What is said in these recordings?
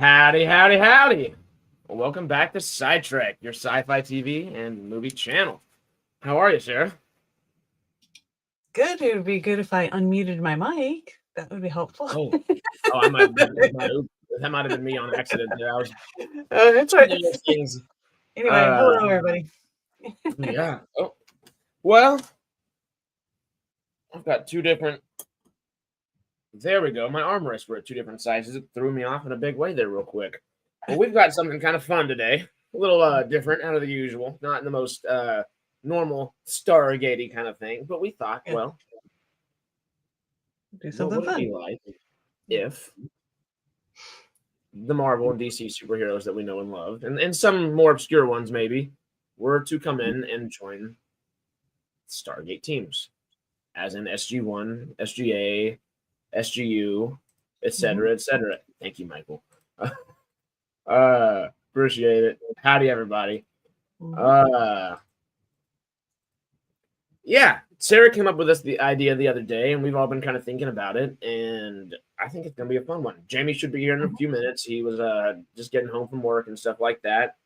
Howdy, howdy, howdy. Well, welcome back to SciTrek, your sci-fi TV and movie channel. How are you, Sarah? Good. It would be good if I unmuted my mic. That would be helpful. I might that might have been me on accident. That's right. Things. Anyway, hello, everybody. Yeah. Oh, well, I've got two different. There we go. My armrests were at two different sizes. It threw me off in a big way there real quick. Well, we've got something kind of fun today. A little different out of the usual. Not in the most normal Stargate-y kind of thing. But we thought, well, do something what would fun. it be like if the Marvel and DC superheroes that we know and love, and some more obscure ones maybe, were to come in and join Stargate teams, as in SG-1, SGA, SGU, etc., etc. Thank you, Michael. Appreciate it. Howdy, everybody. Yeah, Sarah came up with us the idea the other day, and we've all been kind of thinking about it, and I think it's going to be a fun one. Jamie should be here in a few minutes. He was just getting home from work and stuff like that,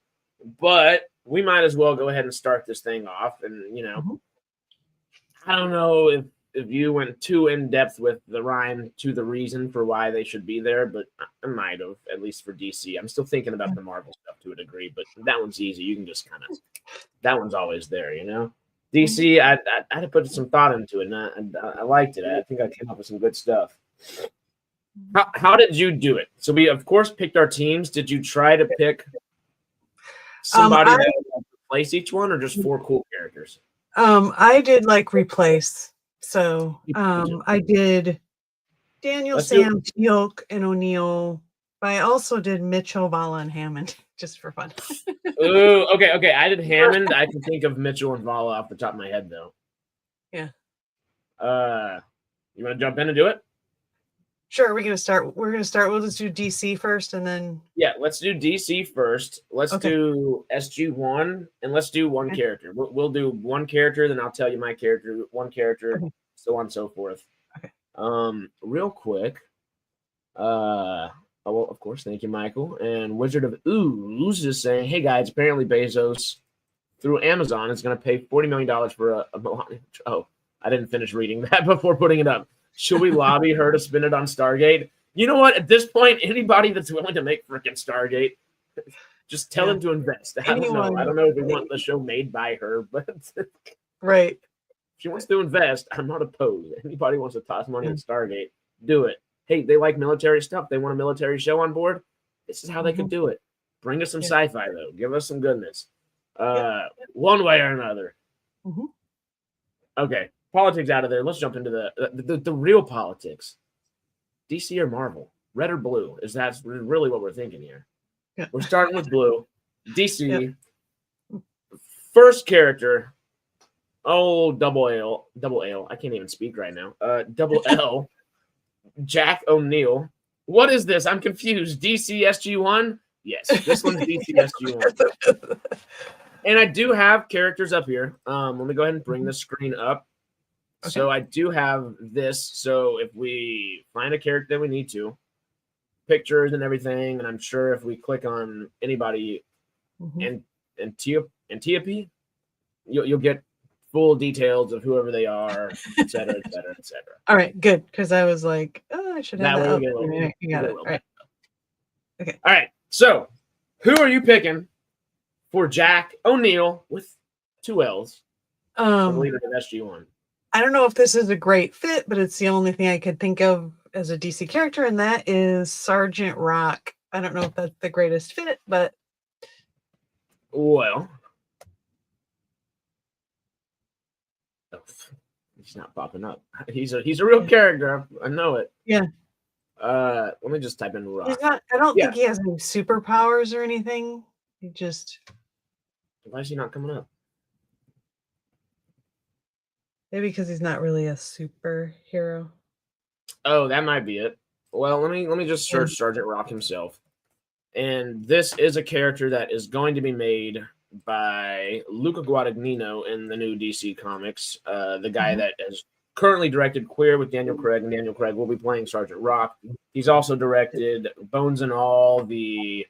but we might as well go ahead and start this thing off. And, you know, I don't know if you went too in-depth with the rhyme to the reason for why they should be there, but I might have, at least for DC. I'm still thinking about the Marvel stuff to a degree, but that one's easy. You can just kind of, that one's always there, you know? DC, I had to put some thought into it, and I liked it. I think I came up with some good stuff. How did you do it? So we, of course, picked our teams. Did you try to pick somebody that would replace each one, or just four cool characters? I did like replace. So I did Daniel, Sam, Teal'c, and O'Neill. But I also did Mitchell, Vala, and Hammond, just for fun. Ooh, okay. I did Hammond. I can think of Mitchell and Vala off the top of my head, though. Yeah. You want to jump in and do it? Sure. We're gonna start. We'll just do DC first, and then. Yeah, let's do DC first. Let's do SG-1, and let's do one character. We'll do one character, then I'll tell you my character, one character, so on and so forth. Okay. Real quick. Well, of course, thank you, Michael. And Wizard of Ooze is saying, hey, guys, apparently Bezos, through Amazon, is going to pay $40 million for a Melania. Oh, I didn't finish reading that before putting it up. Should we lobby her to spin it on Stargate? You know what? At this point, anybody that's willing to make freaking Stargate, just tell them to invest. I don't know if we want the show made by her, but right. If she wants to invest, I'm not opposed. Anybody wants to toss money at Stargate, do it. Hey, they like military stuff. They want a military show on board. This is how they could do it. Bring us some sci-fi, though. Give us some goodness. One way or another. Okay, politics out of there. Let's jump into the real politics. DC or Marvel? Red or blue? Is that really what we're thinking here? Yeah. We're starting with blue. DC. First character. Oh, double L. I can't even speak right now. Double L. Jack O'Neill. What is this? I'm confused. DC SG-1? Yes, this one's DC SG-1. And I do have characters up here. Let me go ahead and bring the screen up. Okay. So I do have this. So if we find a character that we need to, pictures and everything, and I'm sure if we click on anybody and Antiope, you'll get full details of whoever they are, et cetera, et cetera, et cetera. All right, good. Because I was like, oh, I should have that. You got it. All right. Okay. All right. So, who are you picking for Jack O'Neill with 2 L's? Leader of SG-1. I don't know if this is a great fit, but it's the only thing I could think of as a DC character, and that is Sergeant Rock. I don't know if that's the greatest fit, but well. He's not popping up. He's a real character. I know it. Yeah. Let me just type in Rock. I don't think he has any superpowers or anything. He just. Why is he not coming up? Maybe because he's not really a superhero. Oh, that might be it. Well, let me just search Sergeant Rock himself. And this is a character that is going to be made by Luca Guadagnino in the new DC Comics, the guy that has currently directed Queer with Daniel Craig, and Daniel Craig will be playing Sergeant Rock. He's also directed Bones and All, the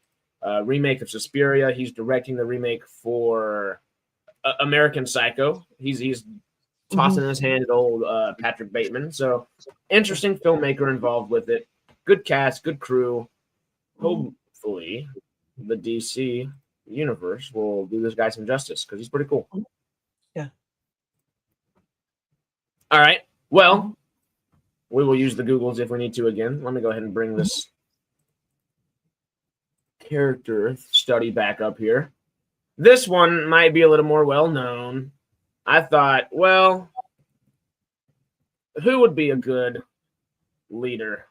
remake of Suspiria. He's directing the remake for American Psycho. He's tossing his hand at old Patrick Bateman. So interesting filmmaker involved with it. Good cast, good crew. Hopefully, the DC universe will do this guy some justice because he's pretty cool. Yeah. All right. Well, we will use the Googles if we need to again. Let me go ahead and bring this character study back up here. This one might be a little more well-known. I thought, well, who would be a good leader?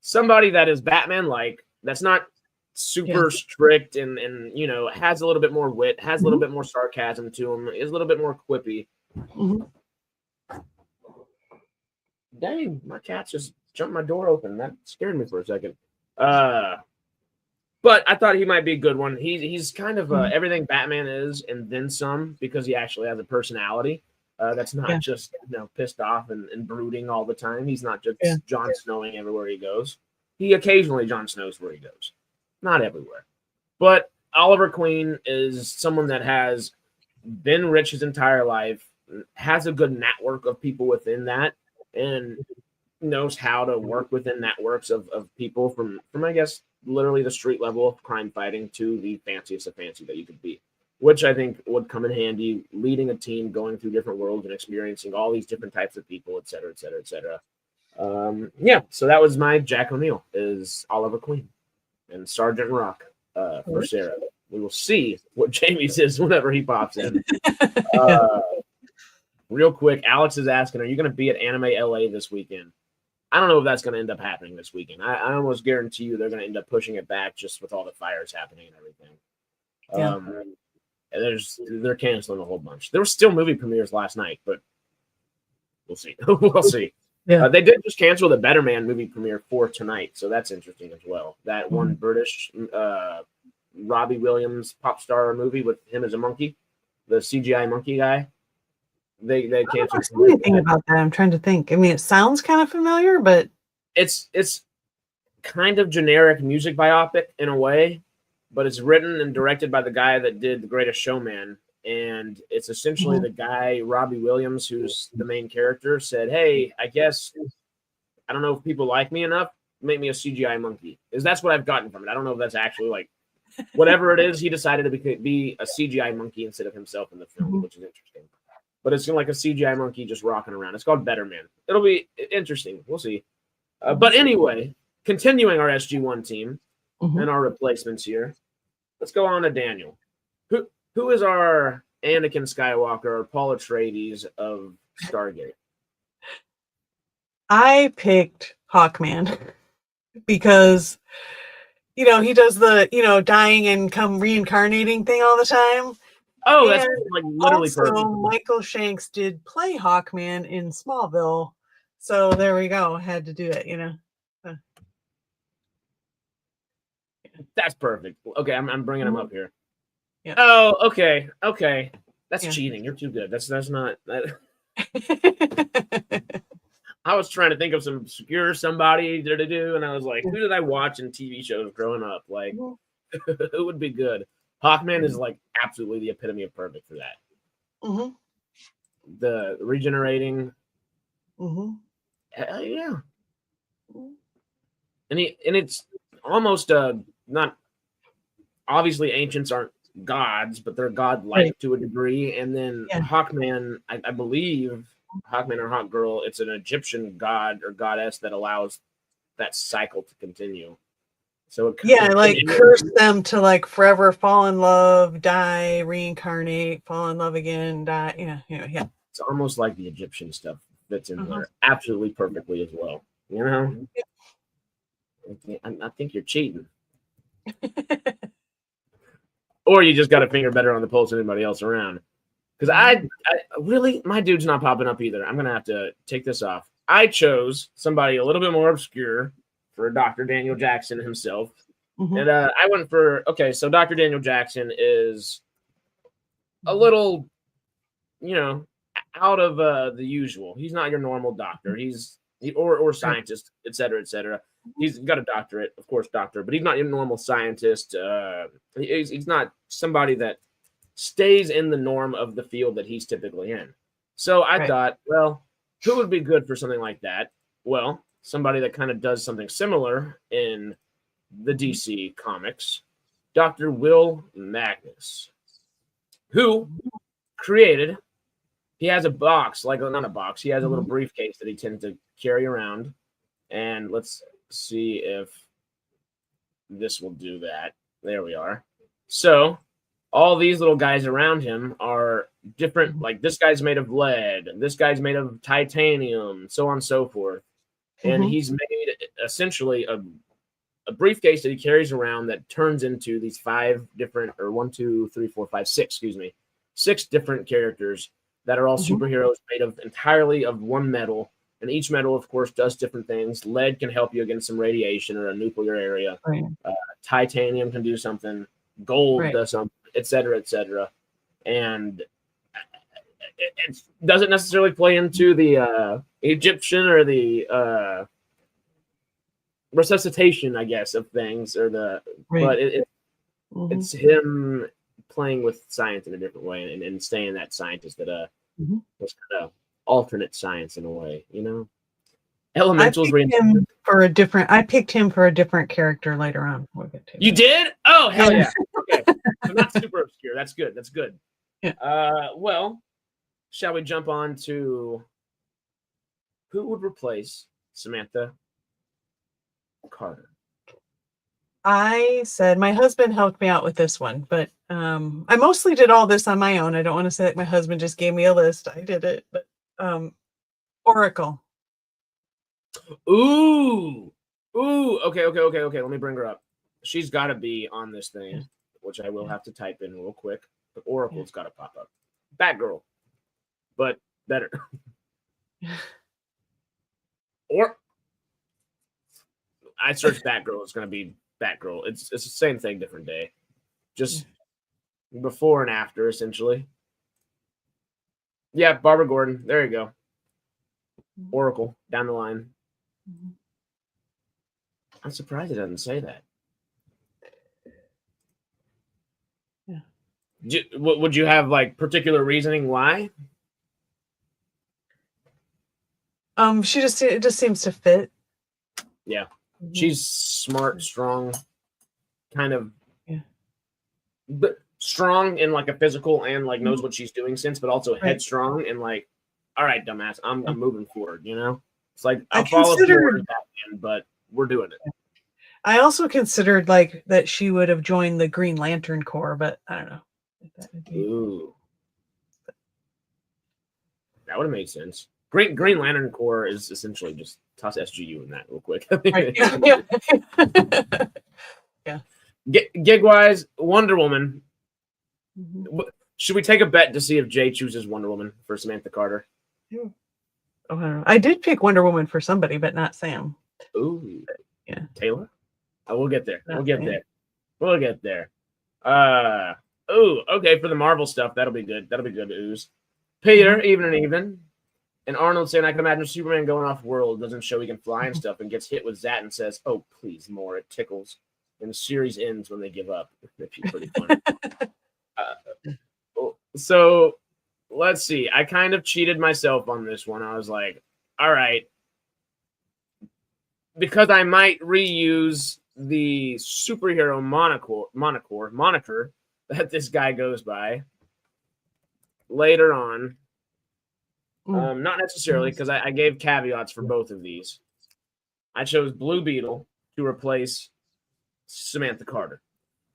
Somebody that is Batman-like, that's not super strict and you know, has a little bit more wit, has a little bit more sarcasm to him, is a little bit more quippy. Dang, my cat just jumped my door open. That scared me for a second. But I thought he might be a good one. He's kind of everything Batman is and then some, because he actually has a personality that's not just, you know, pissed off and brooding all the time. He's not just Jon Snowing everywhere he goes. He occasionally Jon Snows where he goes. Not everywhere. But Oliver Queen is someone that has been rich his entire life, has a good network of people within that, and knows how to work within networks of people from I guess literally the street level of crime fighting to the fanciest of fancy that you could be, which I think would come in handy leading a team going through different worlds and experiencing all these different types of people, et cetera, et cetera, et cetera. So that was my Jack O'Neill is Oliver Queen and Sergeant Rock for Sarah. We will see what Jamie's is whenever he pops in. Real quick, Alex is asking, are you going to be at Anime LA this weekend? I don't know if that's going to end up happening this weekend. I almost guarantee you they're going to end up pushing it back just with all the fires happening and everything. They're canceling a whole bunch. There were still movie premieres last night, but we'll see. We'll see. Yeah. They did just cancel the Better Man movie premiere for tonight, so that's interesting as well. That one British Robbie Williams pop star movie with him as a monkey, the CGI monkey guy. They canceled anything about that. I'm trying to think. I mean, it sounds kind of familiar, but it's kind of generic music biopic in a way, but it's written and directed by the guy that did The Greatest Showman, and it's essentially the guy Robbie Williams, who's the main character, said, "Hey, I guess I don't know if people like me enough. Make me a CGI monkey." That's what I've gotten from it. I don't know if that's actually like whatever it is. He decided to be a CGI monkey instead of himself in the film, which is interesting. But it's like a CGI monkey just rocking around. It's called Better Man. It'll be interesting. We'll see. But anyway, continuing our SG1 team and our replacements here, let's go on to Daniel. Who is our Anakin Skywalker or Paul Atreides of Stargate? I picked Hawkman because, you know, he does the, you know, dying and come reincarnating thing all the time. Oh, that's like literally also, perfect. Michael Shanks did play Hawkman in Smallville, so there we go. Had to do it, you know. That's perfect. Okay, I'm bringing him up here. Yeah. Oh, okay. That's cheating. You're too good. That's not. I was trying to think of some obscure somebody to do, and I was like, who did I watch in TV shows growing up? Like, who would be good? Hawkman is like absolutely the epitome of perfect for that. The regenerating. Yeah. And it's almost not obviously ancients aren't gods, but they're godlike to a degree. And then Hawkman, I believe Hawkman or Hawk Girl, it's an Egyptian god or goddess that allows that cycle to continue. So curse them to like forever fall in love, die, reincarnate, fall in love again, die. Yeah. It's almost like the Egyptian stuff fits in there absolutely perfectly as well. You know, I think you're cheating, or you just got a finger better on the pulse than anybody else around. Because I really, my dude's not popping up either. I'm gonna have to take this off. I chose somebody a little bit more obscure for Dr. Daniel Jackson himself. And I went for, so Dr. Daniel Jackson is a little, you know, out of the usual. He's not your normal doctor. He's or scientist, et cetera, et cetera. He's got a doctorate, of course, doctor, but he's not a normal scientist. He's not somebody that stays in the norm of the field that he's typically in. So I thought, well, who would be good for something like that? Well, somebody that kind of does something similar in the DC comics, Dr. Will Magnus, who created, he has a box, like not a box, he has a little briefcase that he tends to carry around. And let's see if this will do that. There we are. So all these little guys around him are different. Like this guy's made of lead, this guy's made of titanium, so on and so forth. And he's made essentially a briefcase that he carries around that turns into these 5 different, or 1, 2, 3, 4, 5, 6, excuse me, 6 different characters that are all superheroes made of entirely of one metal. And each metal, of course, does different things. Lead can help you against some radiation or a nuclear area. Right. Titanium can do something. Gold does something, et cetera, et cetera. And it doesn't necessarily play into the Egyptian or the resuscitation, I guess, of things, or the but it's him playing with science in a different way and staying that scientist that was kind of alternate science in a way, you know. Elementals. I picked him for a different character later on. We'll get to you did? Oh, hell yeah. Okay. So not super obscure. That's good. That's good. Yeah. Well, shall we jump on to who would replace Samantha Carter? I said my husband helped me out with this one, but I mostly did all this on my own. I don't want to say that my husband just gave me a list. I did it, but Oracle. Ooh. Okay. Let me bring her up. She's got to be on this thing, which I will have to type in real quick. But Oracle's got to pop up. Batgirl, but better. Or I searched Batgirl. It's going to be Batgirl. It's the same thing, different day. Just before and after, essentially. Yeah, Barbara Gordon. There you go. Oracle down the line. I'm surprised it doesn't say that. Yeah. Would you have like particular reasoning why? It just seems to fit. Yeah. She's smart, strong, kind of but strong in like a physical and like knows what she's doing sense, but also headstrong and like, all right, dumbass, I'm moving forward, you know? It's like I'll follow forward Batman, but we're doing it. I also considered like that she would have joined the Green Lantern Corps, but I don't know. Ooh. That would have made sense. Green Lantern Corps is essentially just toss SGU in that real quick. Yeah. Gig wise, Wonder Woman. Should we take a bet to see if Jay chooses Wonder Woman for Samantha Carter? Oh, I don't know. I did pick Wonder Woman for somebody, but not Sam. Ooh. Yeah. Taylor? Oh, we'll get there. We'll get there. Okay, for the Marvel stuff, that'll be good. That'll be good, Ooze. Peter, even. And Arnold saying, I can imagine Superman going off world, doesn't show he can fly and stuff, and gets hit with Zat and says, oh, please, more. It tickles. And the series ends when they give up. That'd be pretty funny. So, let's see. I kind of cheated myself on this one. I was like, all right. Because I might reuse the superhero moniker that this guy goes by later on. Not necessarily, because I gave caveats for both of these. I chose Blue Beetle to replace Samantha Carter.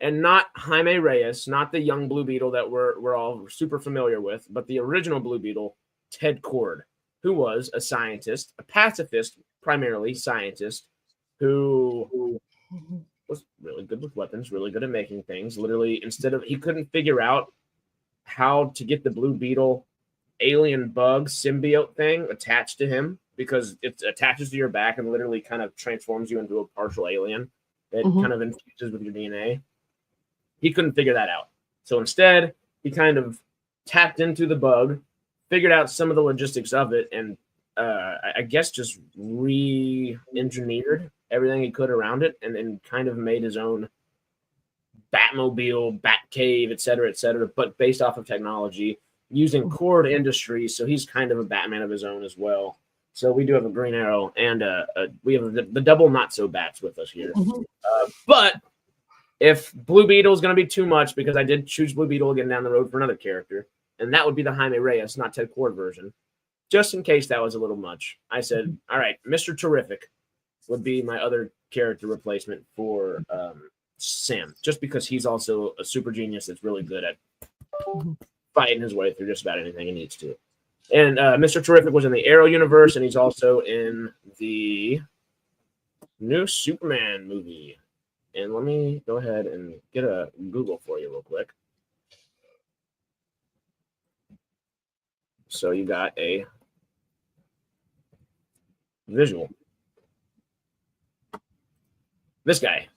And not Jaime Reyes, not the young Blue Beetle that we're all super familiar with, but the original Blue Beetle, Ted Kord, who was a scientist, a pacifist, primarily scientist, who was really good with weapons, really good at making things. Literally, he couldn't figure out how to get the Blue Beetle alien bug symbiote thing attached to him, because it attaches to your back and literally kind of transforms you into a partial alien that kind of infuses with your DNA. He couldn't figure that out. So instead, he kind of tapped into the bug, figured out some of the logistics of it, and I guess just re-engineered everything he could around it, and kind of made his own Batmobile, Batcave, et cetera, but based off of technology using Cord Industries. So he's kind of a Batman of his own as well. So we do have a Green Arrow, and we have the double not so bats with us here. But if Blue Beetle is going to be too much, because I did choose Blue Beetle again down the road for another character, and that would be the Jaime Reyes, not Ted Cord version. Just in case that was a little much, I said, all right, Mr. Terrific would be my other character replacement for Sam, just because he's also a super genius that's really good at fighting his way through just about anything he needs to. And Mr. Terrific was in the Arrow universe, and he's also in the new Superman movie. And let me go ahead and get a Google for you real quick. So you got a visual. This guy.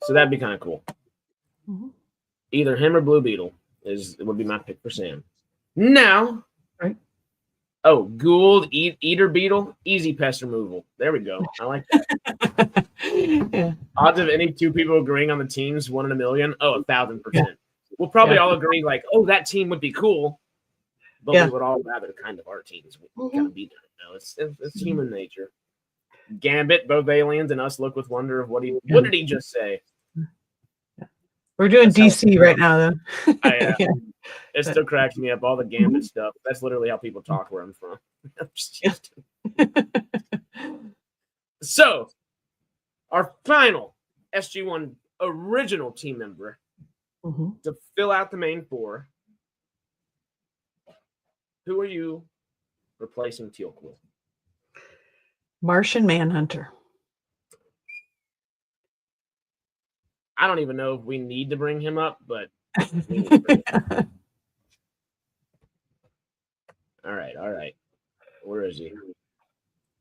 So that'd be kind of cool. Either him or Blue Beetle would be my pick for Sam. Now, right. Oh, Gould, Eater Beetle, easy pest removal. There we go. I like that. Yeah. Odds of any two people agreeing on the teams, 1 in a million. Oh, 1,000%. Yeah. We'll probably all agree, like, oh, that team would be cool, but we would all rather kind of our teams would kind of be there. You know, it's human nature. Gambit, both aliens, and us look with wonder of what did he just say? We're doing DC right now, though. It still cracks me up. All the Gambit stuff. That's literally how people talk where I'm from. So, our final SG1 original team member to fill out the main 4. Who are you replacing Teal'c with? Martian Manhunter. I don't even know if we need to bring him up, but we need to bring him up. All right. Where is he?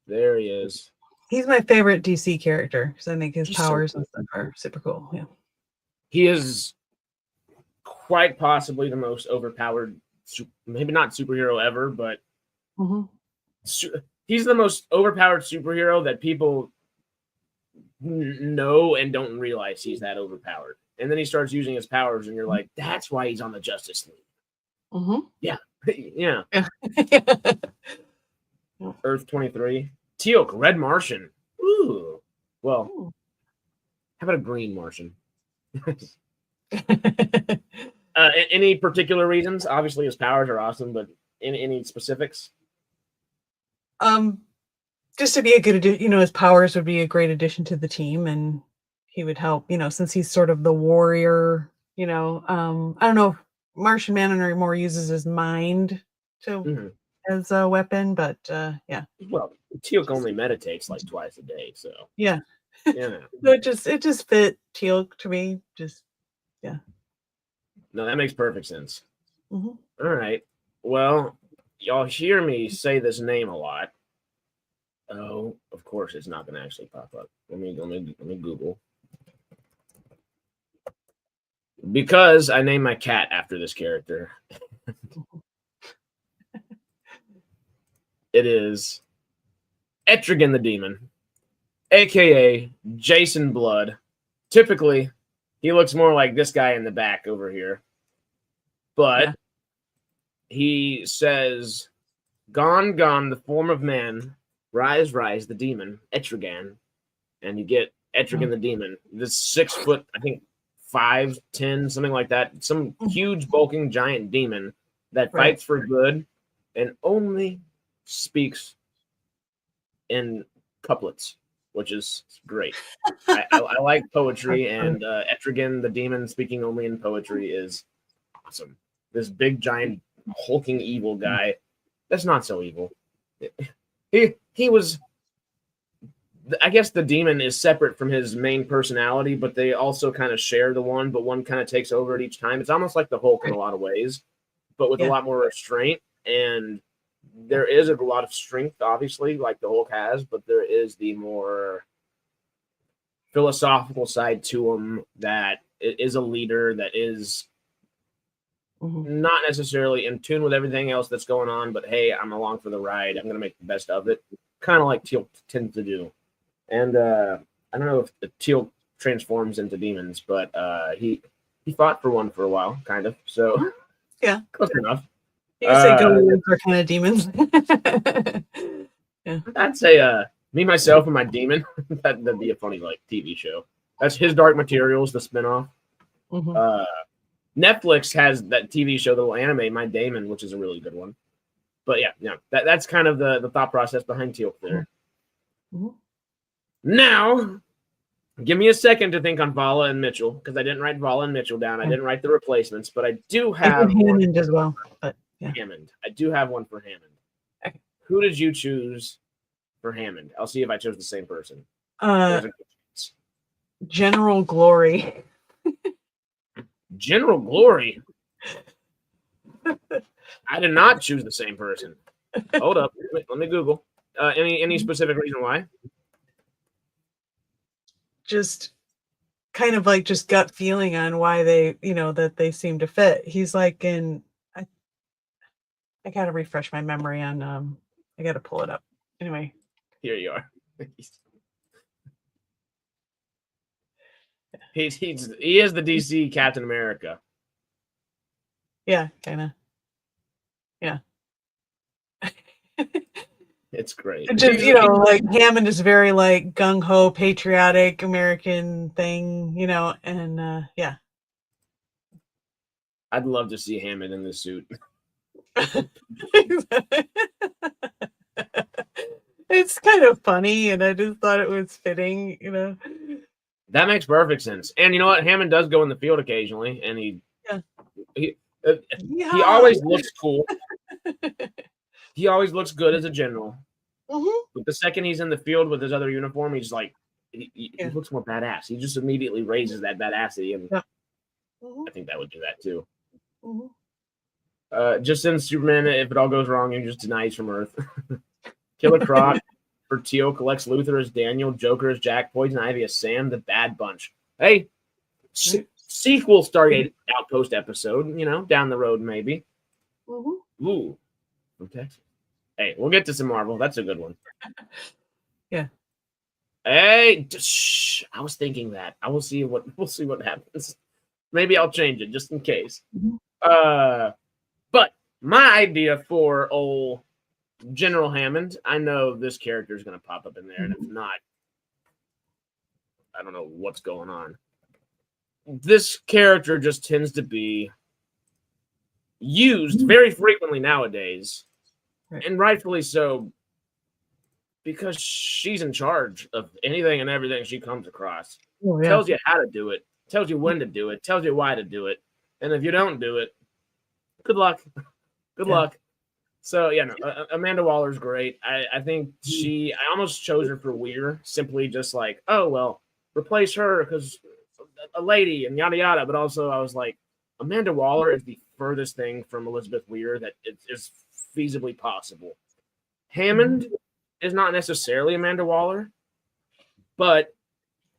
There he is. He's my favorite DC character because I think his powers and stuff are super cool. Yeah. He is quite possibly the most overpowered, maybe not superhero ever, but he's the most overpowered superhero that people know and don't realize he's that overpowered. And then he starts using his powers, and you're like, that's why he's on the Justice League. Yeah. Earth 23. Teal'c, Red Martian. Ooh. Well, how about a Green Martian? Any particular reasons? Obviously, his powers are awesome, but any specifics? Just to be a good addition, his powers would be a great addition to the team, and he would help, since he's sort of the warrior, I don't know if Martian Manhunter more uses his mind as a weapon, but yeah. Well, Teal'c only meditates like twice a day, so yeah. Yeah. So it just fit Teal'c to me. No, that makes perfect sense. All right. Well, y'all hear me say this name a lot. Oh, of course, it's not going to actually pop up. Let me Google. Because I named my cat after this character. It is Etrigan the Demon, a.k.a. Jason Blood. Typically, he looks more like this guy in the back over here. But he says, "Gone, gone, the form of man. Rise, rise, the demon, Etrigan." And you get Etrigan the Demon. This 6 foot, I think 5'10", something like that. Some huge, bulking, giant demon that fights for good and only speaks in couplets, which is great. I like poetry, and Etrigan the Demon speaking only in poetry is awesome. This big, giant, hulking, evil guy that's not so evil. He was, I guess the demon is separate from his main personality, but they also kind of share the one, but one kind of takes over at each time. It's almost like the Hulk in a lot of ways, but with a lot more restraint. And there is a lot of strength, obviously, like the Hulk has, but there is the more philosophical side to him that is a leader, that is not necessarily in tune with everything else that's going on, but hey, I'm along for the ride. I'm going to make the best of it. Kind of like Teal'c tends to do. And I don't know if the Teal'c transforms into demons, but he fought for one for a while, kind of. So yeah, close enough. You can say goblins are kind of demons. Yeah, I'd say me, myself, and my demon. That'd be a funny like TV show. That's His Dark Materials, the spinoff. Netflix has that TV show, the little anime, My Damon, which is a really good one. But yeah, that's kind of the thought process behind Teal'c there. Now, give me a second to think on Vala and Mitchell, because I didn't write Vala and Mitchell down. I didn't write the replacements, but I do have Hammond as well. But yeah. Hammond. I do have one for Hammond. Okay. Who did you choose for Hammond? I'll see if I chose the same person. General Glory. General Glory. I did not choose the same person. Hold up. Let me Google. Any specific reason why? Just kind of like just gut feeling on why they, that they seem to fit. He's like I gotta refresh my memory on I gotta pull it up. Anyway. Here you are. He is the DC Captain America. Yeah, kinda. Yeah. It's great. Just, like Hammond is very like gung-ho, patriotic American thing, and yeah. I'd love to see Hammond in this suit. It's kind of funny, and I just thought it was fitting, That makes perfect sense. And you know what? Hammond does go in the field occasionally, and he always looks cool. He always looks good as a general. But the second he's in the field with his other uniform, he's like, he looks more badass. He just immediately raises that badassity, and I think that would do that too. Just send Superman, if it all goes wrong, and just denies from Earth. Killer Croc for Teal'c, Lex Luthor as Daniel, Joker as Jack, Poison Ivy as Sam, the Bad Bunch. Hey, sequel Stargate Outpost episode, down the road maybe. Ooh, from Texas. Hey, we'll get to some Marvel. That's a good one. Yeah. Hey, I was thinking that. We'll see what happens. Maybe I'll change it just in case. But my idea for old General Hammond, I know this character is going to pop up in there, and if not, I don't know what's going on. This character just tends to be used very frequently nowadays, and rightfully so, because she's in charge of anything and everything she comes across. Tells you how to do it, tells you when to do it, tells you why to do it, and if you don't do it, good luck. Good luck. So, Amanda Waller's great. I think I almost chose her for Weir, simply just like, oh, well, replace her because a lady and yada yada. But also I was like, Amanda Waller is the furthest thing from Elizabeth Weir that is feasibly possible. Hammond is not necessarily Amanda Waller, but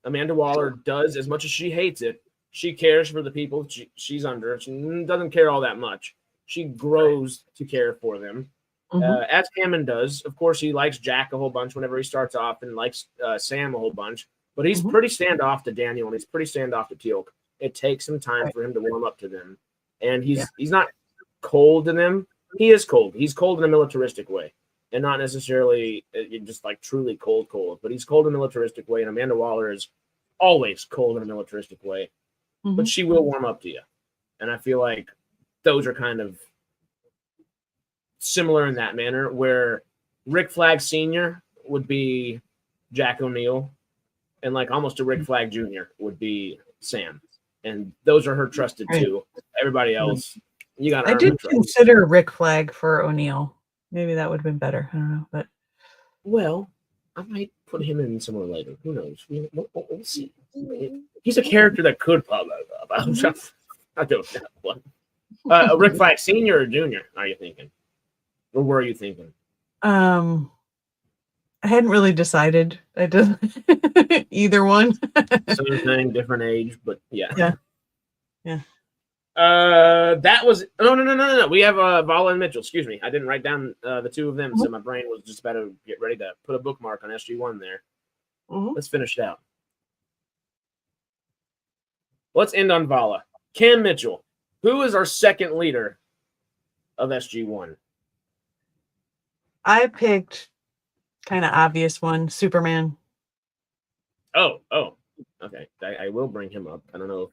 Amanda Waller does, as much as she hates it, she cares for the people she's under. She doesn't care all that much. She grows to care for them, as Hammond does. Of course, he likes Jack a whole bunch whenever he starts off, and likes Sam a whole bunch. But he's pretty standoff to Daniel, and he's pretty standoff to Teal'c. It takes some time for him to warm up to them, and he's not cold to them. He is cold. He's cold in a militaristic way, and not necessarily just like truly cold. But he's cold in a militaristic way, and Amanda Waller is always cold in a militaristic way, but she will warm up to you, and I feel like those are kind of similar in that manner, where Rick Flag Sr. would be Jack O'Neill, and like almost a Rick Flag Jr. would be Sam. And those are her trusted too. Everybody else, you got to I did consider Rick Flag for O'Neill. Maybe that would have been better. I don't know. But well, I might put him in somewhere later. Who knows? We'll see. He's a character that could pop up. I don't know what. Rick Flag Senior or Junior? Are you thinking, or were you thinking? I hadn't really decided. I did either one. Same thing, different age, but yeah. That was no. We have Vala and Mitchell. Excuse me, I didn't write down the two of them, so my brain was just about to get ready to put a bookmark on SG1 there. Let's finish it out. Let's end on Vala. Cam Mitchell. Who is our second leader of SG1? I picked kind of obvious one, Superman. Oh, okay. I will bring him up. I don't know.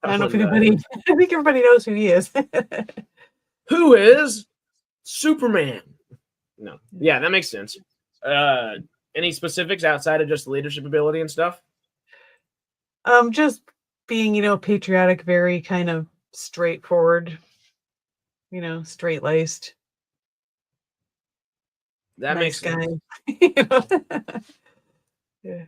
I don't know if anybody. I think everybody knows who he is. Who is Superman? No. Yeah, that makes sense. Any specifics outside of just leadership ability and stuff? Just being, patriotic, very kind of straightforward, straight laced. That nice makes guy. sense. Yeah.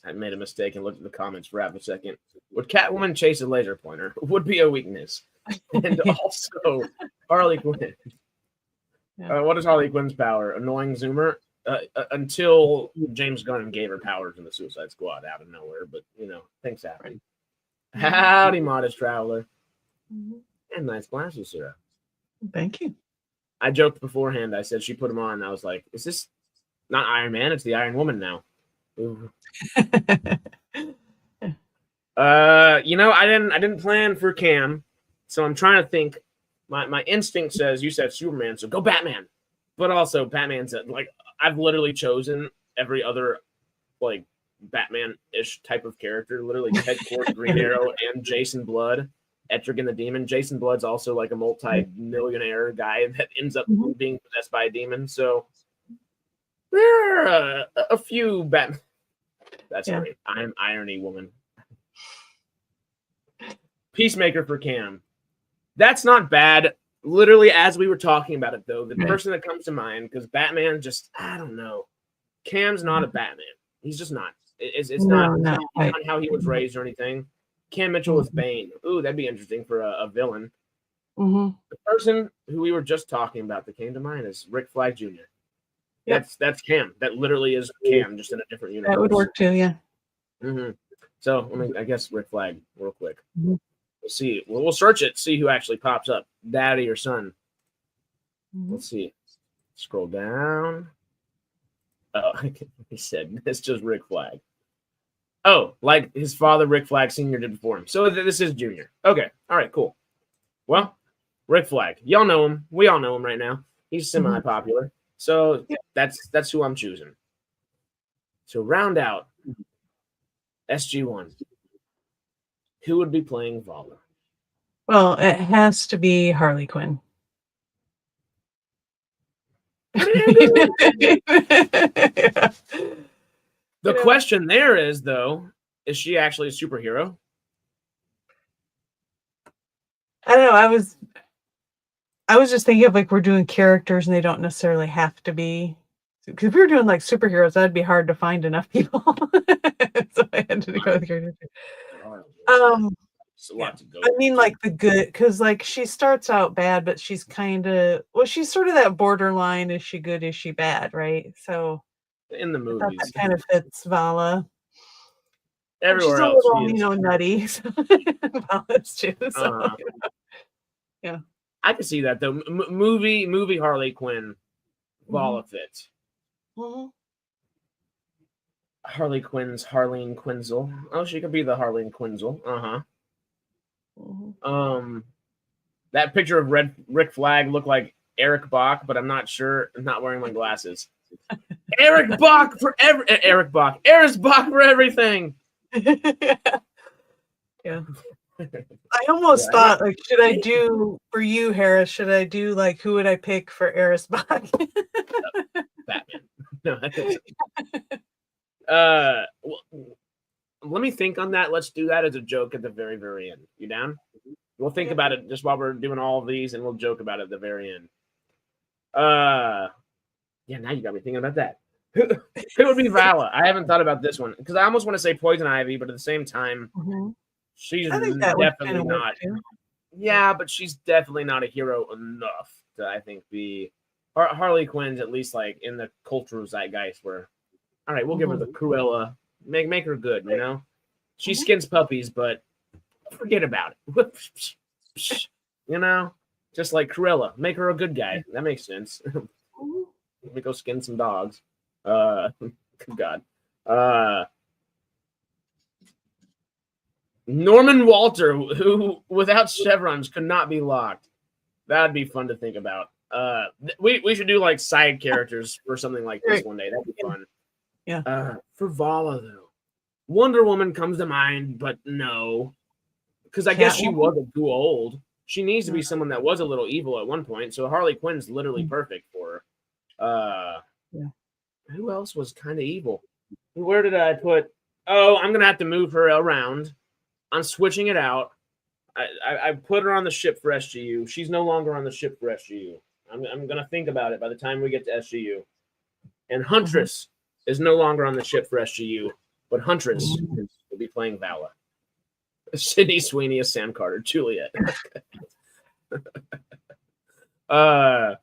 I made a mistake and looked at the comments for half a second. Would Catwoman chase a laser pointer? Would be a weakness. And also, Harley Quinn. Yeah. What is Harley Quinn's power? Annoying Zoomer? Until James Gunn gave her powers in the Suicide Squad out of nowhere. But, things happen. Howdy, Modest Traveler. And nice glasses, Sarah. Thank you. I joked beforehand. I said she put them on. I was like, is this not Iron Man? It's the Iron Woman now. I didn't plan for Cam, so I'm trying to think. My instinct says you said Superman, so go Batman. But also Batman said, I've literally chosen every other Batman-ish type of character. Literally Ted Kord, Green Arrow, and Jason Blood, Etrigan the Demon. Jason Blood's also a multi-millionaire guy that ends up being possessed by a demon. So there are a few Batman. That's great. I'm irony woman. Peacemaker for Cam. That's not bad. Literally, as we were talking about it, though, the person that comes to mind, because Batman just, I don't know. Cam's not a Batman. He's just not. It's not how he was raised or anything. Cam Mitchell is Bane. Ooh, that'd be interesting for a villain. The person who we were just talking about that came to mind is Rick Flag Jr. That's Cam. That literally is Cam, just in a different universe. That would work too, yeah. So, I guess Rick Flag, real quick. We'll see. We'll search it, see who actually pops up. Daddy or son. Let's see. Scroll down. Oh, he said it's just Rick Flag. Oh, like his father, Rick Flag Sr. did before him. So this is Junior. Okay. All right, cool. Well, Rick Flag. Y'all know him. We all know him right now. He's semi-popular. So that's who I'm choosing. So round out SG1. Who would be playing Vala? Well, it has to be Harley Quinn. The question there is, though, is she actually a superhero? I don't know. I was just thinking of we're doing characters and they don't necessarily have to be. Because if we were doing superheroes, that'd be hard to find enough people. So I had to go with characters. It's a lot to go. I mean, the good, because she starts out bad, but she's she's sort of that borderline. Is she good? Is she bad? Right? So in the movies, that kind of fits Vala. Everywhere she's else, a little, nutty. So Vala's too. So yeah, I can see that though. Movie Harley Quinn, Vala fits. Harley Quinn's Harleen Quinzel. Oh, she could be the Harleen Quinzel. That picture of Rick Flag looked like Eric Bach, but I'm not sure. I'm not wearing my glasses. Eric Bach for Eric Bach. Eris Bach for everything. Yeah. I almost thought, should I do for you, Harris? Should I do who would I pick for Eris Bach? Batman. No, well, let me think on that. Let's do that as a joke at the very, very end. You down? We'll think about it just while we're doing all of these, and we'll joke about it at the very end. Yeah, now you got me thinking about that. Who would be Vala? I haven't thought about this one because I almost want to say Poison Ivy, but at the same time, she's definitely not. Yeah, but she's definitely not a hero enough to, I think, be Harley Quinn's at least in the cultural zeitgeist where, all right, we'll give her the Cruella, make her good, She skins puppies, but forget about it. Just like Cruella. Make her a good guy. That makes sense. Let me go skin some dogs. God. Norman Walter, who without chevrons could not be locked. That'd be fun to think about. We should do like side characters for something like this one day. That'd be fun. Yeah. For Vala though, Wonder Woman comes to mind, but no, because I guess she wasn't too old. She needs to be someone that was a little evil at one point. So Harley Quinn's literally perfect for her. Who else was kind of evil? Where did I put? Oh, I'm gonna have to move her around. I'm switching it out. I put her on the ship for SGU. She's no longer on the ship for SGU. I'm gonna think about it by the time we get to SGU. And Huntress is no longer on the ship for SGU, but Huntress will be playing Vala. Sydney Sweeney as Sam Carter, Juliet. But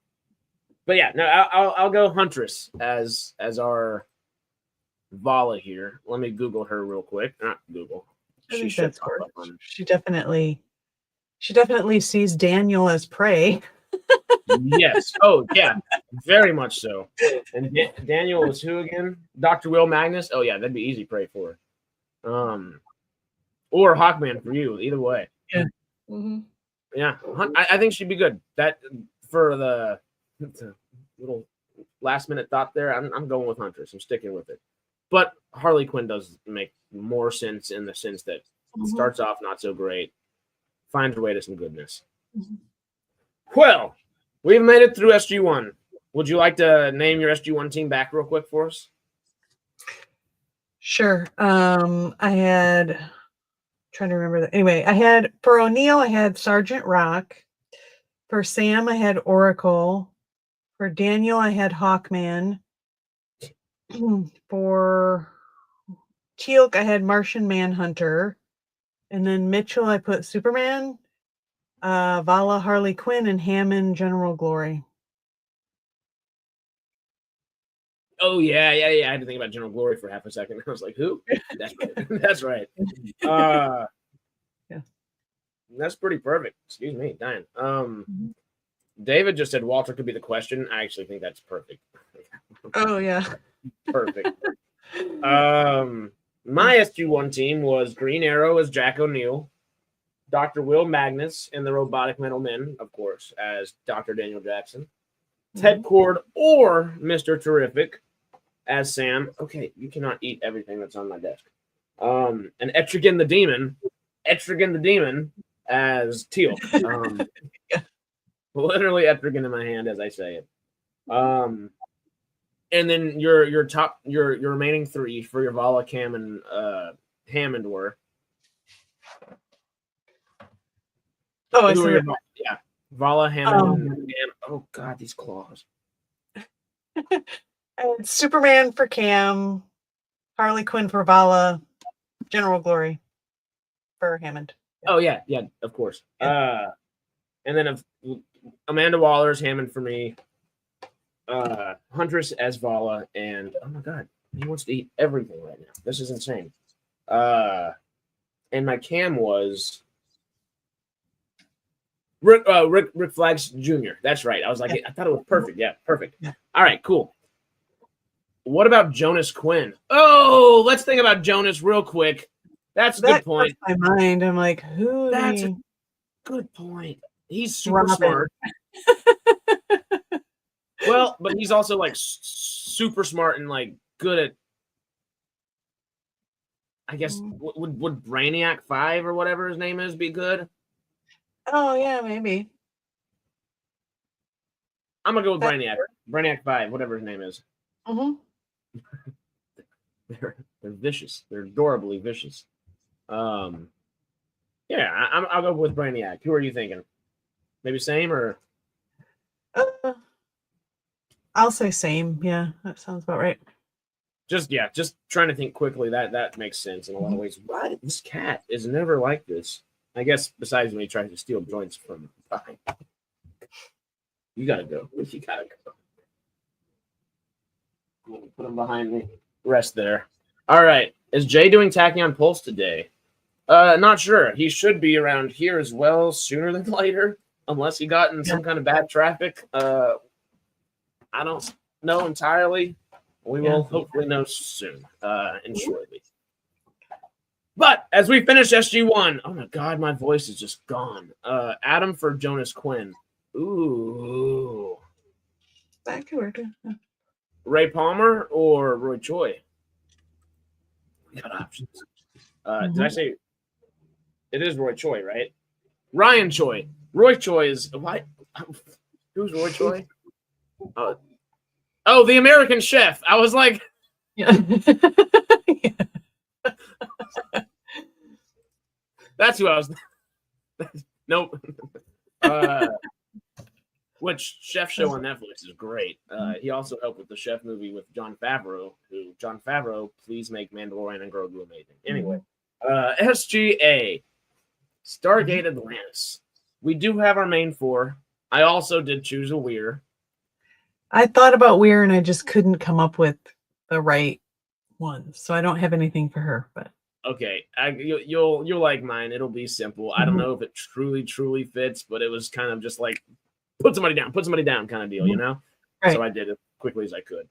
yeah, no, I'll go Huntress as our Vala here. Let me Google her real quick. Not Google. She definitely sees Daniel as prey. Yes. Oh, yeah. Very much so. And Daniel was who again? Dr. Will Magnus? Oh, yeah. That'd be easy prey for her. Or Hawkman for you. Either way. Yeah. Yeah. I think she'd be good. That for the little last minute thought there. I'm going with Huntress. I'm sticking with it. But Harley Quinn does make more sense in the sense that it starts off not so great, finds her way to some goodness. Well, we've made it through SG1. Would you like to name your SG1 team back real quick for us? Sure. I had trying to remember that. Anyway, I had for O'Neill, I had Sergeant Rock. For Sam, I had Oracle. For Daniel, I had Hawkman. For Teal'c, I had Martian Manhunter. And then Mitchell, I put Superman, Vala, Harley Quinn, and Hammond, General Glory. Oh, yeah. I had to think about General Glory for half a second. I was like, who? That's right. Yeah. That's pretty perfect. Excuse me, dying. David just said Walter could be the question. I actually think that's perfect. Oh, yeah. Perfect. My SG1 team was Green Arrow as Jack O'Neill, Dr. Will Magnus and the Robotic Metal Men, of course, as Dr. Daniel Jackson, Ted Cord or Mr. Terrific as Sam. Okay, you cannot eat everything that's on my desk. And Etrigan the Demon as Teal'c. Literally Etrigan in my hand as I say it. And then your remaining three for your Vala, Cam, and Hammond were. Oh, I see. Vala, Hammond, and oh god, these claws. And Superman for Cam, Harley Quinn for Vala, General Glory for Hammond. Oh yeah, of course. Yeah. And then Amanda Waller's Hammond for me. Huntress as Vala, and oh my god, he wants to eat everything right now. This is insane. And my Cam was Rick Flags Jr. That's right. I was like, I thought it was perfect. Yeah, perfect. Yeah. All right, cool. What about Jonas Quinn? Oh, let's think about Jonas real quick. That's a good point. My mind. I'm like, who? That's a good point. He's super smart. Well, but he's also like super smart and like good at. I guess would Brainiac 5 or whatever his name is be good? Oh yeah, maybe. I'm gonna go with Brainiac. Brainiac 5, whatever his name is. They're vicious. They're adorably vicious. Yeah, I'll go with Brainiac. Who are you thinking? Maybe same or? I'll say same. Yeah, that sounds about right. Just trying to think quickly. That makes sense in a lot of ways. Why this cat is never like this? I guess besides when he tries to steal joints from behind. You gotta go. You gotta go. I'm gonna put him behind me. Rest there. All right. Is Jay doing Tachyon Pulse today? Not sure. He should be around here as well sooner than later, unless he got in some kind of bad traffic. I don't know entirely. We will hopefully know soon and shortly. But as we finish SG1, oh my God, my voice is just gone. Adam for Jonas Quinn. Ooh. That could work. Ray Palmer or Roy Choi? We got options. Did I say it is Roy Choi, right? Ryan Choi. Roy Choi is what? Who's Roy Choi? Oh, the American Chef. I was like, that's who I was. Nope. Which chef show on Netflix is great. He also helped with the chef movie with Jon Favreau. Jon Favreau, please make Mandalorian and Grogu amazing. Anyway, SGA, Stargate Atlantis. We do have our main four. I also did choose a Weir. I thought about Weir and I just couldn't come up with the right one, so I don't have anything for her. But okay, you'll like mine. It'll be simple. I don't know if it truly fits, but it was kind of just like put somebody down kind of deal, you know? Right. So I did it quickly as I could.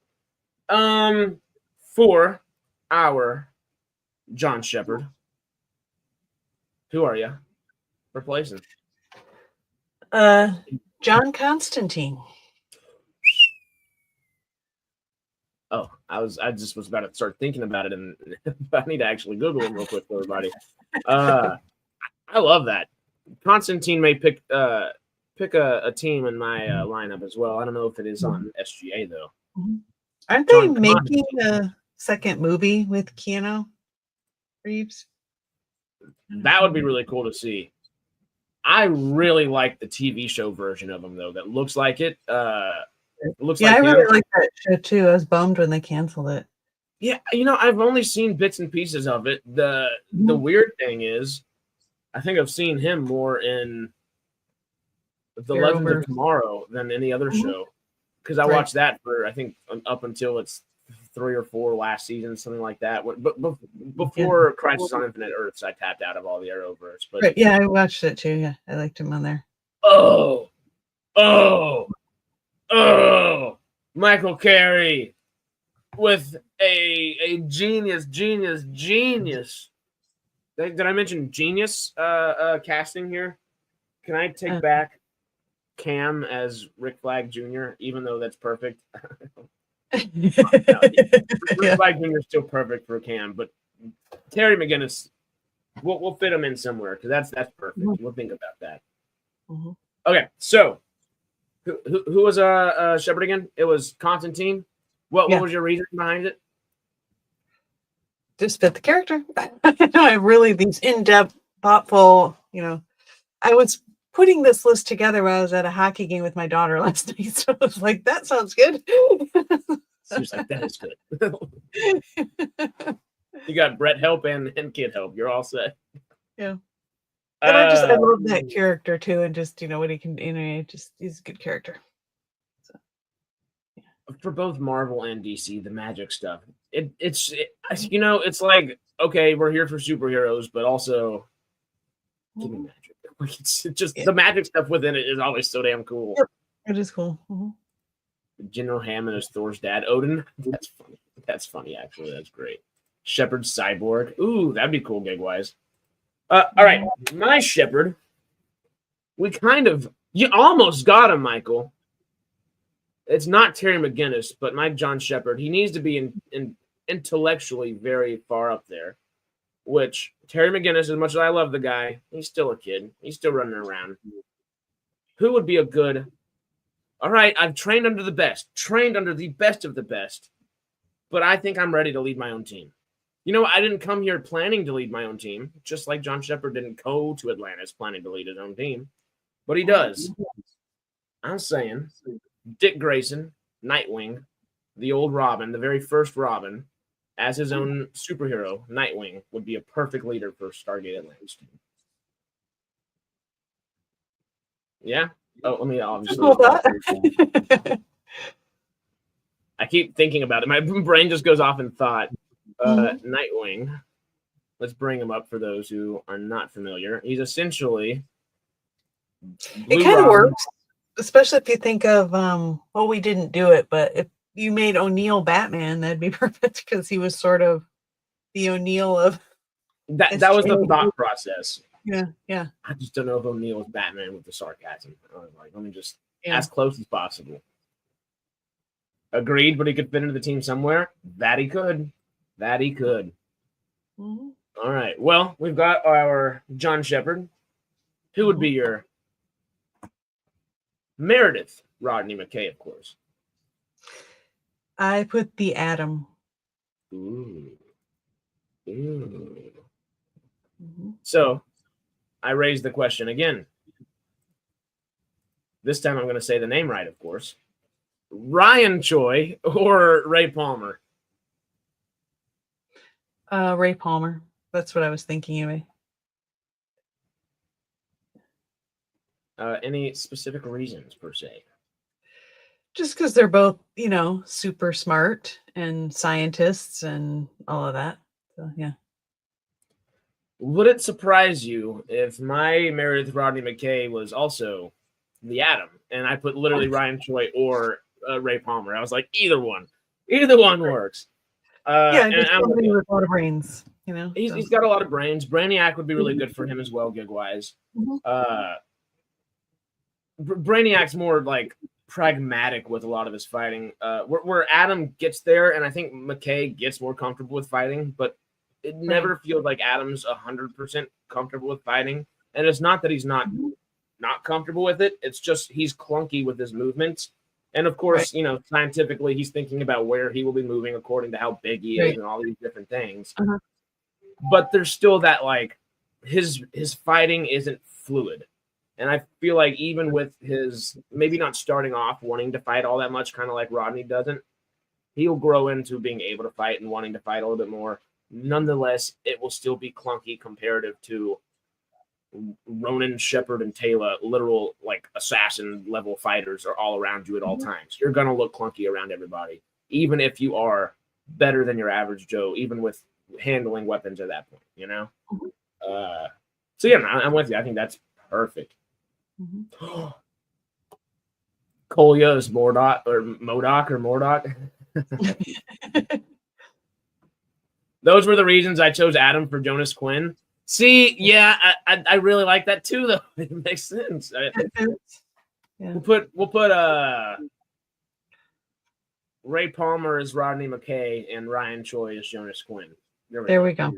For our John Shepard, who are you replacing? John Constantine. Oh, I just was about to start thinking about it, and I need to actually Google him real quick for everybody. I love that. Constantine may pick a team in my lineup as well. I don't know if it is on SGA though. Aren't they making a second movie with Keanu Reeves? That would be really cool to see. I really like the TV show version of him though. That looks like it. Looks like I really like that show too. I was bummed when they canceled it. Yeah, I've only seen bits and pieces of it. The weird thing is, I think I've seen him more in The Legends of Tomorrow than any other show, because I watched that for I think up until its 3 or 4 last season, something like that. But before Crisis on Infinite Earths, I tapped out of all the Arrowverse. But yeah, I watched it too. Yeah, I liked him on there. Oh, Michael Carey with a genius. Did I mention genius casting here? Can I take back Cam as Rick Flag Jr., even though that's perfect? Rick Flag Jr. is still perfect for Cam, but Terry McGinnis, we'll fit him in somewhere because that's perfect. We'll think about that. Okay, so who was Shepard again? It was Constantine. What was your reason behind it? Just fit the character. I really these in-depth, thoughtful. I was putting this list together while I was at a hockey game with my daughter last night. So I was like, that sounds good. She was like, that is good. You got Brett help and kid help. You're all set. Yeah. And I love that character too, and just what he can. He's a good character. So, yeah. For both Marvel and DC, the magic stuff. It's like, okay, we're here for superheroes, but also give me magic. It's just the magic stuff within it is always so damn cool. Yep. It is cool. General Hammond is Thor's dad, Odin. That's funny. That's funny, actually. That's great. Shepard Cyborg. Ooh, that'd be cool, gig wise. All right, my Shepard. You almost got him, Michael. It's not Terry McGinnis, but my John Shepard. He needs to be intellectually very far up there. Which Terry McGinnis, as much as I love the guy, he's still a kid. He's still running around. Who would be a good? All right, I've trained under the best of the best, but I think I'm ready to lead my own team. I didn't come here planning to lead my own team, just like John Shepard didn't go to Atlantis planning to lead his own team, but he does. I'm saying Dick Grayson, Nightwing, the old Robin, the very first Robin, as his own superhero, Nightwing, would be a perfect leader for Stargate Atlantis team. Yeah? Oh, let me obviously. I keep thinking about it. My brain just goes off in thought. Nightwing. let's bring him up for those who are not familiar. He's essentially It kind of works, especially if you think of well, we didn't do it, but if you made O'Neill Batman, that'd be perfect because he was sort of the O'Neill of that was the thought process. Yeah. I just don't know if O'Neill was Batman with the sarcasm. I was like, let me just as close as possible. Agreed, but he could fit into the team somewhere. That he could. Mm-hmm. All right. Well, we've got our John Shepard. Who would be your Meredith Rodney McKay, of course? I put the Atom. Ooh. Mm-hmm. So I raised the question again. This time I'm going to say the name right, of course. Ryan Choi or Ray Palmer? Ray Palmer. That's what I was thinking anyway. Any specific reasons per se? Just because they're both, super smart and scientists and all of that. So, yeah. Would it surprise you if my Meredith Rodney McKay was also the Atom, and I put literally Ryan Choi or Ray Palmer? I was like, either one works. Just somebody with a lot of brains. He's got a lot of brains. Brainiac would be really good for him as well, gig wise. Mm-hmm. Brainiac's more like pragmatic with a lot of his fighting. Where Adam gets there, and I think McKay gets more comfortable with fighting, but it never feels like Adam's 100% comfortable with fighting. And it's not that he's not comfortable with it. It's just he's clunky with his movements. And of course, scientifically, he's thinking about where he will be moving according to how big he is and all these different things. Uh-huh. But there's still that like his fighting isn't fluid. And I feel like even with his maybe not starting off wanting to fight all that much, kind of like Rodney doesn't, he'll grow into being able to fight and wanting to fight a little bit more. Nonetheless, it will still be clunky comparative to Ronan, Shepard, and Taylor, literal like assassin level fighters are all around you at all times. You're going to look clunky around everybody, even if you are better than your average Joe, even with handling weapons at that point, So yeah, I'm with you. I think that's perfect. Mm-hmm. Kolya's Modoc. Those were the reasons I chose Adam for Jonas Quinn. See, yeah, I really like that too, though. It makes sense. We'll put Ray Palmer as Rodney McKay and Ryan Choi as Jonas Quinn. There we go.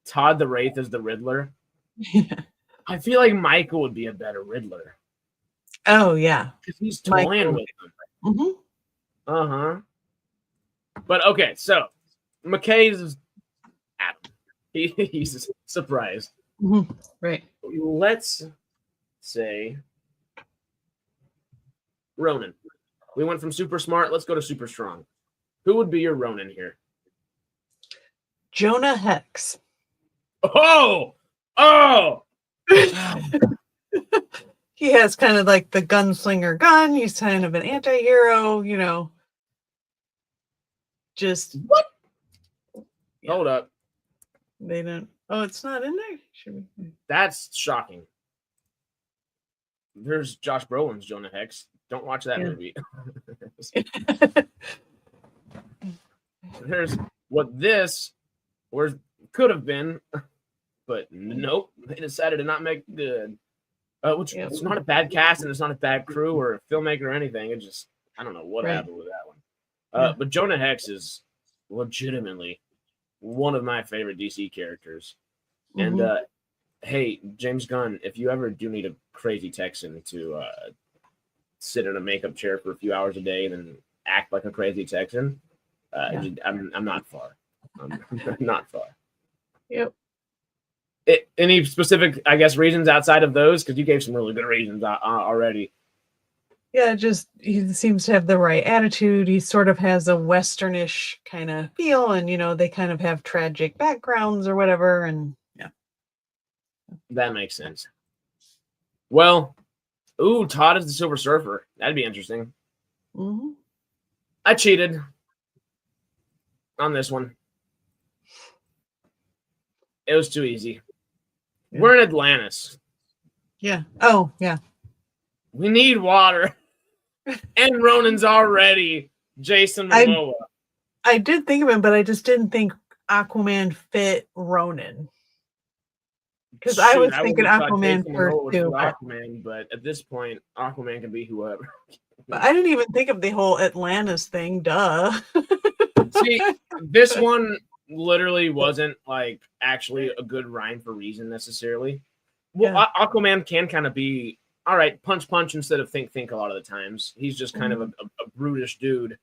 Todd the Wraith as the Riddler. I feel like Michael would be a better Riddler. Oh yeah, because he's toying with them. Mm-hmm. But okay, so McKay's Adam. He's surprised. Mm-hmm. Right. Let's say Ronan. We went from super smart. Let's go to super strong. Who would be your Ronan here? Jonah Hex. Oh! He has kind of like the gunslinger gun. He's kind of an anti-hero, Just what? Yeah. Hold up. They don't. Oh, it's not in there. Should we? That's shocking. There's Josh Brolin's Jonah Hex. Don't watch that movie. There's what this could have been, but nope. They decided to not make it good. Which it's not a bad cast and it's not a bad crew or a filmmaker or anything. It just I don't know what happened with that one. But Jonah Hex is legitimately one of my favorite DC characters. Mm-hmm. And hey, James Gunn, if you ever do need a crazy Texan to sit in a makeup chair for a few hours a day and then act like a crazy Texan, I'm not far. I'm not far. Yep. Any specific, I guess, reasons outside of those? Because you gave some really good reasons already. Yeah, just he seems to have the right attitude. He sort of has a Westernish kind of feel, and they kind of have tragic backgrounds or whatever, and that makes sense. Well, Todd is the Silver Surfer. That'd be interesting. Mm-hmm. I cheated. on this one. It was too easy. Yeah. We're in Atlantis. Yeah. Oh, yeah. We need water. And Ronan's already Jason Momoa. I did think of him, but I just didn't think Aquaman fit Ronan. Because I was thinking Aquaman first too. Aquaman, but at this point, Aquaman can be whoever. But I didn't even think of the whole Atlantis thing. Duh. See, this one literally wasn't like actually a good rhyme for reason necessarily. Well, yeah. Aquaman can kind of be all right, punch instead of think a lot of the times. He's just kind of a brutish dude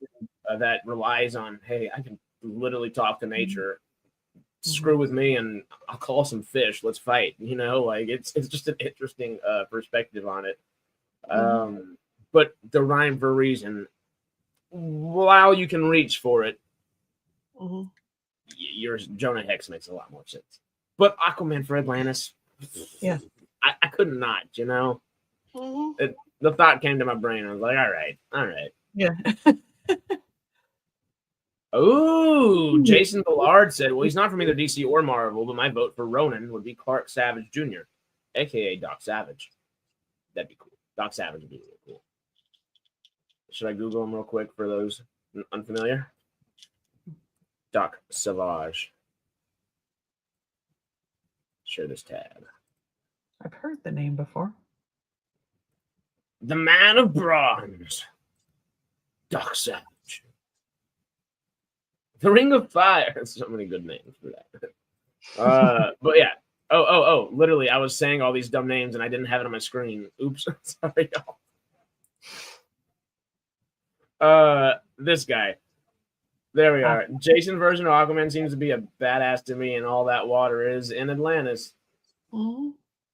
that relies on, hey, I can literally talk to nature. Screw with me and I'll call some fish. Let's fight. You know, like it's just an interesting perspective on it. But the rhyme for reason, while you can reach for it, your Jonah Hex makes a lot more sense. But Aquaman for Atlantis, yeah, I couldn't not, you know. The thought came to my brain. I was like, all right. Yeah. Oh, Jason Ballard said, well, he's not from either DC or Marvel, but my vote for Ronan would be Clark Savage Jr., a.k.a. Doc Savage. That'd be cool. Doc Savage would be really cool. Should I Google him real quick for those unfamiliar? Doc Savage. Share this tab. I've heard the name before. The Man of Bronze. Doc Savage. The Ring of Fire. So many good names for that. But yeah. Oh. Literally, I was saying all these dumb names and I didn't have it on my screen. Oops. Sorry, y'all. This guy. There we are. Jason version of Aquaman seems to be a badass to me, and all that water is in Atlantis. All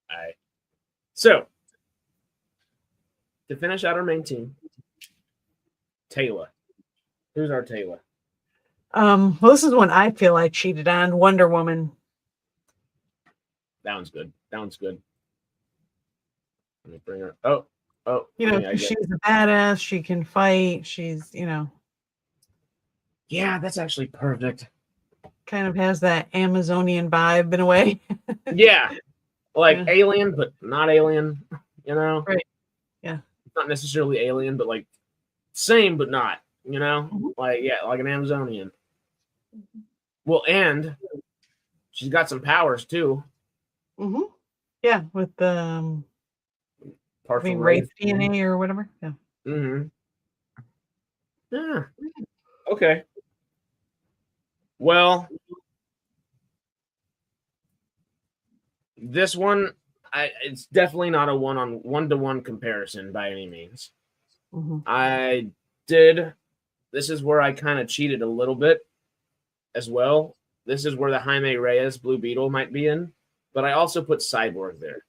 right. So, to finish out our main team, Taylor. Who's our Taylor? Well, this is one I feel I cheated on. Wonder Woman. That one's good. Let me bring her. Oh. You know, she's a badass. She can fight. She's, you know. Yeah, that's actually perfect. Kind of has that Amazonian vibe in a way. Yeah. Like alien, but not alien, you know? Right. Yeah. Not necessarily alien, but like same, but not, you know? Like, yeah, like an Amazonian. Well, and she's got some powers too. Yeah, with the partial Wraith DNA or whatever. Yeah. Yeah. Okay. Well, this one, it's definitely not a one-to-one comparison by any means. This is where I kind of cheated a little bit as well. This is where the Jaime Reyes Blue Beetle might be in, but I also put Cyborg there.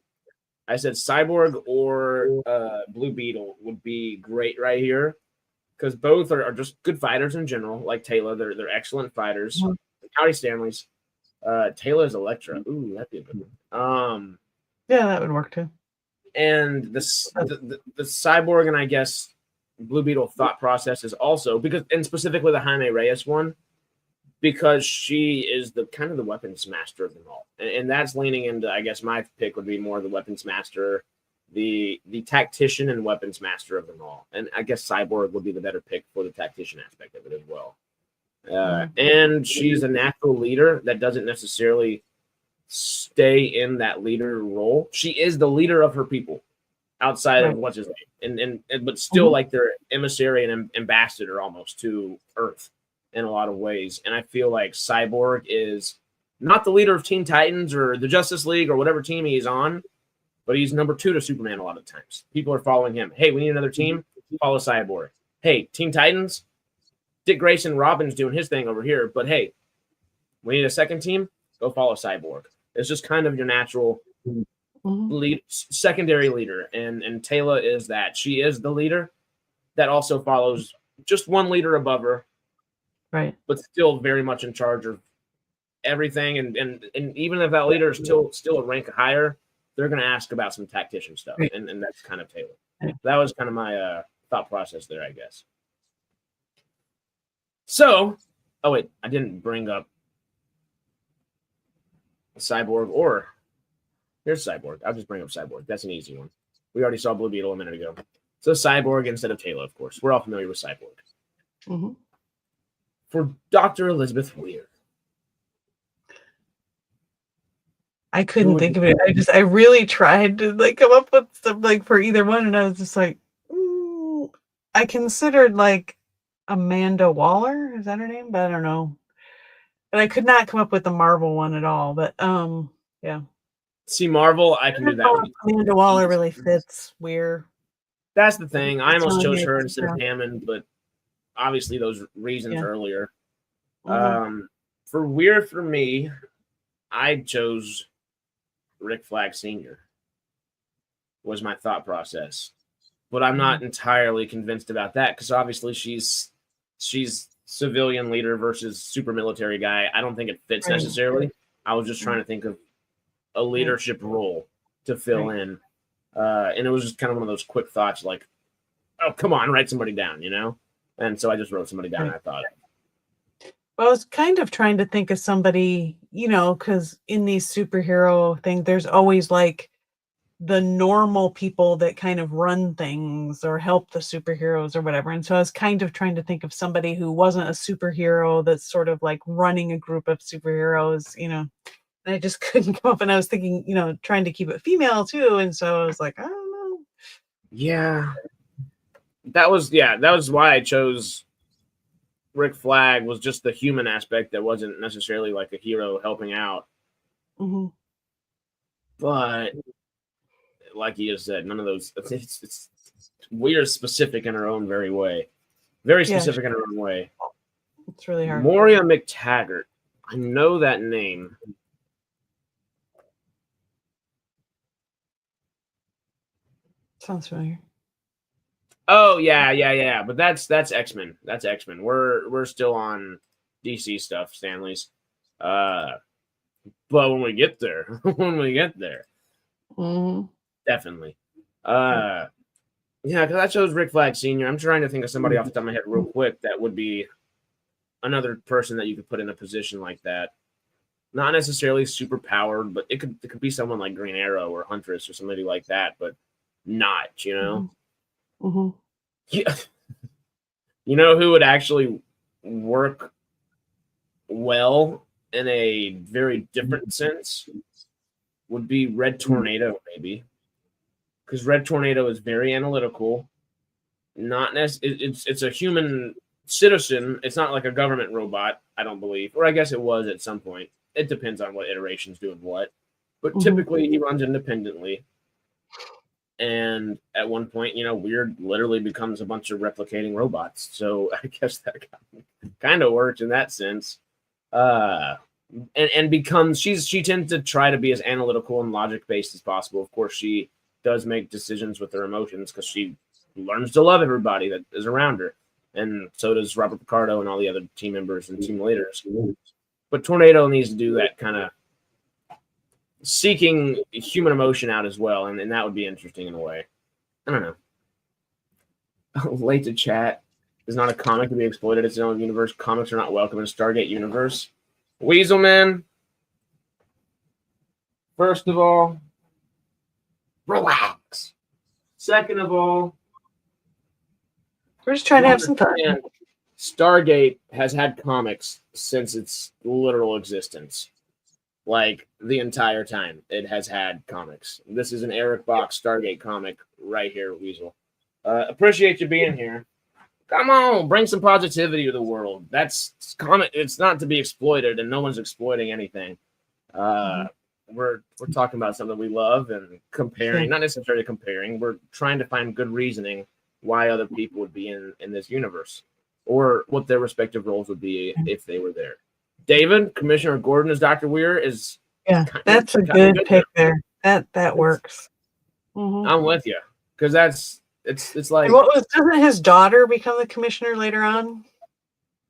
I said Cyborg or Blue Beetle would be great right here because both are just good fighters in general. Like Taylor, they're excellent fighters. Howdy Stanley's. Taylor's Elektra. Ooh, that'd be a good one. Yeah, that would work too. And the Cyborg and I guess Blue Beetle thought process is also and specifically the Jaime Reyes one, because she is the kind of the weapons master of them all, and that's leaning into, I guess my pick would be more the weapons master, the tactician and weapons master of them all, and I guess Cyborg would be the better pick for the tactician aspect of it as well. And she's a natural leader that doesn't necessarily stay in that leader role. She is the leader of her people outside of what's his name, and but still like their emissary and ambassador almost to Earth in a lot of ways. And I feel like Cyborg is not the leader of Teen Titans or the Justice League or whatever team he's on, but he's number 2 to Superman a lot of times. People are following him. Hey, we need another team. Follow Cyborg. Hey, Teen Titans. Dick Grayson Robin's doing his thing over here, but hey, we need a second team. Go follow Cyborg. It's just kind of your natural secondary leader, and Taylor is that. She is the leader that also follows just one leader above her, right? But still very much in charge of everything. And even if that leader is still a rank higher, they're going to ask about some tactician stuff, and that's kind of Taylor. That was kind of my thought process there, I guess. So, Oh wait, I didn't bring up Cyborg or here's Cyborg. I'll just bring up Cyborg. That's an easy one. We already saw Blue Beetle a minute ago. So Cyborg instead of Taylor, of course. We're all familiar with Cyborg. Mm-hmm. For Dr. Elizabeth Weir. I couldn't think of it. I really tried to like come up with some like for either one, and I was just like, I considered like Amanda Waller. Is that her name? But I don't know. But I could not come up with the Marvel one at all. But yeah. See, Marvel, I can do that one. Amanda Waller really fits Weir. That's the thing. I almost chose her instead of Hammond, but obviously those reasons earlier. Mm-hmm. For Weir, for me, I chose Rick Flag Sr. was my thought process. But I'm not entirely convinced about that because obviously she's civilian leader versus super military guy. I don't think it fits necessarily. I was just trying to think of a leadership role to fill in. And it was just kind of one of those quick thoughts like, oh, come on, write somebody down, you know? And so I just wrote somebody down and I thought. Well, I was kind of trying to think of somebody, you know, because in these superhero things, there's always like the normal people that kind of run things or help the superheroes or whatever. And so I was kind of trying to think of somebody who wasn't a superhero that's sort of like running a group of superheroes, you know. And I just couldn't come up, and I was thinking, you know, trying to keep it female too. And so I was like, I don't know. Yeah. That was why I chose Rick Flag, was just the human aspect that wasn't necessarily like a hero helping out. Mm-hmm. But like you just said, none of those. It's Weird, specific in her own way. Very specific in her own way. It's really hard. Moria McTaggart. I know that name. Sounds familiar. Oh yeah. But that's X-Men. That's X-Men. We're still on DC stuff, Stanley's. But when we get there, mm-hmm. Definitely. Yeah, because I chose Rick Flag Sr. I'm trying to think of somebody off the top of my head real quick that would be another person that you could put in a position like that. Not necessarily super powered, but it could be someone like Green Arrow or Huntress or somebody like that, but not, you know? Mm-hmm. Yeah. You know who would actually work well in a very different sense? Would be Red Tornado, maybe. Because Red Tornado is very analytical. It's a human citizen. It's not like a government robot, I don't believe. Or I guess it was at some point. It depends on what iteration's doing what. But typically he runs independently. And at one point, you know, Weird literally becomes a bunch of replicating robots. So I guess that kind of worked in that sense. And becomes she tends to try to be as analytical and logic based as possible. Of course, she does make decisions with her emotions because she learns to love everybody that is around her, and so does Robert Picardo and all the other team members and team leaders. But Tornado needs to do that kind of seeking human emotion out as well, and that would be interesting in a way. I don't know. Late to Chat is not a comic to be exploited. It's its own universe. Comics are not welcome in Stargate universe. Weaselman, first of all, relax. Second of all, we're just trying to have some fun. Stargate has had comics since its literal existence. Like the entire time it has had comics. This is an Eric Box Stargate comic right here, Weasel. Appreciate you being here. Come on, bring some positivity to the world. That's comic. It's not to be exploited, and no one's exploiting anything. We're talking about something we love and comparing, not necessarily comparing. We're trying to find good reasoning why other people would be in this universe, or what their respective roles would be if they were there. David, Commissioner Gordon as Dr. Weir is that's a good pick there. That works. I'm with you because it's like doesn't his daughter become the commissioner later on?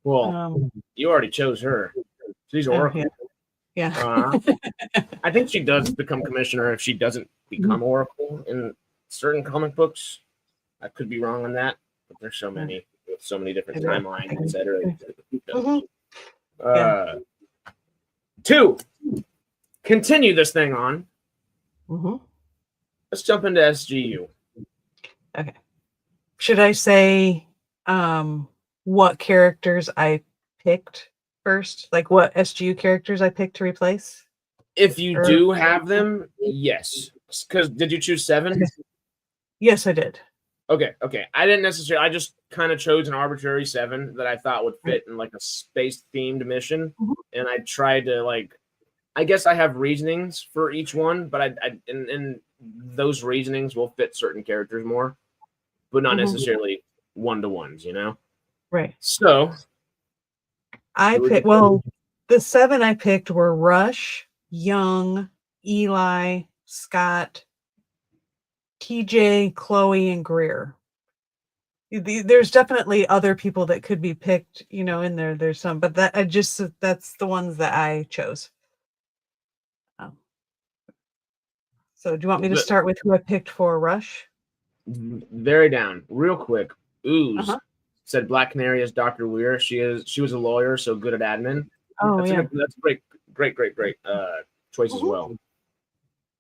Well, you already chose her. She's Oracle. Yeah. I think she does become commissioner if she doesn't become Oracle in certain comic books. I could be wrong on that, but there's so many with so many different timelines, etc. Yeah. 2. Continue this thing on. Mm-hmm. Let's jump into SGU. Okay. Should I say what characters I picked first? Like what SGU characters I picked to replace? If you do have them, yes. Because did you choose 7? Okay. Yes, I did. Okay. I didn't necessarily. I just kind of chose an arbitrary 7 that I thought would fit in like a space-themed mission, and I tried to I guess I have reasonings for each one, but and those reasonings will fit certain characters more, but not necessarily one-to-ones, Right. So I picked. The 7 I picked were Rush, Young, Eli, Scott, TJ, Chloe, and Greer. There's definitely other people that could be picked, in there. There's some, but that's the ones that I chose. So do you want me to start with who I picked for Rush? Very down. Real quick. Ooze said Black Canary is Dr. Weir. She was a lawyer, so good at admin. Oh, that's great choice as well.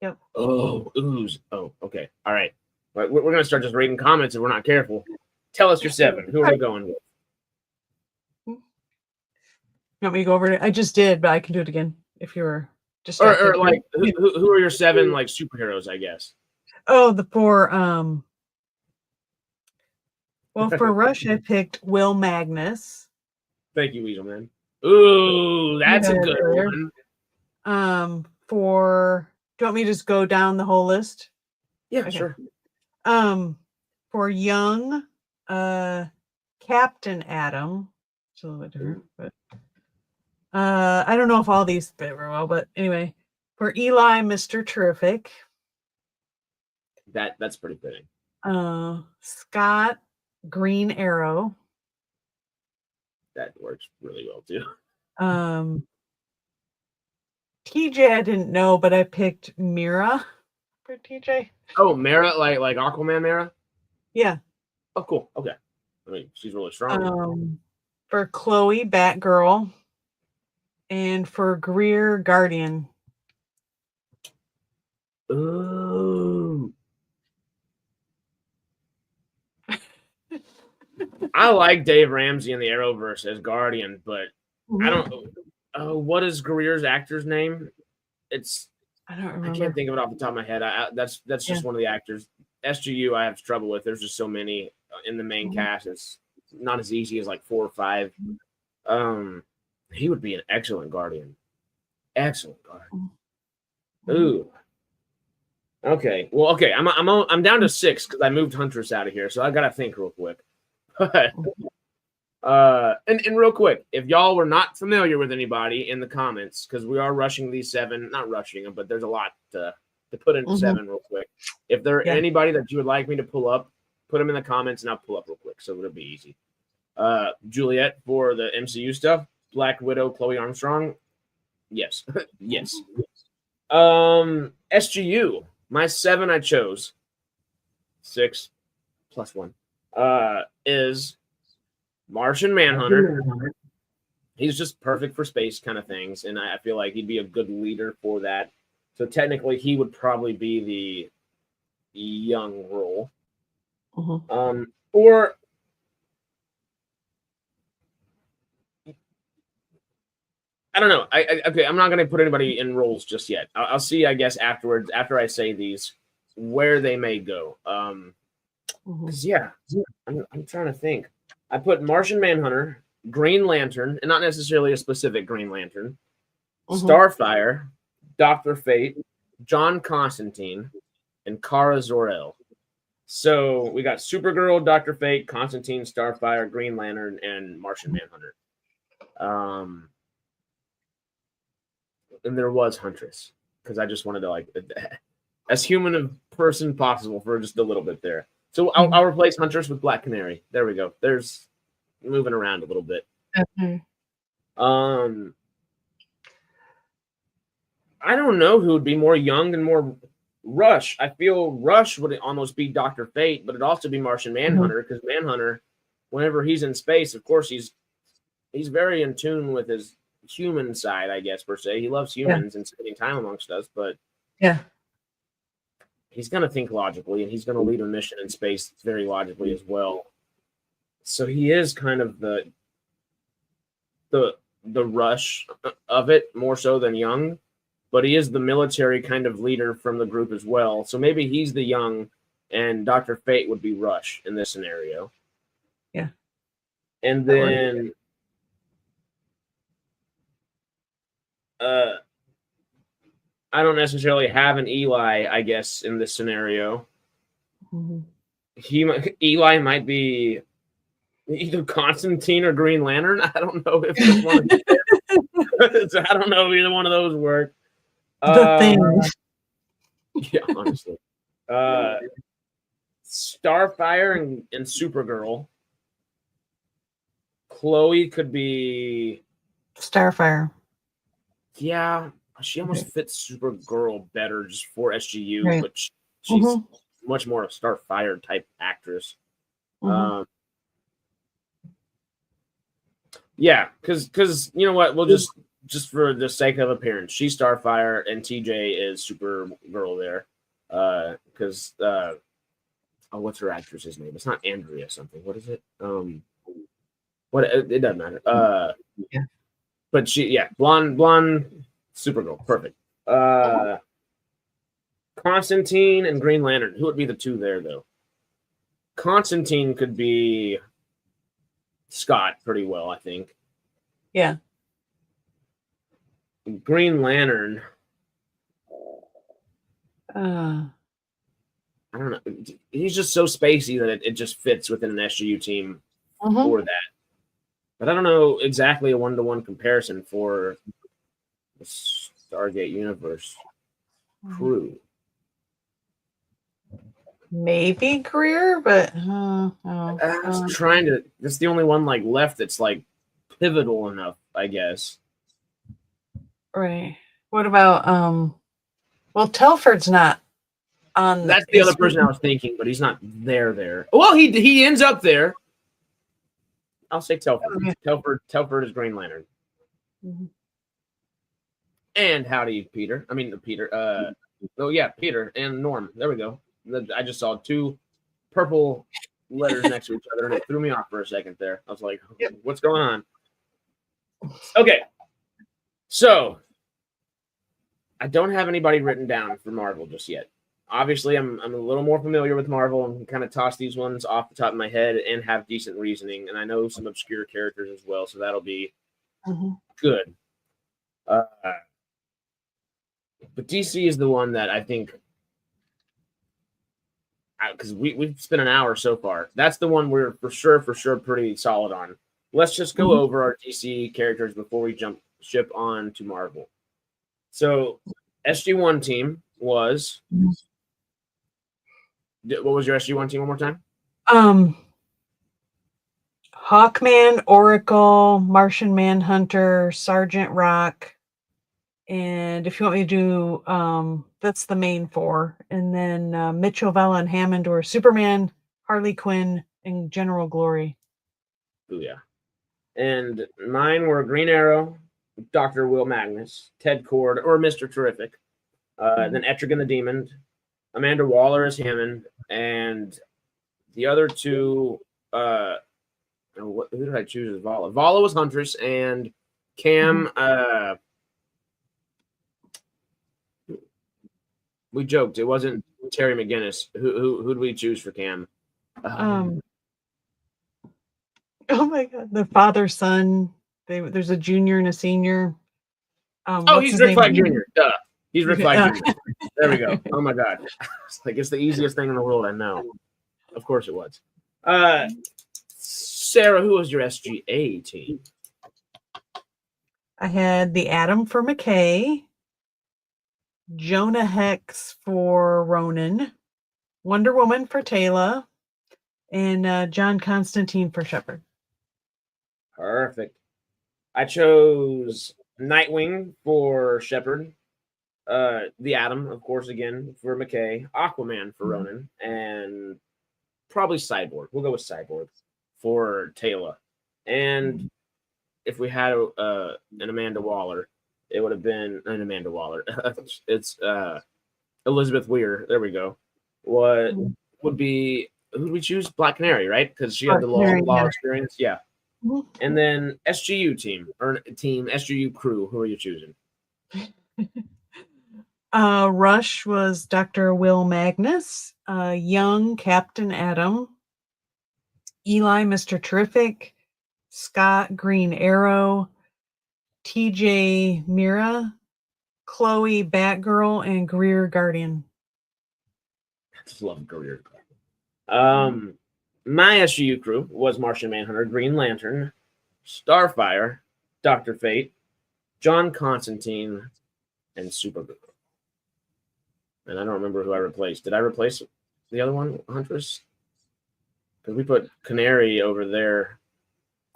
Yep. Oh, Ooze. Oh, okay. All right. We're going to start just reading comments if we're not careful. Tell us your 7. Who are we going with? You want me to go over it? I just did, but I can do it again if you're just who are your 7 superheroes, I guess? Oh, for Rush I picked Will Magnus. Thank you, Weaselman. Ooh, that's a good one. Do you want me to just go down the whole list? Yeah, okay. Sure. For Young, Captain Adam. It's a little bit different, but I don't know if all these fit very well, but anyway. For Eli, Mr. Terrific. That's pretty fitting. Scott, Green Arrow. That works really well too. TJ I didn't know, but I picked Mira for TJ. Oh, Mira, like Aquaman Mira? Yeah. Oh, cool. Okay. I mean, she's really strong. For Chloe, Batgirl. And for Greer, Guardian. Ooh. I like Dave Ramsey in the Arrowverse as Guardian, but I don't. What is Greer's actor's name? I don't remember. I can't think of it off the top of my head. That's just one of the actors. SGU I have trouble with. There's just so many in the main cast. It's not as easy as 4 or 5. He would be an excellent Guardian. Excellent Guardian. Ooh. Okay. Well, okay. I'm down to 6 because I moved Huntress out of here, so I gotta think real quick. But and real quick, if y'all were not familiar with anybody in the comments, because we are rushing these 7, not rushing them, but there's a lot to put into 7 real quick. If there are anybody that you would like me to pull up, put them in the comments and I'll pull up real quick, so it'll be easy. Juliet for the MCU stuff, Black Widow, Chloe Armstrong. Yes. Yes. SGU, my 7 I chose. 6 plus 1. Is Martian Manhunter. He's just perfect for space kind of things, and I feel like he'd be a good leader for that. So technically, he would probably be the young role. Or I don't know. Okay, I'm not going to put anybody in roles just yet. I'll see, I guess, afterwards, after I say these, where they may go. Because I'm trying to think. I put Martian Manhunter, Green Lantern, and not necessarily a specific Green Lantern, Starfire, Dr. Fate, John Constantine, and Kara Zor-El. So we got Supergirl, Dr. Fate, Constantine, Starfire, Green Lantern, and Martian Manhunter. And there was Huntress, because I just wanted to as human a person possible for just a little bit there. So I'll replace Huntress with Black Canary. There we go. There's moving around a little bit. Okay. I don't know who would be more young and more Rush. I feel Rush would almost be Dr. Fate, but it'd also be Martian Manhunter, because Manhunter, whenever he's in space, of course he's very in tune with his human side, I guess, per se. He loves humans and spending time amongst us, but he's going to think logically, and he's going to lead a mission in space very logically as well. So he is kind of the rush of it more so than Young, but he is the military kind of leader from the group as well. So maybe he's the Young, and Dr. Fate would be Rush in this scenario. Yeah. And then I don't necessarily have an Eli, I guess, in this scenario. Eli might be either Constantine or Green Lantern. I don't know if there's one of them. I don't know if either one of those work. The Thing. Yeah, honestly. Starfire and Supergirl. Chloe could be Starfire. Yeah, she almost fits Supergirl better just for SGU, but she's much more a Starfire type actress. Yeah, because you know what, we'll just for the sake of appearance, she's Starfire and TJ is Supergirl there. Because what's her actress's name? It's not Andrea something. What is it? What it doesn't matter. But blonde Supergirl, perfect. Constantine and Green Lantern. Who would be the two there though? Constantine could be Scott pretty well, I think. Yeah. Green Lantern. I don't know. He's just so spacey that it just fits within an SGU team for that. But I don't know exactly a one-to-one comparison for the Stargate universe crew. Maybe Greer, but I was trying to. That's the only one like left that's like pivotal enough, I guess. Right. What about well, Telford's not on. That's the other person I was thinking, but he's not there. Well, he ends up there. I'll say Telford. Telford is Green Lantern. And howdy, Peter. I mean, Peter. Peter and Norm. There we go. I just saw two purple letters next to each other, and it threw me off for a second there. I was like, what's going on? Okay. So, I don't have anybody written down for Marvel just yet. Obviously, I'm a little more familiar with Marvel and kind of toss these ones off the top of my head and have decent reasoning. And I know some obscure characters as well, so that'll be good. But DC is the one that I think, because we've spent an hour so far. That's the one we're for sure pretty solid on. Let's just go over our DC characters before we jump ship on to Marvel. So, SG1 team was... What was your SG1 team one more time? Hawkman, Oracle, Martian Manhunter, Sergeant Rock, and if you want me to do, that's the main four. And then Mitchell, Vela, and Hammond or Superman, Harley Quinn, and General Glory. Booyah. And mine were Green Arrow, Dr. Will Magnus, Ted Cord, or Mr. Terrific, then Etrigan the Demon, Amanda Waller as Hammond, and the other two, who did I choose as Vala? Vala was Huntress, and Cam, we joked, it wasn't Terry McGinnis. Who did we choose for Cam? Oh my God, the father son. There's a junior and a senior. He's Rick Flag Jr. Duh. He's Rick Flag Jr. There we go. Oh my God. It's the easiest thing in the world, I know. Of course it was. Sarah, who was your SGA team? I had the Atom for McKay, Jonah Hex for Ronan, Wonder Woman for Taylor, and John Constantine for Shepard. Perfect. I chose Nightwing for Shepard, the Atom, of course, again for McKay, Aquaman for Ronan, and probably Cyborg. We'll go with Cyborg for Taylor. And if we had an Amanda Waller, it would have been an Amanda Waller. It's Elizabeth Weir. There we go. What would be who would we choose? Black Canary, right? Because she had the law experience. Yeah. And then SGU team or team SGU crew. Who are you choosing? Rush was Dr. Will Magnus, Young Captain Adam, Eli Mr. Terrific, Scott Green Arrow, TJ Mira, Chloe Batgirl, and Greer Guardian. I just love Greer Guardian. My SGU crew was Martian Manhunter, Green Lantern, Starfire, Dr. Fate, John Constantine, and Supergirl. And I don't remember who I replaced. Did I replace the other one, Huntress? Because we put Canary over there.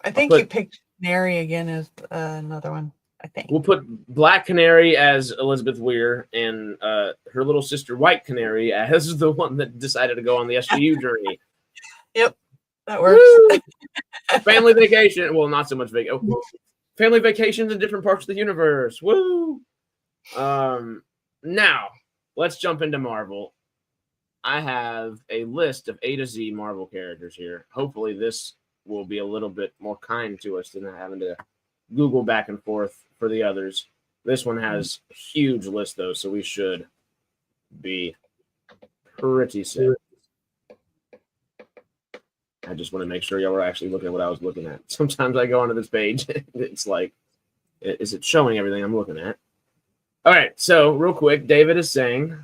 I think you picked Canary again as another one. I think we'll put Black Canary as Elizabeth Weir and her little sister White Canary as the one that decided to go on the SGU journey. Yep, that works. Family vacation. Well, not so much vacation. Family vacations in different parts of the universe. Woo! Now let's jump into Marvel. I have a list of A to Z Marvel characters here. Hopefully, this will be a little bit more kind to us than having to Google back and forth for the others. This one has a huge list, though, so we should be pretty set. I just want to make sure y'all were actually looking at what I was looking at. Sometimes I go onto this page. It's like, is it showing everything I'm looking at? All right, so real quick, David is saying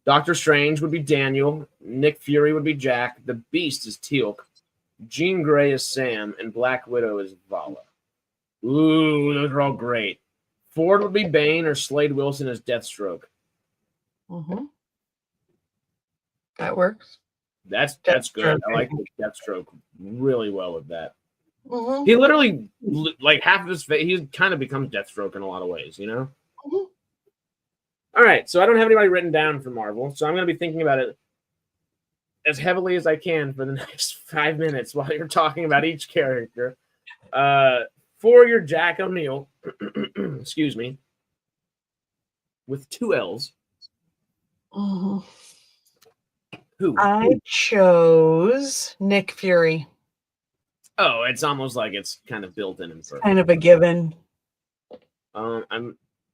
Doctor Strange would be Daniel, Nick Fury would be Jack, the Beast is Teal'c, Jean Grey is Sam, and Black Widow is Vala. Ooh, those are all great. Ford would be Bane, or Slade Wilson as Deathstroke. That works. That's good. I like Deathstroke really well with that. He literally, like half of his face, he kind of becomes Deathstroke in a lot of ways, you know? All right, so I don't have anybody written down for Marvel, so I'm going to be thinking about it as heavily as I can for the next 5 minutes while you're talking about each character. For your Jack O'Neill, excuse me, with 2 L's. Who? I chose Nick Fury. Oh, it's almost like it's kind of built in him. Kind of a given.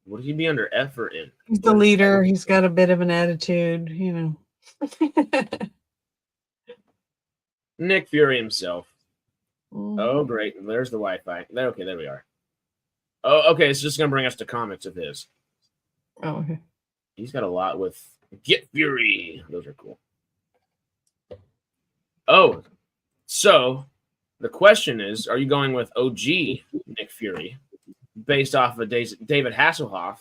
Would he be under F or N? He's the leader. He's got a bit of an attitude, you know. Nick Fury himself. Oh, great. There's the Wi-Fi. Okay, there we are. Oh, okay. It's just going to bring us to comics of his. Oh, okay. He's got a lot with Get Fury. Those are cool. Oh, so the question is, are you going with OG Nick Fury based off of David Hasselhoff,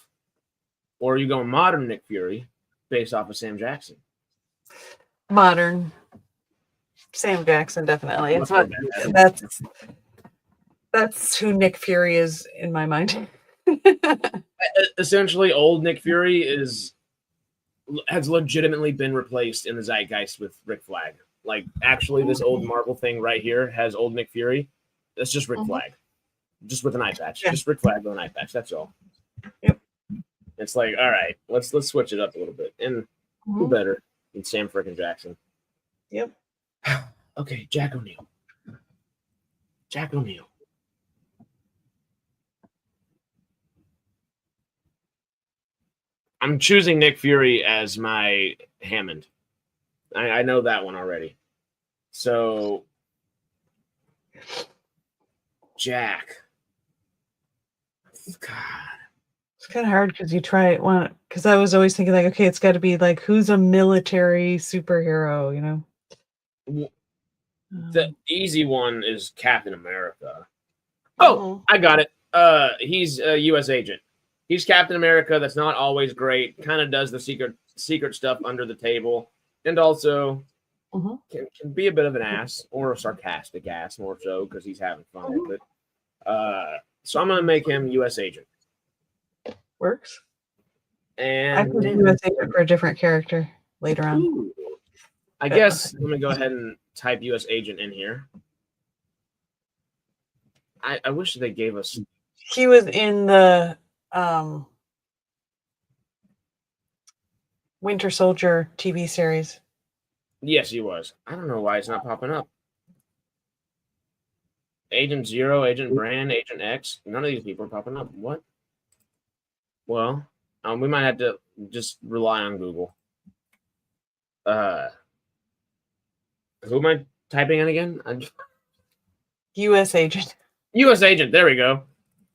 or are you going modern Nick Fury based off of Sam Jackson? Modern. Sam Jackson, definitely. It's what, that's who Nick Fury is in my mind. Essentially, old Nick Fury has legitimately been replaced in the zeitgeist with Rick Flag. Like, actually, this old Marvel thing right here has old Nick Fury. That's just Rick Flag, just with an eye patch. Yeah. Just Rick Flag with an eye patch. That's all. Yep. It's like, all right, let's switch it up a little bit. And who better than Sam frickin' Jackson? Yep. Okay, Jack O'Neill. Jack O'Neill. I'm choosing Nick Fury as my Hammond. I know that one already. So, Jack. God. It's kind of hard because you try it one. Because I was always thinking, like, okay, it's got to be like, who's a military superhero, you know? The easy one is Captain America. Oh, I got it. He's a U.S. agent. He's Captain America. That's not always great. Kind of does the secret stuff under the table, and also can be a bit of an ass or a sarcastic ass, more so because he's having fun with it. So I'm gonna make him U.S. agent. Works. And I could do U.S. agent for a different character later on. Ooh. I guess let me go ahead and type U.S. agent in here. I wish they gave us. He was in the Winter Soldier TV series. Yes, he was. I don't know why it's not popping up. Agent Zero, Agent Brand, Agent X. None of these people are popping up. What? Well, we might have to just rely on Google. Who am I typing in again? U.S. agent. U.S. agent. There we go.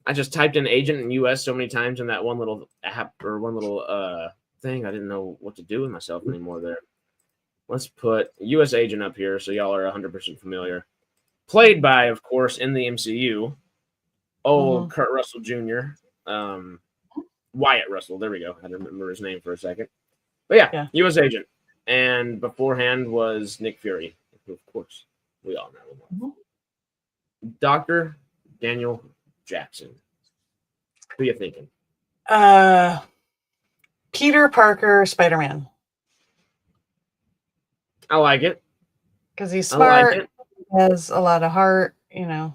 I just typed in agent and U.S. so many times in that one little app or one little thing. I didn't know what to do with myself anymore there. Let's put U.S. agent up here so y'all are 100% familiar. Played by, of course, in the MCU, old Kurt Russell Jr., Wyatt Russell. There we go. I had to remember his name for a second. But yeah, U.S. agent. And beforehand was Nick Fury, who, of course, we all know. Dr. Daniel Jackson. Who are you thinking? Peter Parker, Spider-Man. I like it. Because he's smart, has a lot of heart, Yeah.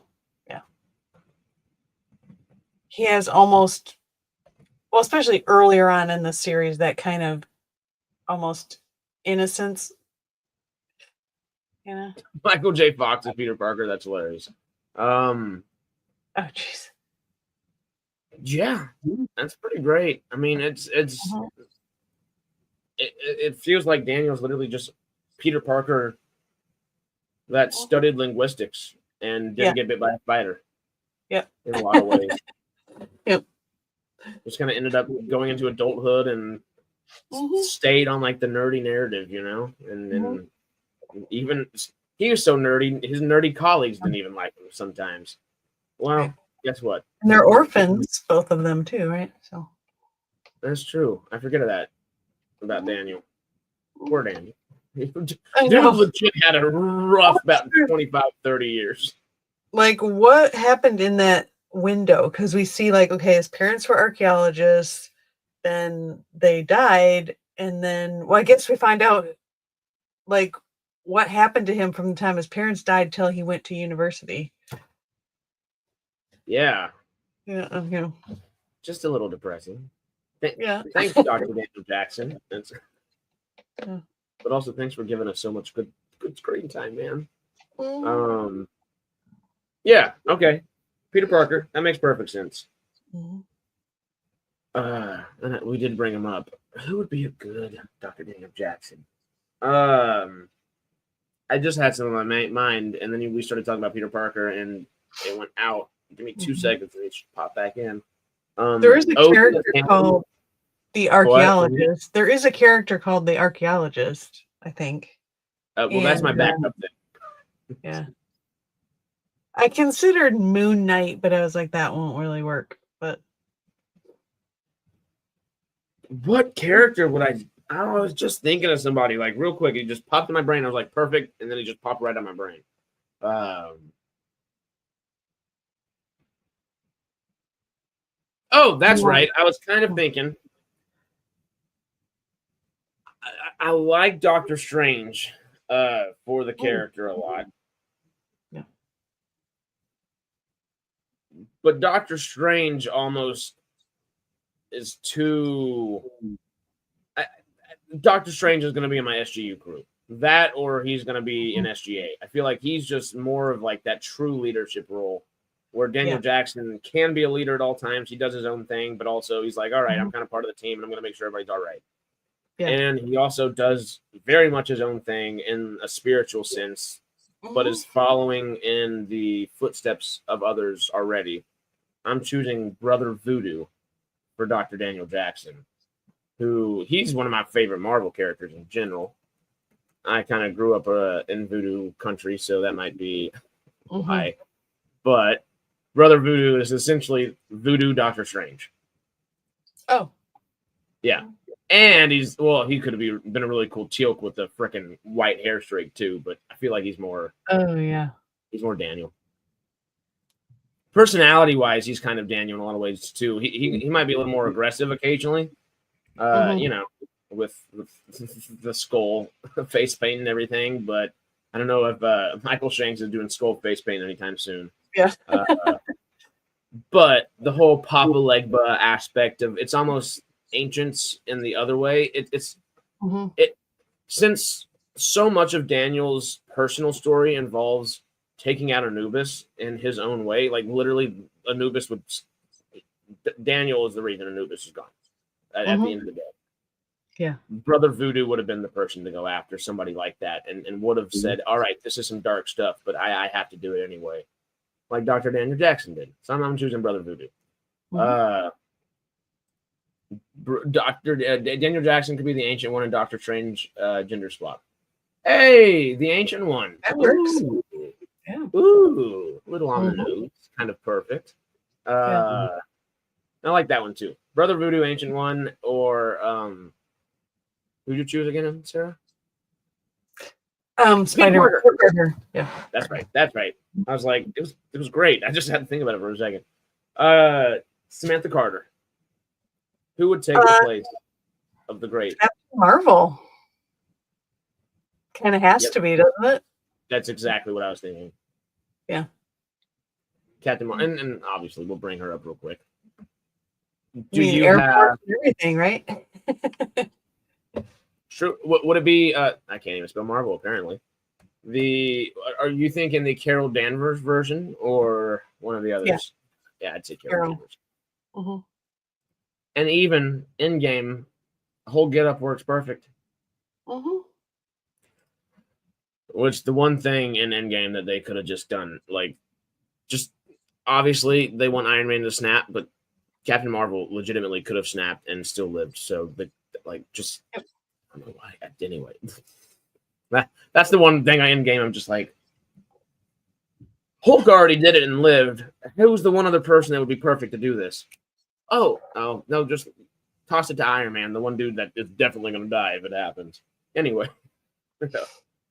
He has almost, well, especially earlier on in the series, that kind of almost innocence. Michael J. Fox and Peter Parker, that's hilarious. Oh, jeez. Yeah, that's pretty great. I mean, it feels like Daniel's literally just Peter Parker that studied linguistics and didn't get bit by a spider. Yep. In a lot of ways. Yep. Just kind of ended up going into adulthood and stayed on like the nerdy narrative, and even he was so nerdy, his nerdy colleagues didn't even like him sometimes. Well, guess what? And they're orphans, both of them too, right? So that's true. I forget about Daniel. Poor Daniel. Dude legit had a rough about 25, 30 years. Like, what happened in that window? Because we see, like, okay, his parents were archaeologists, then they died, and then, well, I guess we find out, like, what happened to him from the time his parents died till he went to university. Yeah. Yeah. Just a little depressing. Thanks, Dr. Daniel Jackson. But also, thanks for giving us so much good screen time, man. Yeah, okay. Peter Parker, that makes perfect sense. And we did bring him up. Who would be a good Dr. Daniel Jackson? I just had some on my mind, and then we started talking about Peter Parker, and it went out. Give me 2 seconds, and it should pop back in. There is a character called the Archaeologist. What? There is a character called the Archaeologist, I think. Well, that's my backup then. Yeah. I considered Moon Knight, but I was like, that won't really work. But what character would I was just thinking of somebody, like, real quick. It just popped in my brain. I was like, perfect. And then it just popped right on my brain. Oh, that's right. I was kind of thinking. I like Doctor Strange for the character a lot. Yeah. But Doctor Strange almost is too... Doctor Strange is going to be in my SGU crew. That, or he's going to be in SGA. I feel like he's just more of like that true leadership role where Daniel Jackson can be a leader at all times. He does his own thing, but also he's like, all right, I'm kind of part of the team, and I'm going to make sure everybody's all right. Yeah. And he also does very much his own thing in a spiritual sense, but is following in the footsteps of others already. I'm choosing Brother Voodoo for Dr. Daniel Jackson, who he's one of my favorite Marvel characters in general. I kind of grew up in voodoo country, so that might be why. But Brother Voodoo is essentially Voodoo Doctor Strange. Oh. Yeah. And he could have been a really cool Teal'c with the freaking white hair streak too, but I feel like he's more... Oh, yeah. He's more Daniel. Personality-wise, he's kind of Daniel in a lot of ways too. He might be a little more aggressive occasionally, with the skull face paint and everything, but I don't know if Michael Shanks is doing skull face paint anytime soon. Yeah. But the whole Papa Legba aspect of it's almost ancients in the other way. It since so much of Daniel's personal story involves taking out Anubis in his own way, like literally Anubis would. Daniel is the reason Anubis is gone at the end of the day. Yeah. Brother Voodoo would have been the person to go after somebody like that and would have said, all right, this is some dark stuff, but I have to do it anyway. Like Dr. Daniel Jackson did. So I'm choosing Brother Voodoo. Dr. Daniel Jackson could be the ancient one and Doctor Strange gender swap. Hey, the ancient one. That works. Ooh. Yeah. Ooh, little on the nose. Kind of perfect. I like that one too. Brother Voodoo, ancient one, or who'd you choose again, Sarah? Spider. Yeah. That's right. I was like, it was great. I just had to think about it for a second. Samantha Carter. Who would take the place of the great Captain Marvel? Kind of has to be, doesn't it? That's exactly what I was thinking. Yeah. Captain Marvel, and obviously we'll bring her up real quick. Do you have everything, right? True. Would it be? I can't even spell Marvel. Apparently, are you thinking the Carol Danvers version or one of the others? Yeah, I'd say Carol Danvers. And even in game, the whole getup works perfect. Which the one thing in Endgame that they could have just done, like, just obviously they want Iron Man to snap, but Captain Marvel legitimately could have snapped and still lived. So I don't know why. Anyway, that's the one thing in game. I'm just like, Hulk already did it and lived. Who's the one other person that would be perfect to do this? Oh no, just toss it to Iron Man, the one dude that is definitely going to die if it happens. Anyway,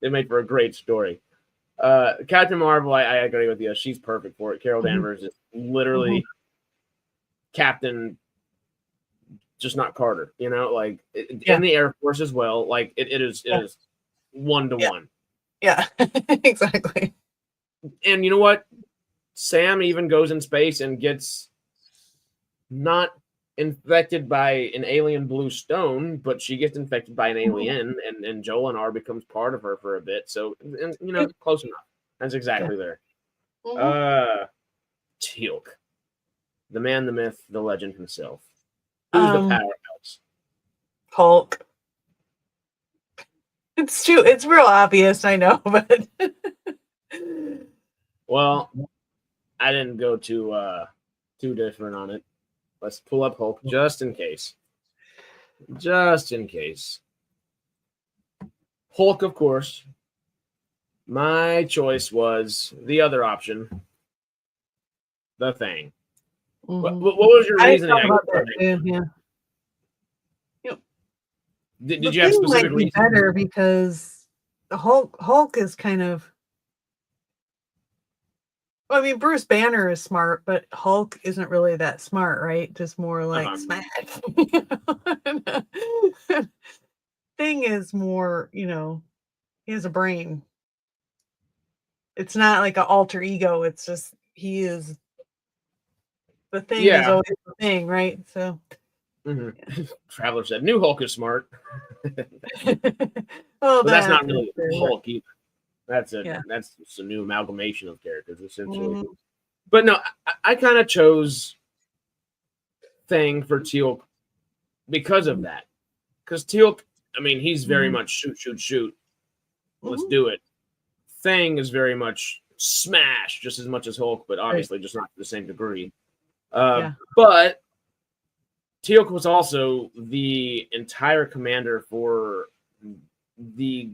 they made for a great story. Captain Marvel, I agree with you. She's perfect for it. Carol Danvers is literally Captain, just not Carter. You know, like in the Air Force as well. Like it is 1-to-1. Yeah, exactly. And you know what? Sam even goes in space and gets not infected by an alien blue stone, but she gets infected by an alien, and Jolinar becomes part of her for a bit. So, and, close enough. That's exactly there. Teal'c, the man, the myth, the legend himself. Who's the powerhouse? Hulk. It's true. It's real obvious, I know, but well, I didn't go too different on it. Let's pull up Hulk just in case. Just in case. Hulk, of course. My choice was the other option, the Thing. What was your reasoning? Did you have specific reasons? Better because the Hulk is kind of. Well, I mean, Bruce Banner is smart, but Hulk isn't really that smart, right? Just more like smash. Thing is more, he has a brain. It's not like an alter ego. It's just he is. The Thing is always the Thing, right? So. Traveler said, "New Hulk is smart." Well, that's not really Hulk either. That's just a new amalgamation of characters, essentially. But no, I kind of chose Thing for Teal'c because of that. Because Teal'c, I mean, he's very much shoot. Let's do it. Thing is very much smash, just as much as Hulk, but obviously just not to the same degree. But Teal'c was also the entire commander for the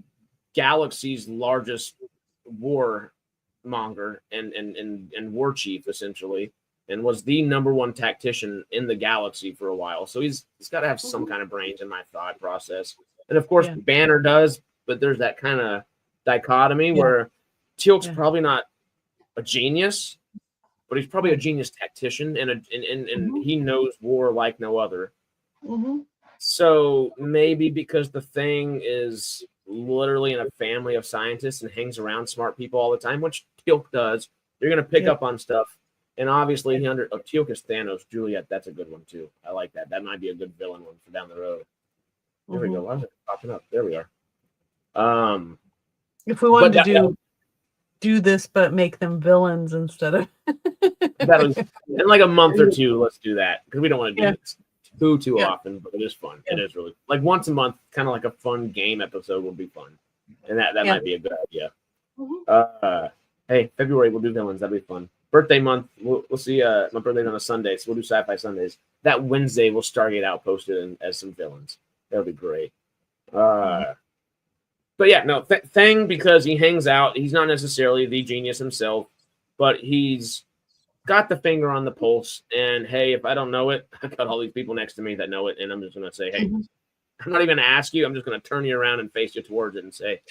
galaxy's largest warmonger and war chief, essentially, and was the number one tactician in the galaxy for a while. So he's got to have some kind of brains in my thought process. And of course, Banner does, but there's that kind of dichotomy where Teal'c's probably not a genius, but he's probably a genius tactician, and he knows war like no other. So maybe because the Thing is literally in a family of scientists and hangs around smart people all the time, which Teal'c does, you're going to pick up on stuff. And obviously, Teal'c is Thanos. Juliet, that's a good one too. I like that. That might be a good villain one for down the road. There we go. Why is it popping up? There we are. If we wanted to do this, but make them villains instead of in like a month or two, let's do that because we don't want to do it too often, but it is fun. It is really like once a month, kind of like a fun game episode will be fun, and that might be a good idea. Hey, February we'll do villains. That'd be fun. Birthday month, we'll see. My birthday's on a Sunday, so we'll do Sci-Fi Sundays. That Wednesday we'll Stargate Outpost as some villains. That'll be great. But yeah, no, Thing, because he hangs out. He's not necessarily the genius himself, but he's got the finger on the pulse. And hey, if I don't know it, I've got all these people next to me that know it, and I'm just going to say, hey, I'm not even going to ask you. I'm just going to turn you around and face you towards it and say,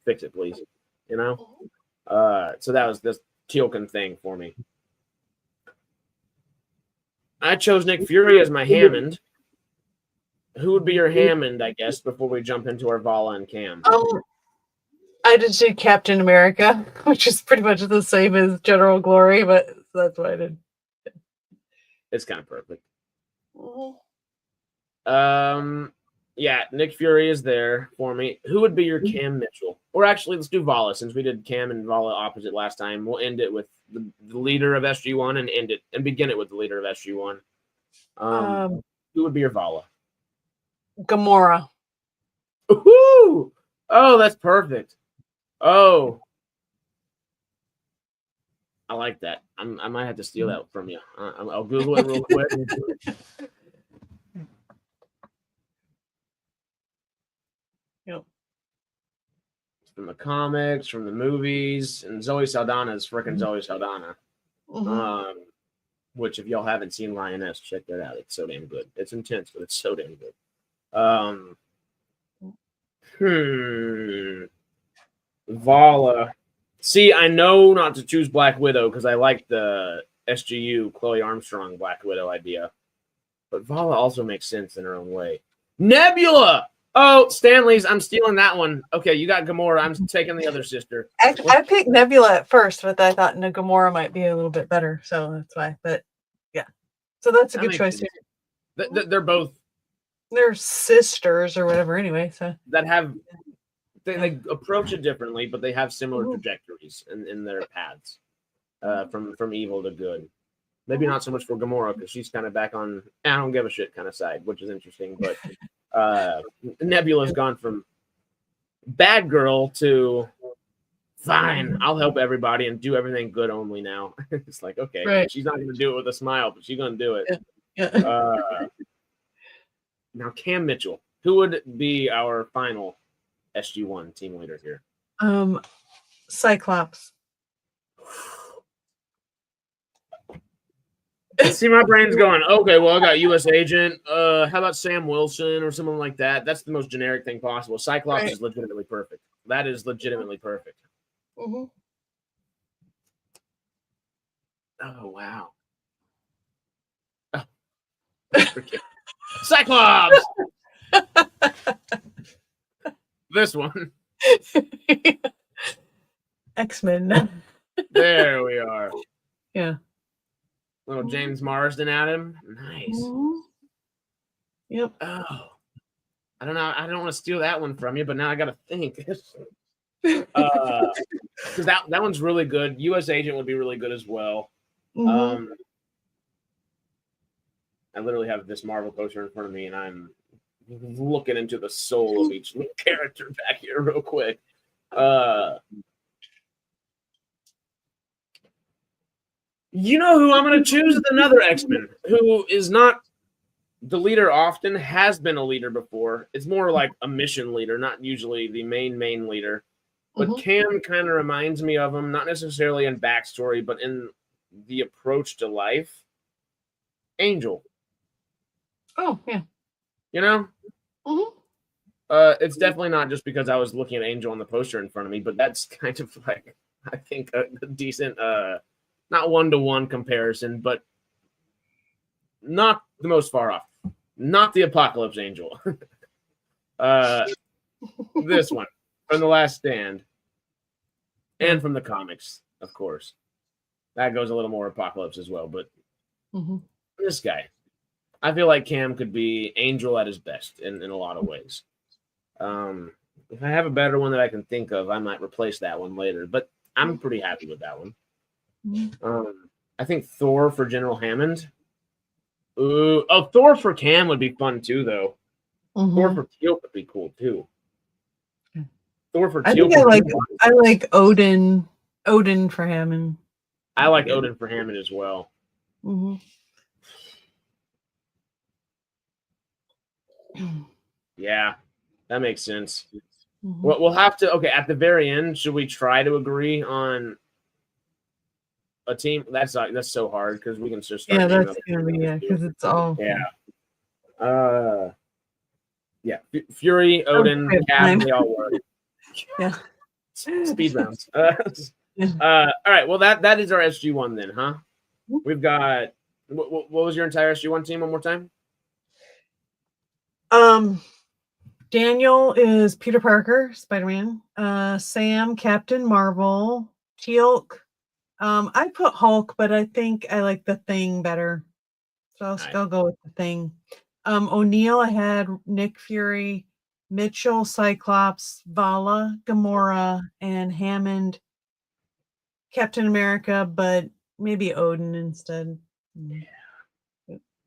fix it, please. You know? So that was this Teal'c thing for me. I chose Nick Fury as my Hammond. Who would be your Hammond, I guess, before we jump into our Vala and Cam? I did say Captain America, which is pretty much the same as General Glory, but that's what I did. It's kind of perfect. Yeah, Nick Fury is there for me. Who would be your Cam Mitchell? Or actually, let's do Vala, since we did Cam and Vala opposite last time. We'll end it with the leader of SG-1 and begin it with the leader of SG-1. Who would be your Vala? Gamora. Woohoo! Oh, that's perfect. Oh, I like that. I might have to steal that from you. I'll Google it real quick. Yep. From the comics, from the movies, and Zoe Saldana is freaking Zoe Saldana. Which, if y'all haven't seen Lioness, check that out. It's so damn good. It's intense, but it's so damn good. Vala. See, I know not to choose Black Widow because I like the SGU Chloe Armstrong Black Widow idea. But Vala also makes sense in her own way. Nebula! Oh, Stanley's. I'm stealing that one. Okay, you got Gamora. I'm taking the other sister. I picked Nebula at first, but I thought Gamora might be a little bit better, so that's why. But yeah, so that's a good choice. They're both. They're sisters or whatever, anyway. So that have they approach it differently, but they have similar trajectories in their paths, from evil to good. Maybe not so much for Gamora because she's kind of back on I don't give a shit kind of side, which is interesting. But Nebula's gone from bad girl to fine, I'll help everybody and do everything good only now. It's like, okay, right. She's not going to do it with a smile, but she's going to do it. Yeah. Now, Cam Mitchell, who would be our final SG-1 team leader here? Cyclops. See, my brain's going, okay, well, I got U.S. Agent. How about Sam Wilson or someone like that? That's the most generic thing possible. Cyclops is legitimately perfect. That is legitimately perfect. Oh, wow. Oh. Cyclops! This one. X-Men. There we are. Yeah. Little James Marsden at him. Nice. Yep. Oh. I don't know. I don't want to steal that one from you, but now I got to think. Because that one's really good. U.S. Agent would be really good as well. I literally have this Marvel poster in front of me, and I'm looking into the soul of each little character back here real quick. You know who I'm going to choose is another X-Men who is not the leader often, has been a leader before. It's more like a mission leader, not usually the main leader. But Cam kind of reminds me of him, not necessarily in backstory, but in the approach to life. Angel. Oh, yeah. You know? It's definitely not just because I was looking at Angel on the poster in front of me, but that's kind of like, I think, a decent, not one-to-one comparison, but not the most far off. Not the Apocalypse Angel. This one, from The Last Stand, and from the comics, of course. That goes a little more Apocalypse as well, but Mm-hmm. this guy, I feel like Cam could be Angel at his best in a lot of ways. If I have a better one that I can think of, I might replace that one later, but I'm pretty happy with that one. I think Thor for General Hammond. Ooh, oh, Thor for Cam would be fun too, though. Thor for Teal'c would be cool too. Thor for I Teal'c. think I like Odin for Hammond. I like Odin for Hammond as well. Mm-hmm. Yeah, that makes sense. Mm-hmm. Well, we'll have to. Okay, at the very end, should we try to agree on a team? That's so hard because we can just start. Yeah, that's gonna be because it's all. Yeah. Fury, Odin, Cap, they all work. Yeah. Speed rounds. All right. Well, that is our SG1 then, huh? We've got. What was your entire SG1 team? One more time. Daniel is Peter Parker, Spider-Man. Sam, Captain Marvel. Teal'c. I put Hulk, but I think I like the Thing better, so I'll still go with the Thing. O'Neill, I had Nick Fury, Mitchell, Cyclops, Vala, Gamora, and Hammond, Captain America, but maybe Odin instead.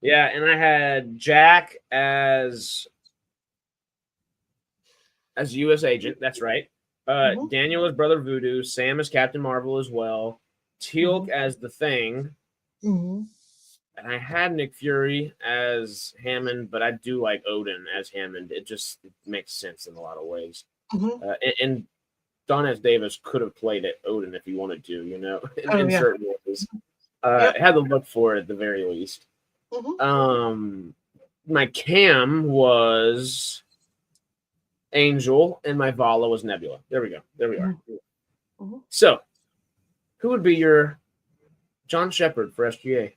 Yeah, and I had Jack as U.S. agent. That's right. Daniel as Brother Voodoo. Sam as Captain Marvel as well. Teal'c as the Thing. And I had Nick Fury as Hammond, but I do like Odin as Hammond. It just makes sense in a lot of ways. And Don S. Davis could have played it Odin if he wanted to, in certain ways. Had to look for it at the very least. My Cam was Angel, and my Vala was Nebula. There we go. There we are. So, who would be your John Shepard for SGA?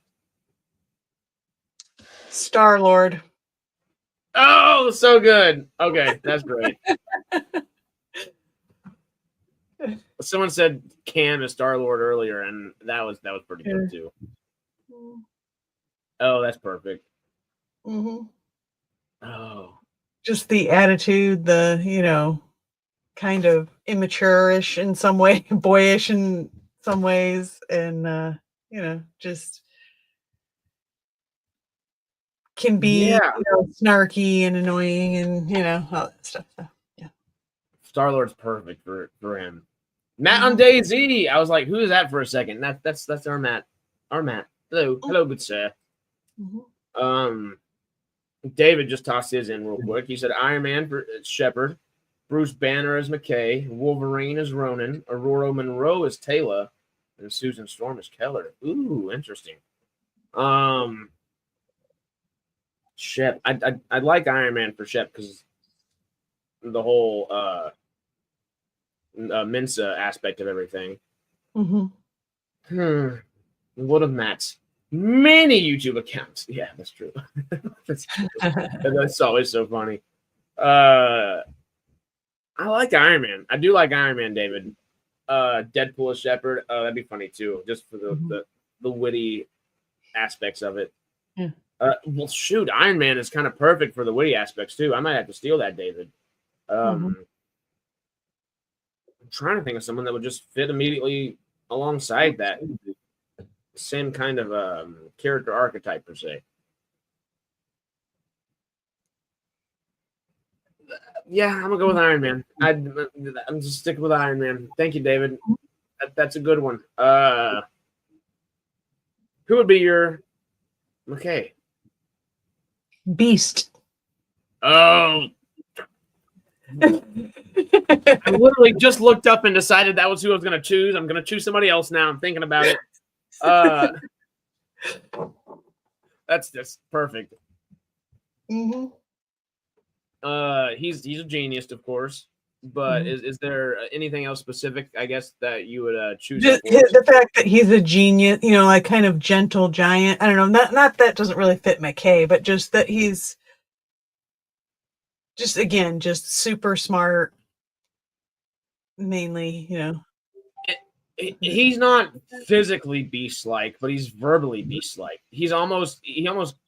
Star-Lord. Oh, so good. Okay, that's great. Someone said Cam is Star-Lord earlier, and that was pretty good too. Oh, that's perfect. Oh, just the attitude, the kind of immature-ish in some way, boyish in some ways, and just can be snarky and annoying, and all that stuff. So, yeah, Star-Lord's perfect for him. Matt on DayZ. I was like, who is that for a second? That's our Matt. Our Matt. Hello, good sir. David just tossed his in real quick. He said Iron Man for Shepard, Bruce Banner as McKay, Wolverine as Ronan, Aurora Monroe as Taylor, and Susan Storm as Keller. Ooh, interesting. Shep. I'd like Iron Man for Shep because the whole Mensa aspect of everything. What of Matt's many YouTube accounts? Yeah, that's true. That's always so funny. I like Iron Man. I do like Iron Man, David. Deadpool as Shepard. Oh, that'd be funny too, just for the witty aspects of it. Well, shoot, Iron Man is kind of perfect for the witty aspects too. I might have to steal that, David. I'm trying to think of someone that would just fit immediately alongside that same kind of character archetype per se. Yeah, I'm gonna go with Iron Man. I'm just sticking with Iron Man. Thank you, David. That's a good one. Who would be your McKay? Beast. Oh, I literally just looked up and decided that was who I was gonna choose. I'm gonna choose somebody else now. I'm thinking about it. That's just perfect. He's a genius, of course. But is there anything else specific, I guess, that you would choose? The fact that he's a genius, like kind of gentle giant. I don't know. Not that doesn't really fit McKay, but just that he's just super smart. Mainly, He's not physically beast-like, but he's verbally beast-like. He almost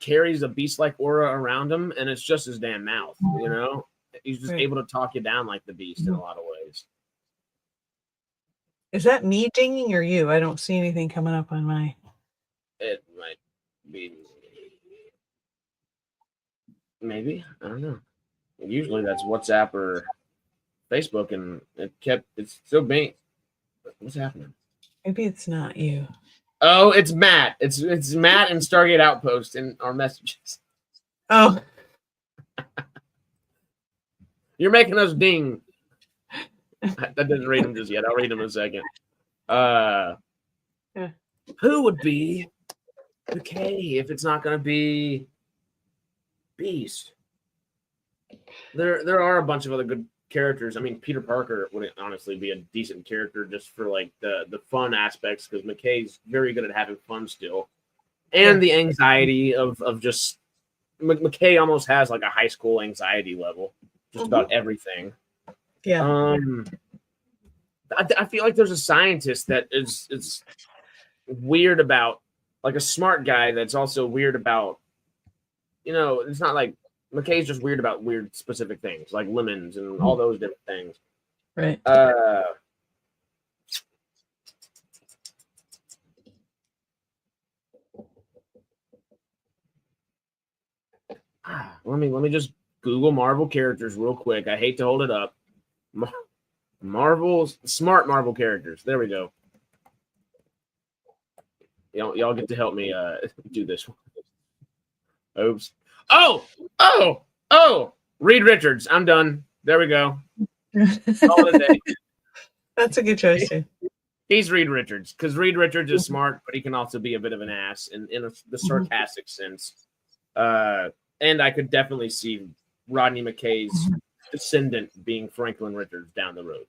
carries a beast-like aura around him, and it's just his damn mouth, you know? He's just able to talk you down like the beast in a lot of ways. Is that me dinging or you? I don't see anything coming up on my... It might be... Maybe? I don't know. Usually that's WhatsApp or Facebook, and it's still being... What's happening? Maybe it's not you. Oh, it's Matt. It's Matt and Stargate Outpost in our messages. Oh. You're making us ding. I didn't read them just yet. I'll read them in a second. Who would be McKay if it's not going to be Beast? There are a bunch of other good characters. I mean, Peter Parker would honestly be a decent character just for like the fun aspects, because McKay's very good at having fun still, and the anxiety of just McKay almost has like a high school anxiety level just about everything. Yeah. I feel like there's a scientist that is weird about, like a smart guy that's also weird about, you know, it's not like McKay's just weird about weird specific things like lemons and all those different things. Right. Let me just Google Marvel characters real quick. I hate to hold it up. Smart Marvel characters. There we go. Y'all get to help me do this one. Oops. Oh! Reed Richards. I'm done. There we go. Call it a day. That's a good choice too. He's Reed Richards, because Reed Richards is smart, but he can also be a bit of an ass in the sarcastic sense. And I could definitely see Rodney McKay's descendant being Franklin Richards down the road.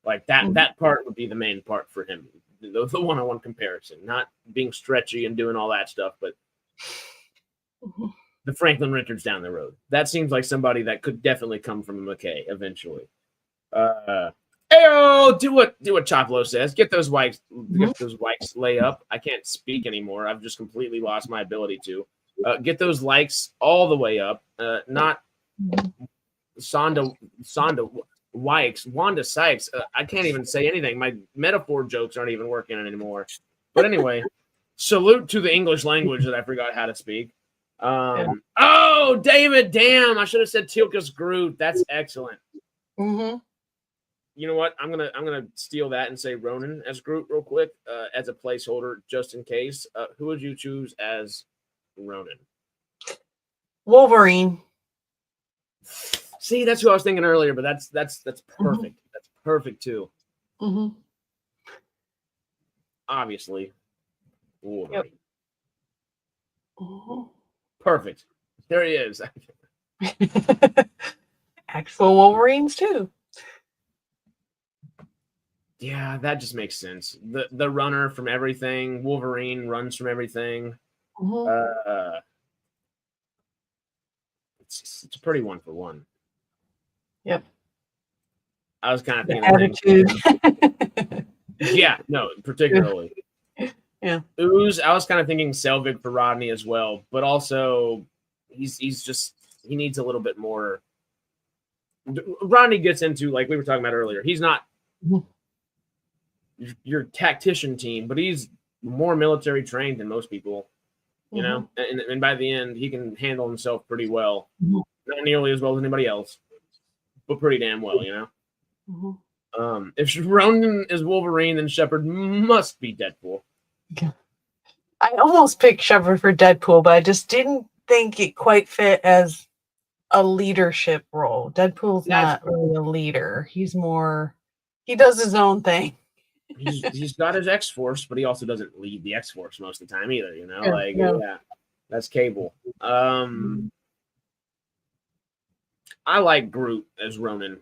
Like that part would be the main part for him. The one-on-one comparison, not being stretchy and doing all that stuff, but the Franklin Richards down the road. That seems like somebody that could definitely come from a McKay eventually. Ayo, do what Choplo says. Get those wikes lay up. I can't speak anymore. I've just completely lost my ability to. Get those likes all the way up. Not Wanda Sykes. I can't even say anything. My metaphor jokes aren't even working anymore. But anyway, salute to the English language that I forgot how to speak. Oh, David, damn! I should have said Tilka's Groot. That's excellent. You know what? I'm gonna steal that and say Ronan as Groot real quick, as a placeholder just in case. Who would you choose as Ronan? Wolverine. See, that's who I was thinking earlier, but that's perfect. That's perfect too. Obviously, Wolverine. Yep. Perfect. There he is. Actual Wolverines too. Yeah, that just makes sense. The runner from everything. Wolverine runs from everything. It's a pretty 1-for-1. Yep. I was kind of thinking attitude. Yeah, no, particularly. Yeah. Ooze, I was kind of thinking Selvig for Rodney as well, but also he needs a little bit more. Rodney gets into, like we were talking about earlier, he's not your tactician team, but he's more military trained than most people, you know, and by the end he can handle himself pretty well. Not nearly as well as anybody else, but pretty damn well, you know. If Ronan is Wolverine, then Shepard must be Deadpool. I almost picked Shepard for Deadpool, but I just didn't think it quite fit as a leadership role. Deadpool's not really a leader. He's more, he does his own thing. he's got his X-Force, but he also doesn't lead the X-Force most of the time either, you know? Yeah, that's Cable. I like Groot as Ronan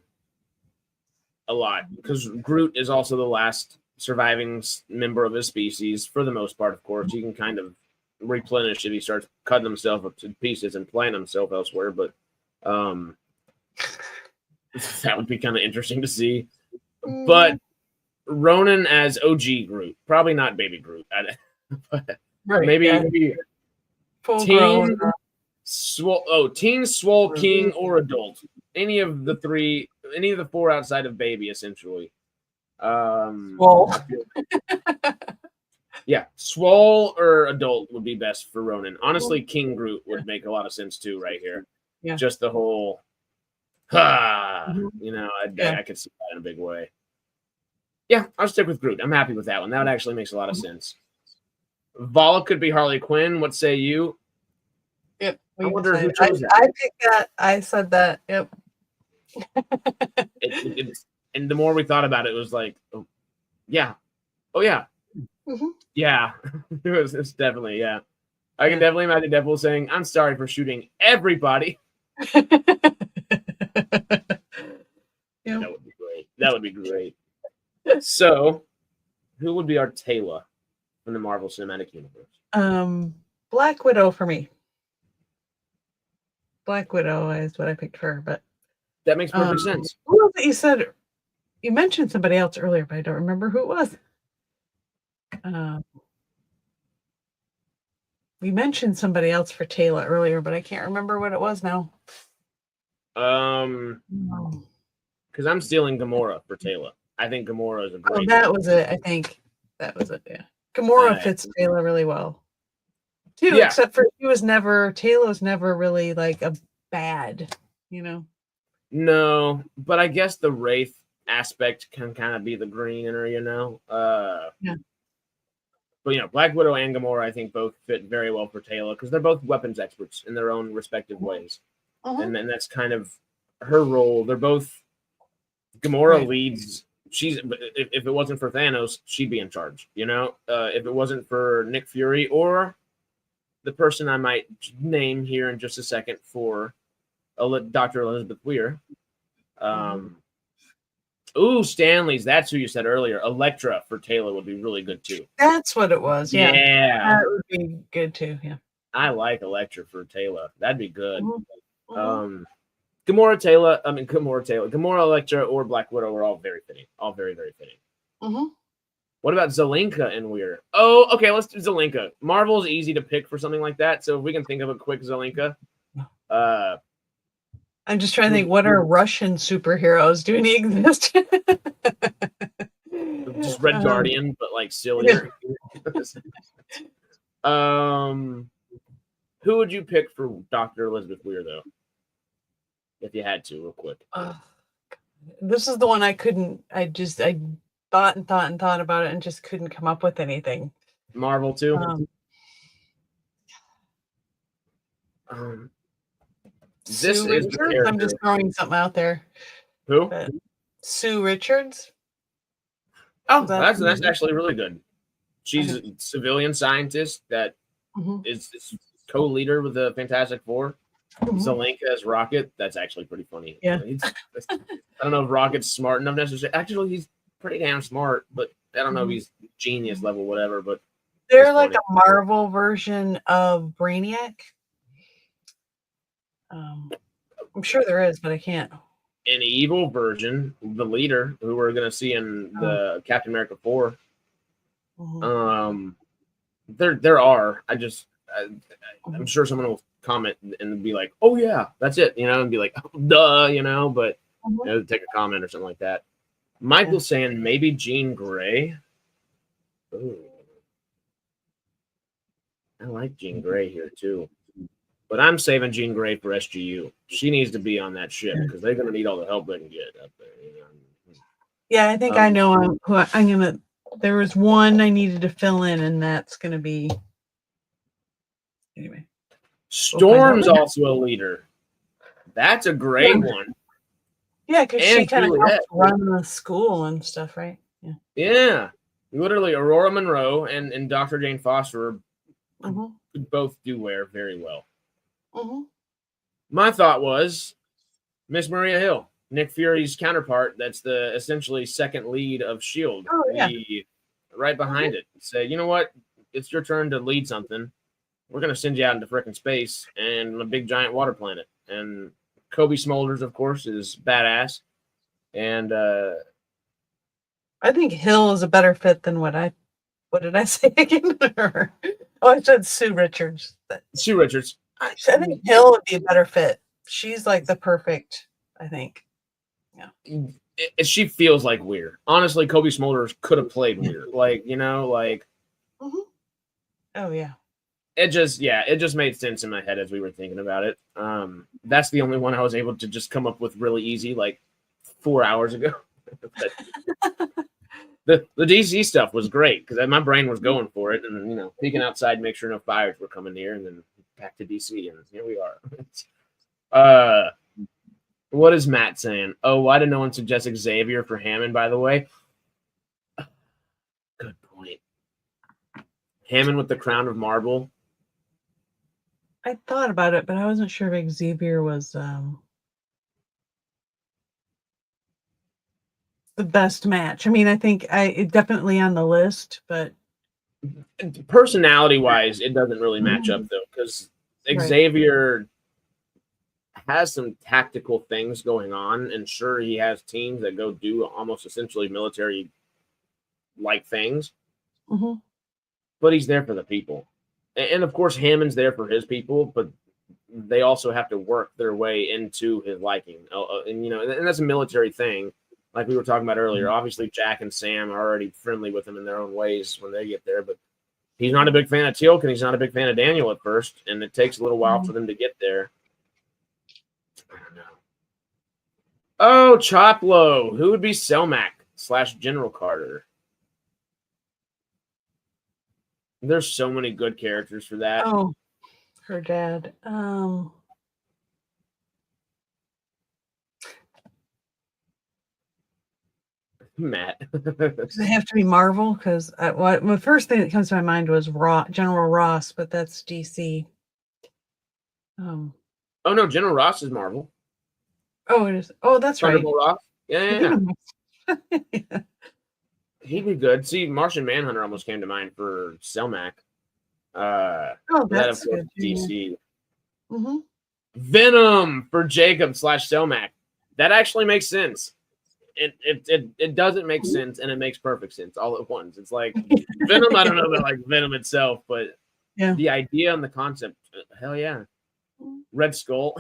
a lot, because Groot is also the last surviving member of his species for the most part. Of course, he can kind of replenish if he starts cutting himself up to pieces and planting himself elsewhere, but that would be kind of interesting to see. But Ronan as OG Groot. Probably not Baby Groot. But Right, maybe yeah. Full teen, grown. teen, swole, king, or adult. Any of the four outside of baby, essentially. Swole. Yeah, swole or adult would be best for Ronan. Honestly, King Groot would make a lot of sense too, right here. Yeah. Just the whole, I could see that in a big way. Yeah, I'll stick with Groot. I'm happy with that one. That actually makes a lot of sense. Vala could be Harley Quinn. What say you? Yep. I wonder who chose that. I picked that. I said that. Yep. And the more we thought about it, it was like, oh yeah. Mm-hmm. Yeah. It's definitely, yeah. I can definitely imagine Deadpool saying, I'm sorry for shooting everybody. Yep. That would be great. That would be great. So, who would be our Taylor from the Marvel Cinematic Universe? Black Widow for me. Black Widow is what I picked for her, but that makes perfect sense. Who was it you said? You mentioned somebody else earlier, but I don't remember who it was. We mentioned somebody else for Taylor earlier, but I can't remember what it was now. Because I'm stealing Gamora for Taylor. I think Gamora is a great. Oh, that was it. I think that was it. Yeah, Gamora fits Taylor really well. Too, except for Taylor was never really like a bad, No, but I guess the Wraith aspect can kind of be the green in her, Yeah. But Black Widow and Gamora, I think, both fit very well for Taylor because they're both weapons experts in their own respective ways, and then that's kind of her role. They're both. Gamora leads. If it wasn't for Thanos, she'd be in charge. If it wasn't for Nick Fury or the person I might name here in just a second for Dr. Elizabeth Weir. Stanley's. That's who you said earlier. Elektra for Taylor would be really good too. That's what it was. Yeah. That would be good too. Yeah. I like Elektra for Taylor. That'd be good. Gamora, Taylor, Elektra, or Black Widow are all very fitting. All very, very fitting. What about Zelenka and Weir? Oh, okay, let's do Zelenka. Marvel's easy to pick for something like that, so if we can think of a quick Zelenka. I'm just trying to think, what are Russian superheroes? Do any exist? Just Red Guardian, but like sillier. Who would you pick for Dr. Elizabeth Weir, though? If you had to, real quick. This is the one I couldn't. I thought about it and just couldn't come up with anything. Marvel too. This Sue is Richards? the character. I'm just throwing something out there. Who? Sue Richards. Oh, that's actually really good. She's a civilian scientist that is co-leader with the Fantastic Four. Zelenka as Rocket. That's actually pretty funny. Yeah. I don't know if Rocket's smart enough necessarily. Actually, he's pretty damn smart, but I don't know if he's genius level, whatever. But they're like a Marvel version of Brainiac. I'm sure there is, but I can't. An evil version, the leader, who we're going to see in the Captain America 4. There are. I'm sure someone will comment and be like, "Oh yeah, that's it," and be like, "Duh," but take a comment or something like that. Michael's saying maybe Jean Grey. Ooh. I like Jean Grey here too. But I'm saving Jean Grey for SGU. She needs to be on that ship because they're going to need all the help they can get up there. Yeah, I think I know who I'm going to. There was one I needed to fill in, and that's going to be. Anyway. Storm's also a leader. That's a great one. Yeah, because she kind of helps run the school and stuff, right? Yeah. Yeah. Literally, Aurora Monroe and Dr. Jane Foster could both do wear very well. My thought was Miss Maria Hill, Nick Fury's counterpart. That's the essentially second lead of S.H.I.E.L.D. Oh, yeah. Right behind it. Say, you know what? It's your turn to lead something. We're going to send you out into frickin' space and a big giant water planet. And Kobe Smulders, of course, is badass. And I think Hill is a better fit than what did I say again? I said Sue Richards. Sue Richards. I think Hill would be a better fit. She's like the perfect, I think. Yeah. She feels like Weir. Honestly, Kobe Smulders could have played Weir. Like, Mm-hmm. Oh yeah. It just made sense in my head as we were thinking about it. That's the only one I was able to just come up with really easy, like 4 hours ago. The DC stuff was great because my brain was going for it, and peeking outside, make sure no fires were coming near, and then back to DC, and here we are. What is Matt saying? Oh, why did no one suggest Xavier for Hammond? By the way, good point. Hammond with the crown of marble. I thought about it, but I wasn't sure if Xavier was the best match. I mean, I think it definitely on the list, but personality-wise, it doesn't really match up though, because Xavier has some tactical things going on, and sure, he has teams that go do almost essentially military-like things, but he's there for the people. And of course, Hammond's there for his people, but they also have to work their way into his liking. And that's a military thing, like we were talking about earlier. Obviously, Jack and Sam are already friendly with him in their own ways when they get there, but he's not a big fan of Teal'c, and he's not a big fan of Daniel at first, and it takes a little while for them to get there. I don't know. Oh, Choplo. Who would be Selmac / General Carter? There's so many good characters for that. Oh, her dad. Matt. Does it have to be Marvel? Because the first thing that comes to my mind was General Ross, but that's DC. Oh no, General Ross is Marvel. Oh, it is. Oh, that's Thunderbolt right. Ross. Yeah. He'd be good. See, Martian Manhunter almost came to mind for Selmac. That's good. DC. Mm-hmm. Venom for Jacob / Selmac. That actually makes sense. It doesn't make sense, and it makes perfect sense all at once. It's like Venom. I don't know about like Venom itself, but the idea and the concept, hell yeah. Red Skull.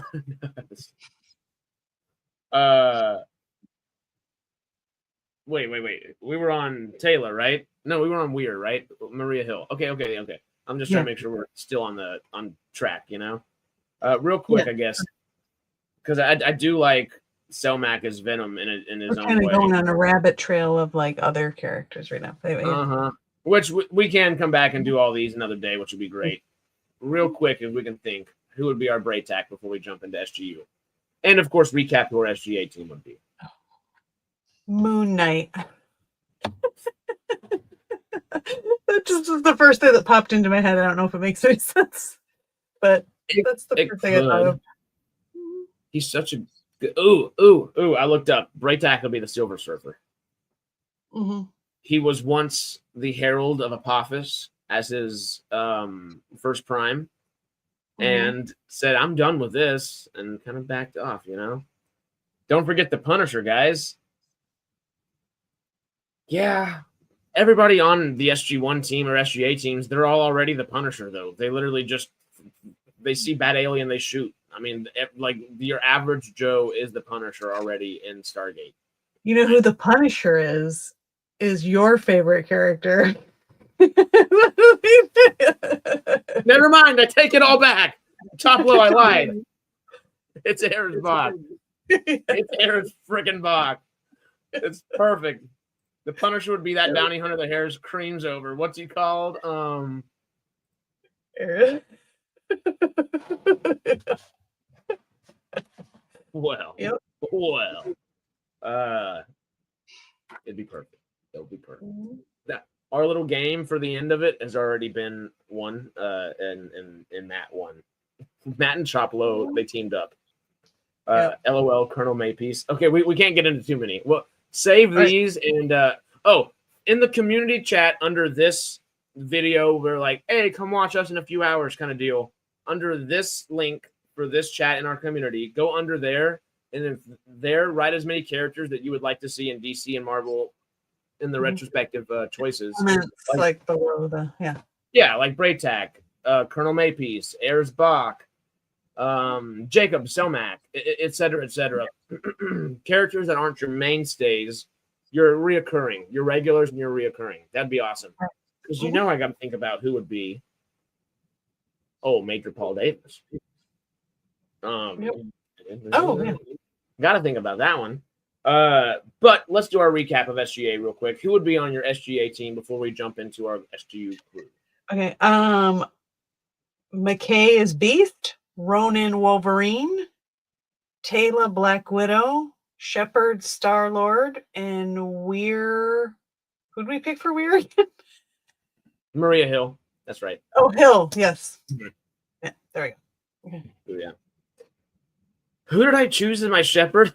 Wait. We were on Taylor, right? No, we were on Weir, right? Maria Hill. Okay. I'm just trying to make sure we're still on track, Real quick, I guess, because I do like Selmac as Venom in his own way. Kind of going on a rabbit trail of like other characters right now. Which we can come back and do all these another day, which would be great. Real quick, if we can think, who would be our Braytac before we jump into SGU? And, of course, recap who our SGA team would be. Moon Knight. That just was the first thing that popped into my head. I don't know if it makes any sense, but that's the first thing I thought of. He's such a good... Ooh. I looked up. Braytac will be the Silver Surfer. Mm-hmm. He was once the Herald of Apophis as his first prime. And said, I'm done with this, and kind of backed off, Don't forget the Punisher, guys. Yeah. Everybody on the SG1 team or SGA teams, they're all already the Punisher, though. They literally they see bad alien, they shoot. I mean, like, your average Joe is the Punisher already in Stargate. You know who the Punisher is your favorite character. Never mind, I take it all back. Top low, I lied. It's Aaron's Bach. It's Aaron's freaking Bach. It's perfect. The Punisher would be that bounty hunter the hair's creams over. What's he called? Aaron. Well. Yep. Well. It'd be perfect. It'll be perfect. Our little game for the end of it has already been won, and Matt won. Matt and Choplo, they teamed up. LOL, Colonel Maypeace. Okay, we can't get into too many. Well, save these and in the community chat under this video, we're like, hey, come watch us in a few hours kind of deal. Under this link for this chat in our community, go under there and then there write as many characters that you would like to see in DC and Marvel in the retrospective choices. Like below the Yeah, like Braytac, Colonel Maypiece, Ayers Bach, Jacob Selmack, et cetera, et cetera. Characters that aren't your mainstays, you're reoccurring. You're regulars and you're reoccurring. That'd be awesome. Because I got to think about who would be. Oh, Major Paul Davis. Got to think about that one. But let's do our recap of SGA real quick. Who would be on your SGA team before we jump into our SGU crew? Okay. McKay is Beast, Ronan Wolverine, Taylor Black Widow, Shepard Star Lord, and Weir. Who'd we pick for Weir again? Maria Hill. That's right. Oh, Hill. Yes. Mm-hmm. Yeah, there we go. Okay. Oh, yeah. Who did I choose as my Shepard?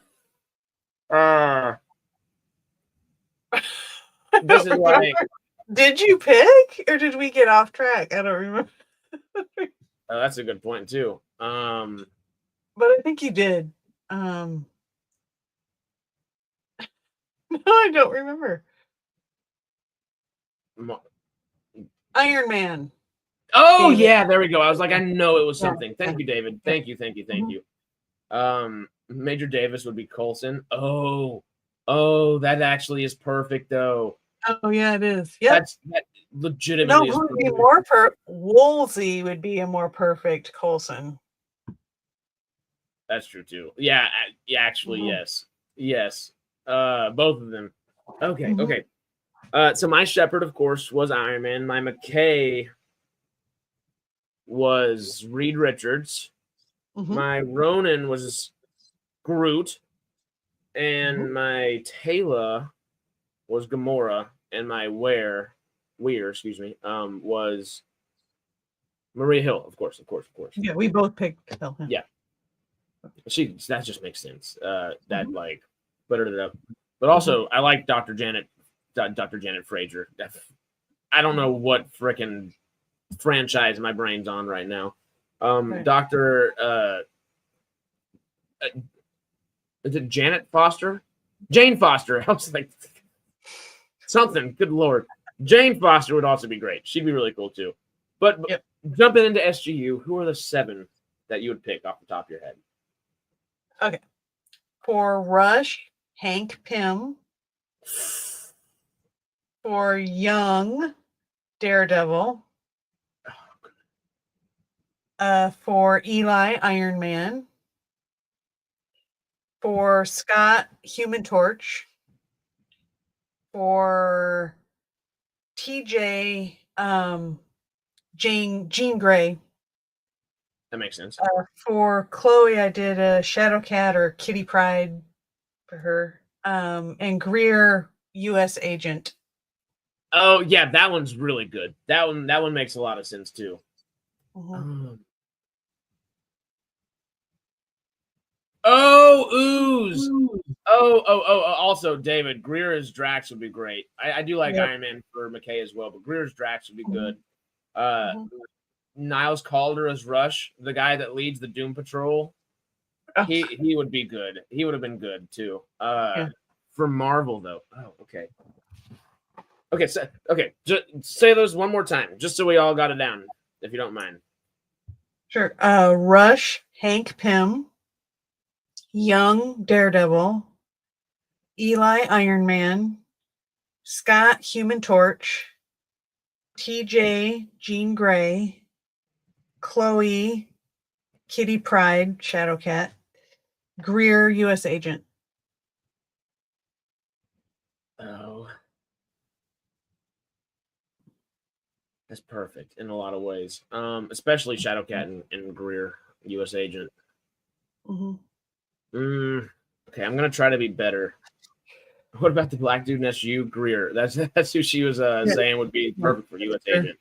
This is why. Did you pick, or did we get off track? I don't remember. That's a good point too. But I think you did. No, I don't remember. Iron Man. Oh, David. Yeah, there we go. I was like, I know it was something. Thank you, David. Thank you. Major Davis would be Coulson. Oh, that actually is perfect, though. Oh, yeah, it is. Yeah, that legitimately. No, would be more Woolsey would be a more perfect Coulson. That's true too. Yeah, actually, yes. Both of them. Okay. So my Shepard, of course, was Iron Man. My McKay was Reed Richards. My Ronan was Groot, and my Taylor was Gamora, and my Weir, was Maria Hill, of course. Yeah, we both picked Hill. Yeah. That just makes sense. That like buttered it up. But also, I like Dr. Janet Frazier. I don't know what freaking franchise my brain's on right now. Dr. Is it Janet Foster? Jane Foster. I was like, something. Good Lord. Jane Foster would also be great. She'd be really cool too. But jumping into SGU, who are the 7 that you would pick off the top of your head? Okay. For Rush, Hank Pym. For Young, Daredevil. For Eli, Iron Man. For Scott, Human Torch. For TJ, Jean Grey. That makes sense. For Chloe, I did a Shadowcat or Kitty Pryde for her. And Greer, U.S. Agent. Oh yeah, that one's really good. That one makes a lot of sense too. Ooze. Also, David, Greer as Drax would be great. I do like Iron Man for McKay as well, but Greer as Drax would be good. Niles Calder as Rush, the guy that leads the Doom Patrol. He would be good. He would have been good too. For Marvel though. Oh, okay. Just say those one more time, just so we all got it down, if you don't mind. Sure. Rush, Hank Pym. Young, Daredevil. Eli, Iron Man. Scott, Human Torch. TJ, Jean Grey. Chloe, Kitty Pryde, Shadowcat. Greer, U.S. Agent. Oh. That's perfect in a lot of ways. Especially Shadowcat and Greer, U.S. Agent. Okay, I'm gonna try to be better. What about the black dude in SU? Greer. That's who she was saying would be perfect for U.S. Agent.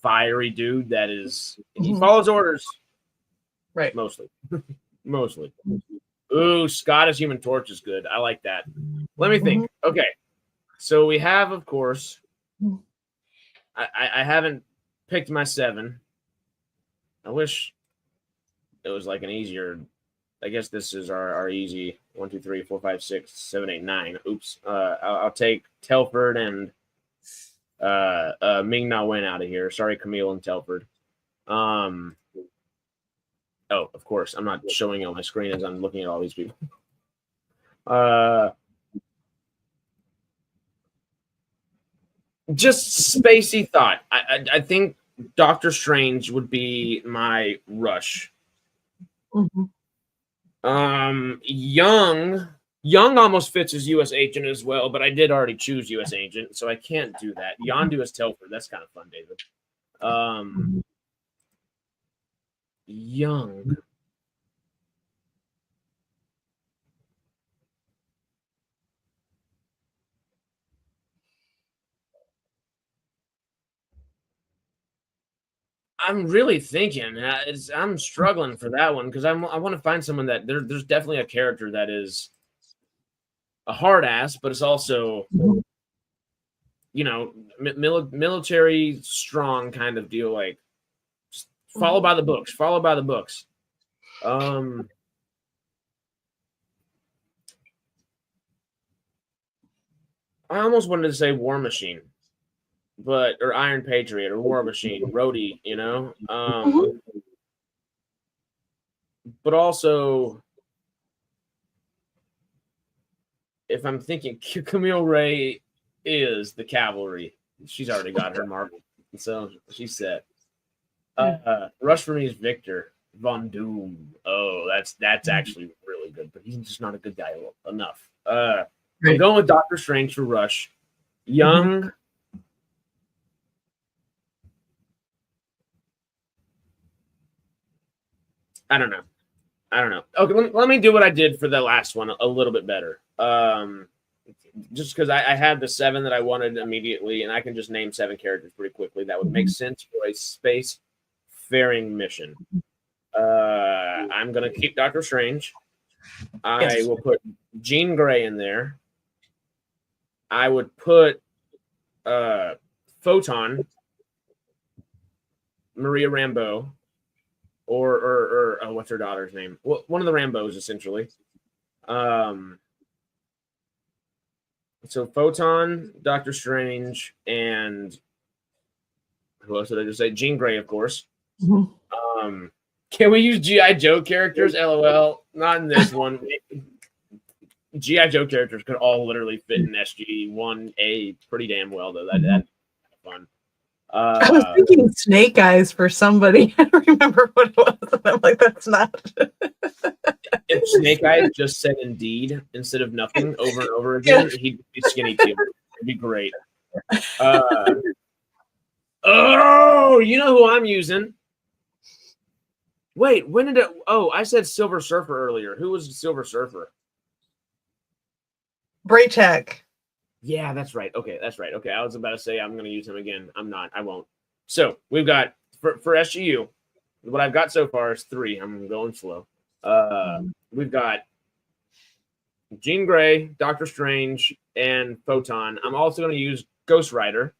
Fiery dude that is. He follows orders. Right. Mostly. Ooh, Scott as Human Torch is good. I like that. Let me think. Okay, so we have, of course. I haven't picked my 7. I wish it was like an easier I guess this is our easy 1, 2, 3, 4, 5, 6, 7, 8, 9. Oops. I'll take Telford and Ming Na Wen out of here. Sorry, Camille and Telford. Oh, of course. I'm not showing you on my screen as I'm looking at all these people. Just spacey thought. I think Doctor Strange would be my rush. Young almost fits as U.S. agent as well, but I did already choose U.S. agent, so I can't do that. Yondu as Telford. That's kind of fun, David. Young. I'm really thinking. I'm struggling for that one because I want to find someone that there's definitely a character that is a hard ass, but it's also, you know, military strong kind of deal. Like, just follow by the books. Follow by the books. I almost wanted to say War Machine, or Iron Patriot or War Machine, Rhodey, you know. But also, if I'm thinking Camille Ray is the cavalry, she's already got her mark, so she's set. Rush for me is Victor Von Doom. Oh, that's actually really good, but he's just not a good guy enough. I'm going with Doctor Strange for Rush. Young. I don't know. Okay, let me do what I did for the last one a little bit better. Just because I had the 7 that I wanted immediately, and I can just name 7 characters pretty quickly. That would make sense for a space-faring mission. I'm going to keep Doctor Strange. I will put Jean Grey in there. I would put Photon, Maria Rambeau, or what's her daughter's name? Well, one of the Rambos, essentially. So Photon, Doctor Strange, and who else did I just say? Jean Grey, of course. Can we use G.I. Joe characters? LOL. Not in this one. G.I. Joe characters could all literally fit in SG-1A pretty damn well, though. That'd be fun. I was thinking Snake Eyes for somebody. I don't remember what it was. I'm like, that's not. If Snake Eyes just said "indeed" instead of "nothing" over and over again, he'd be Skinny Tim. It'd be great. Oh, you know who I'm using? Wait, when did it? Oh, I said Silver Surfer earlier. Who was Silver Surfer? Braytech. Yeah, that's right. Okay, that's right. Okay, I was about to say I'm going to use him again. I'm not. I won't. So we've got for SGU. What I've got so far is 3. I'm going slow. We've got Jean Grey, Doctor Strange, and Photon. I'm also going to use Ghost Rider.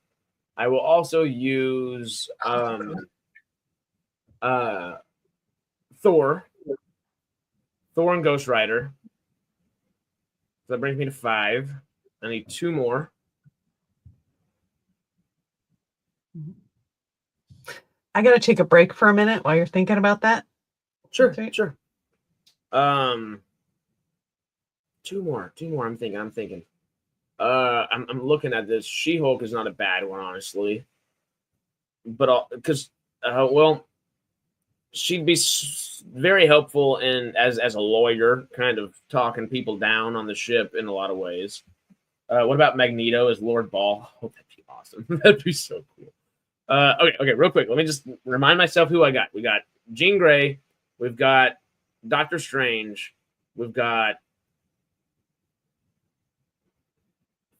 I will also use Thor and Ghost Rider. So that brings me to 5. I need 2 more. I got to take a break for a minute while you're thinking about that. Sure. 2 more. I'm thinking. I'm looking at this. She-Hulk is not a bad one, honestly. But because she'd be very helpful as a lawyer, kind of talking people down on the ship in a lot of ways. What about Magneto as Lord Ball? Oh, that'd be awesome. That'd be so cool. Okay, real quick. Let me just remind myself who I got. We got Jean Grey. We've got Doctor Strange. We've got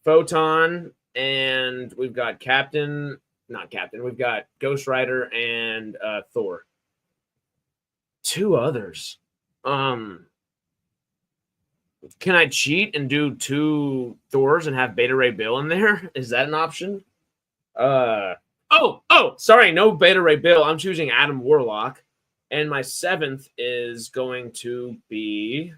Photon, and we've got We've got Ghost Rider and Thor. 2 others. Can I cheat and do 2 Thors and have Beta Ray Bill in there? Is that an option? Sorry, no Beta Ray Bill. I'm choosing Adam Warlock, And my 7th is going to be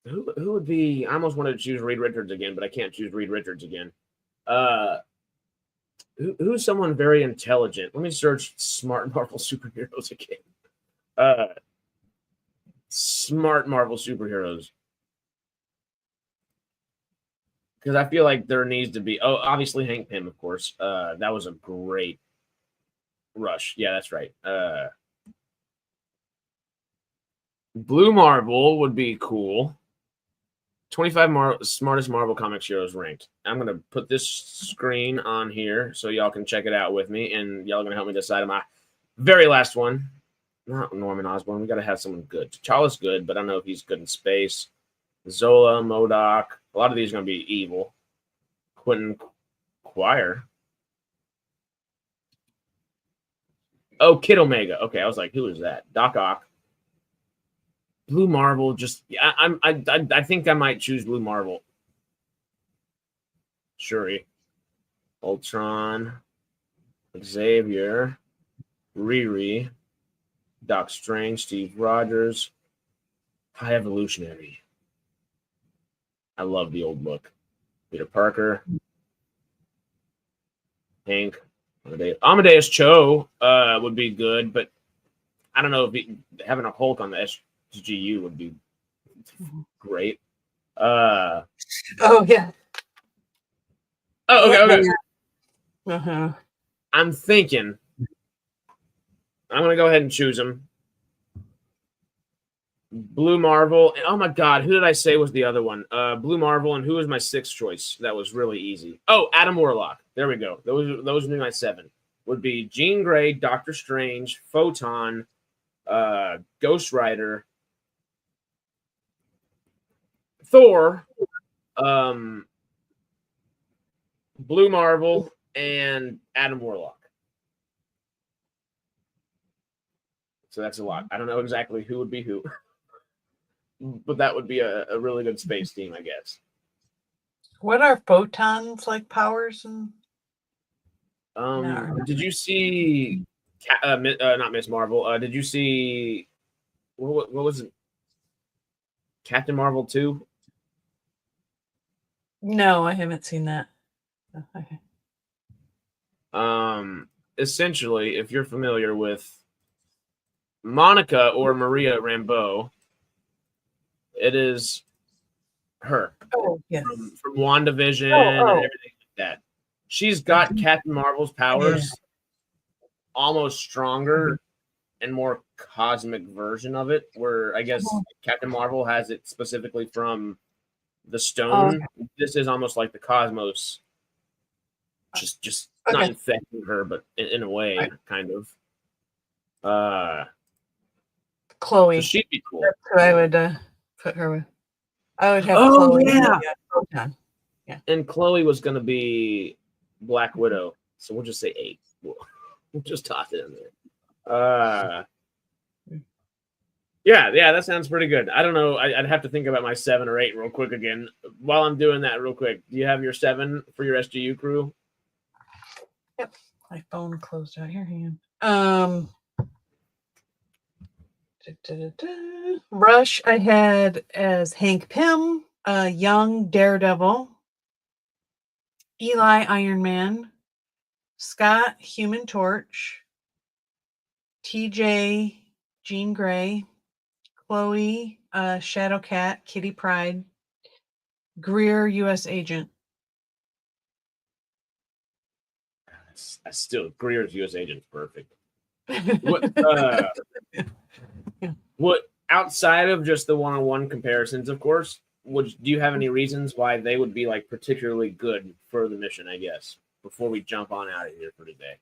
who would be? I almost wanted to choose Reed Richards again, but I can't choose Reed Richards again. Who's someone very intelligent? Let me search smart Marvel superheroes again. Smart Marvel superheroes. Because I feel like there needs to be. Oh, obviously Hank Pym, of course. That was a great rush. Yeah, that's right. Blue Marvel would be cool. 25 smartest Marvel Comics heroes ranked. I'm going to put this screen on here so y'all can check it out with me, and y'all are going to help me decide on my very last one. Not Norman Osborn. We got to have someone good. T'Challa's good, but I don't know if he's good in space. Zola, MODOK. A lot of these are going to be evil. Quentin Quire. Oh, Kid Omega. Okay, I was like, who is that? Doc Ock. Blue Marvel. Just I think I might choose Blue Marvel. Shuri, Ultron, Xavier, Riri, Doc Strange, Steve Rogers, High Evolutionary. I love the old look. Peter Parker, Hank, Amadeus Cho would be good, but I don't know if having a Hulk on the SGU would be great. Oh yeah. Oh, okay. Uh-huh. I'm thinking I'm gonna go ahead and choose him. Blue Marvel. Oh my God, who did I say was the other one? Blue Marvel, and who was my 6th choice? That was really easy. Oh, Adam Warlock. There we go. Those would be my 7. Would be Jean Grey, Doctor Strange, Photon, Ghost Rider, Thor, Blue Marvel, and Adam Warlock. So that's a lot. I don't know exactly who would be who. But that would be a really good space team, I guess. What are photons like powers? And did you see not Miss Marvel? Did you see what was it? Captain Marvel 2? No, I haven't seen that. Okay. Essentially, if you're familiar with Monica or Maria Rambeau, it is her. Oh, yes. From WandaVision and everything like that. She's got Captain Marvel's powers, almost stronger and more cosmic version of it, where I guess Captain Marvel has it specifically from the stone. This is almost like the cosmos, just not infecting her, but in a way, kind of. Chloe. So she'd be cool. That's who I would put her with. I would have Chloe. Yeah. And Chloe was going to be Black Widow, so we'll just say 8. We'll just toss it in there. Yeah, that sounds pretty good. I don't know. I'd have to think about my 7 or 8 real quick again. While I'm doing that real quick, do you have your 7 for your SGU crew? Yep. My phone closed out here. Hang on. Rush I had as Hank Pym, Young Daredevil, Eli Iron Man, Scott Human Torch, TJ Jean Grey, Chloe Shadowcat, Kitty Pryde, Greer US Agent. Still, Greer's US Agent's perfect. What outside of just the one-on-one comparisons, of course, do you have any reasons why they would be like particularly good for the mission? I guess before we jump on out of here for today.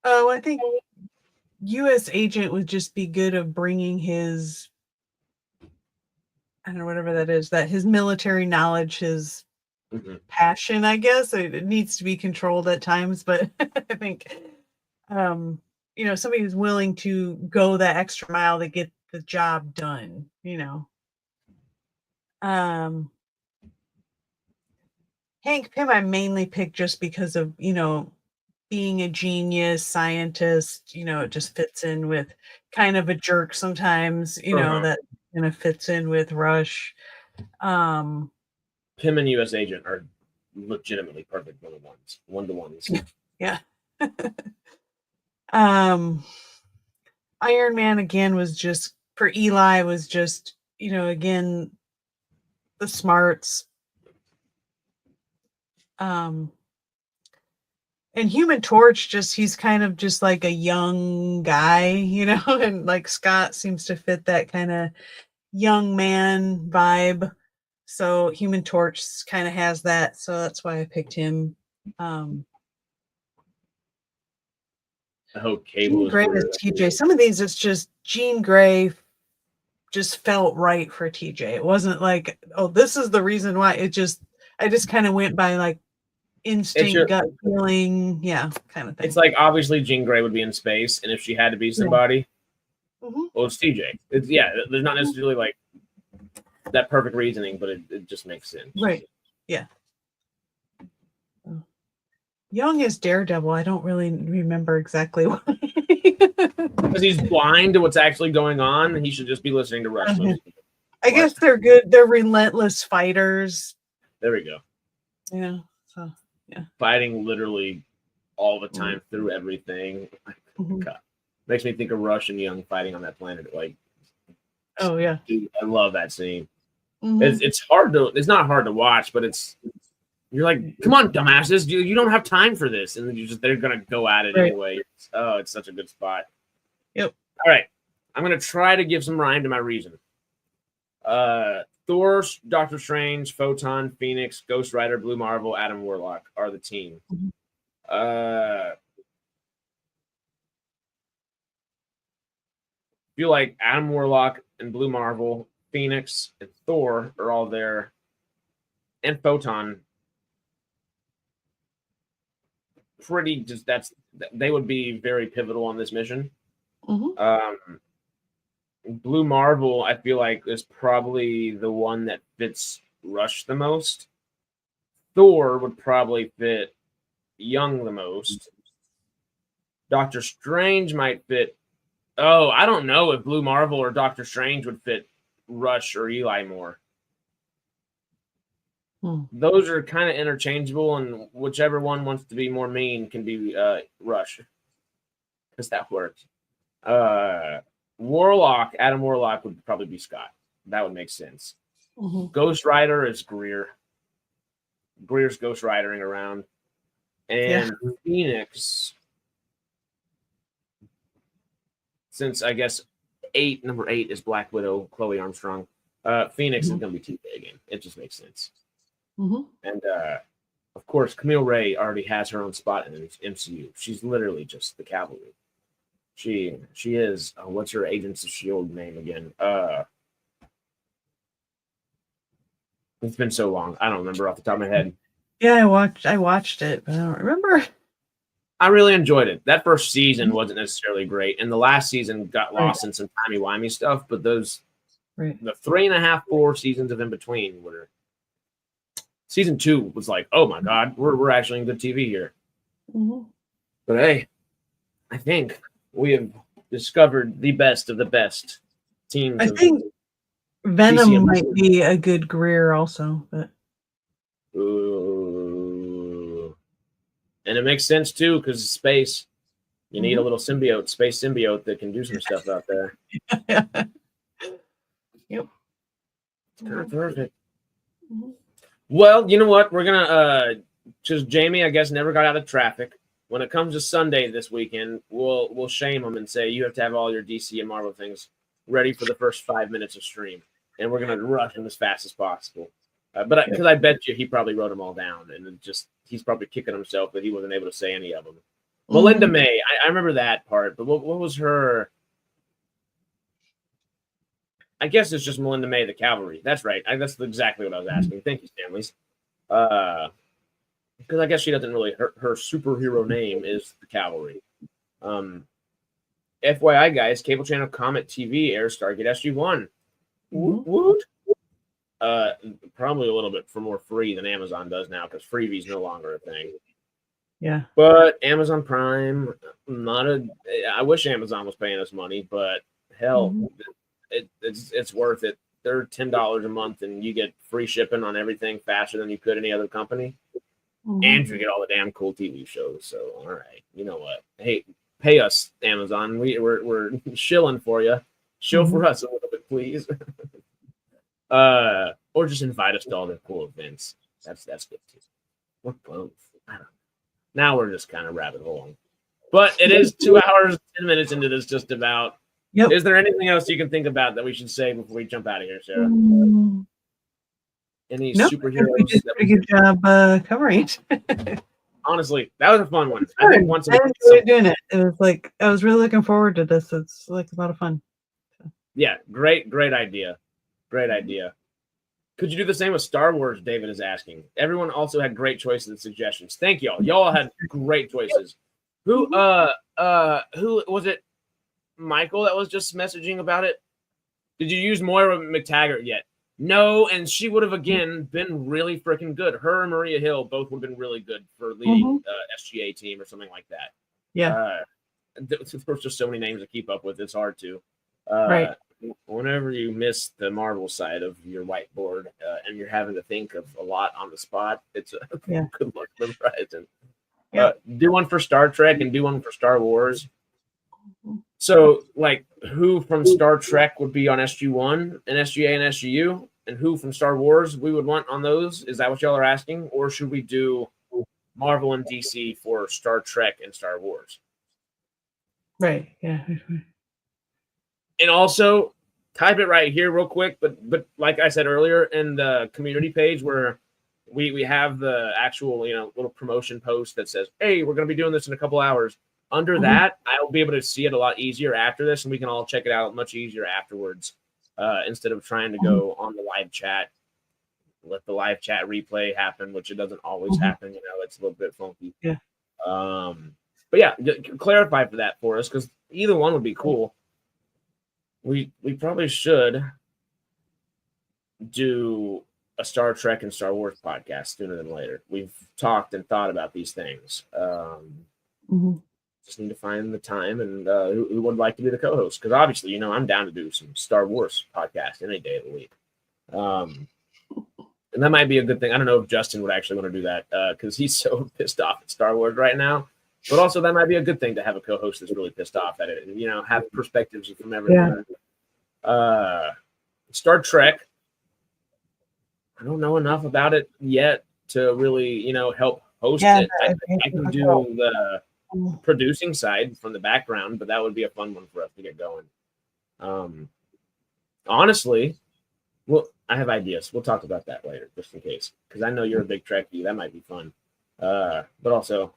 Oh, I think U.S. Agent would just be good of bringing his, I don't know, whatever that is, that his military knowledge, his passion, I guess. It needs to be controlled at times, but I think, somebody who's willing to go that extra mile to get the job done, you know. Hank Pym I mainly picked just because of, you know, being a genius scientist, you know, it just fits in with kind of a jerk sometimes, you know, that kind of fits in with Rush. Pym and US Agent are legitimately perfect one-to-ones. Yeah. Iron Man again was just for Eli was just, you know, again, the smarts. And Human Torch, just he's kind of just like a young guy, you know, and like Scott seems to fit that kind of young man vibe. So Human Torch kind of has that, so that's why I picked him. I hope Cable Jean Grey is TJ. Some of these, it's just Jean Grey just felt right for TJ. It wasn't like, oh, this is the reason why. I just kind of went by like instinct, gut feeling, yeah, kind of thing. It's like obviously Jean Grey would be in space, and if she had to be somebody, well, it's TJ. There's not necessarily like that perfect reasoning, but it just makes sense. Right. Yeah. Young is Daredevil. I don't really remember exactly why. Because he's blind to what's actually going on, and he should just be listening to Rush. I guess they're good. They're relentless fighters. There we go. Yeah. So yeah. Fighting literally all the time through everything. God. Makes me think of Rush and Young fighting on that planet. Like, oh yeah, dude, I love that scene. It's hard to. It's not hard to watch, but you're like, come on, dumbasses, you don't have time for this, and then they're gonna go at it anyway. It's such a good spot. Yep. All right, I'm gonna try to give some rhyme to my reason. Thor, Doctor Strange, Photon, Phoenix, Ghost Rider, Blue Marvel, Adam Warlock are the team. Feel like Adam Warlock and Blue Marvel, Phoenix, and Thor are all there, and Photon. They would be very pivotal on this mission. Blue Marvel, I feel like, is probably the one that fits Rush the most. Thor would probably fit Young the most. Doctor Strange might fit. Oh, I don't know if Blue Marvel or Doctor Strange would fit Rush or Eli more. Those are kind of interchangeable, and whichever one wants to be more mean can be Rush, because that works. Warlock, Adam Warlock would probably be Scott. That would make sense. Ghost Rider is Greer. Greer's Ghost Ridering around. And Phoenix, since I guess number 8 is Black Widow, Chloe Armstrong, Phoenix is going to be TJ again. It just makes sense. And of course, Camille Ray already has her own spot in the MCU. She's literally just the cavalry. She is. What's her Agents of S.H.I.E.L.D. name again? It's been so long. I don't remember off the top of my head. Yeah, I watched it, but I don't remember. I really enjoyed it. That first season wasn't necessarily great, and the last season got lost in some timey-wimey stuff. But the 3.5, 4 seasons of in between were. Season 2 was like, oh my God, we're actually in good TV here. But hey, I think we have discovered the best of the best teams. I think Venom might be a good Greer also, but and it makes sense too because it's space. You need a little space symbiote that can do some stuff out there. Yep. Perfect. Well, you know what? We're gonna just Jamie, I guess, never got out of traffic. When it comes to Sunday this weekend, we'll shame him and say you have to have all your DC and Marvel things ready for the first 5 minutes of stream, and we're gonna rush him as fast as possible. But because I bet you he probably wrote them all down, and he's probably kicking himself that he wasn't able to say any of them. Melinda May, I remember that part, but what was her? I guess it's just Melinda May, the Cavalry. That's right. That's exactly what I was asking. Thank you, Stanley's. Because I guess she doesn't really. Her superhero name is the Cavalry. FYI, guys, cable channel Comet TV airs Stargate SG-1. Woot, Mm-hmm. woot. Probably a little bit for more free than Amazon does now because freebie's no longer a thing. Yeah. But Amazon Prime, I wish Amazon was paying us money, but hell, it's worth it. They're $10 a month, and you get free shipping on everything faster than you could any other company, and you get all the damn cool TV shows. So, all right, you know what? Hey, pay us, Amazon. We're shilling for you. Shill for us a little bit, please. Or just invite us to all their cool events. That's good too. Or both. I don't know. Now we're just kind of rabbit holing. But it is 2 hours, 10 minutes into this just about. Yep. Is there anything else you can think about that we should say before we jump out of here, Sarah? Any superheroes? We did a pretty good job covering it. Honestly, that was a fun one. I think once I enjoyed doing it. It was like I was really looking forward to this. It's like a lot of fun. Yeah, great idea. Great idea. Could you do the same with Star Wars? David is asking. Everyone also had great choices and suggestions. Thank y'all. Y'all had great choices. Who was it? Michael that was just messaging about it. Did you use Moira McTaggart yet? No, and she would have again been really freaking good. Her and Maria Hill both would have been really good for leading SGA team or something like that. Yeah. There's just so many names to keep up with. It's hard to. Right. Whenever you miss the Marvel side of your whiteboard and you're having to think of a lot on the spot, it's a good luck memorizing. Do one for Star Trek and do one for Star Wars. So, like, who from Star Trek would be on SG-1 and SGA and SGU, and who from Star Wars we would want on those? Is that what y'all are asking? Or should we do Marvel and DC for Star Trek and Star Wars? Right. Yeah. And also, type it right here real quick. But like I said earlier, in the community page where we have the actual little promotion post that says, "Hey, we're going to be doing this in a couple hours." Under that, I'll be able to see it a lot easier after this, and we can all check it out much easier afterwards instead of trying to go on the live chat. Let the live chat replay happen, which it doesn't always happen. It's a little bit funky. Yeah. But yeah, clarify for that for us because either one would be cool. We probably should do a Star Trek and Star Wars podcast sooner than later. We've talked and thought about these things. Just need to find the time and who would like to be the co-host. Because obviously, I'm down to do some Star Wars podcast any day of the week. And that might be a good thing. I don't know if Justin would actually want to do that because he's so pissed off at Star Wars right now. But also, that might be a good thing to have a co-host that's really pissed off at it. Have perspectives from everyone. Yeah. Star Trek. I don't know enough about it yet to really, help host it. I can do the producing side from the background, but that would be a fun one for us to get going. Honestly, well, I have ideas. We'll talk about that later, just in case, because I know you're a big Trekkie. That might be fun. But also,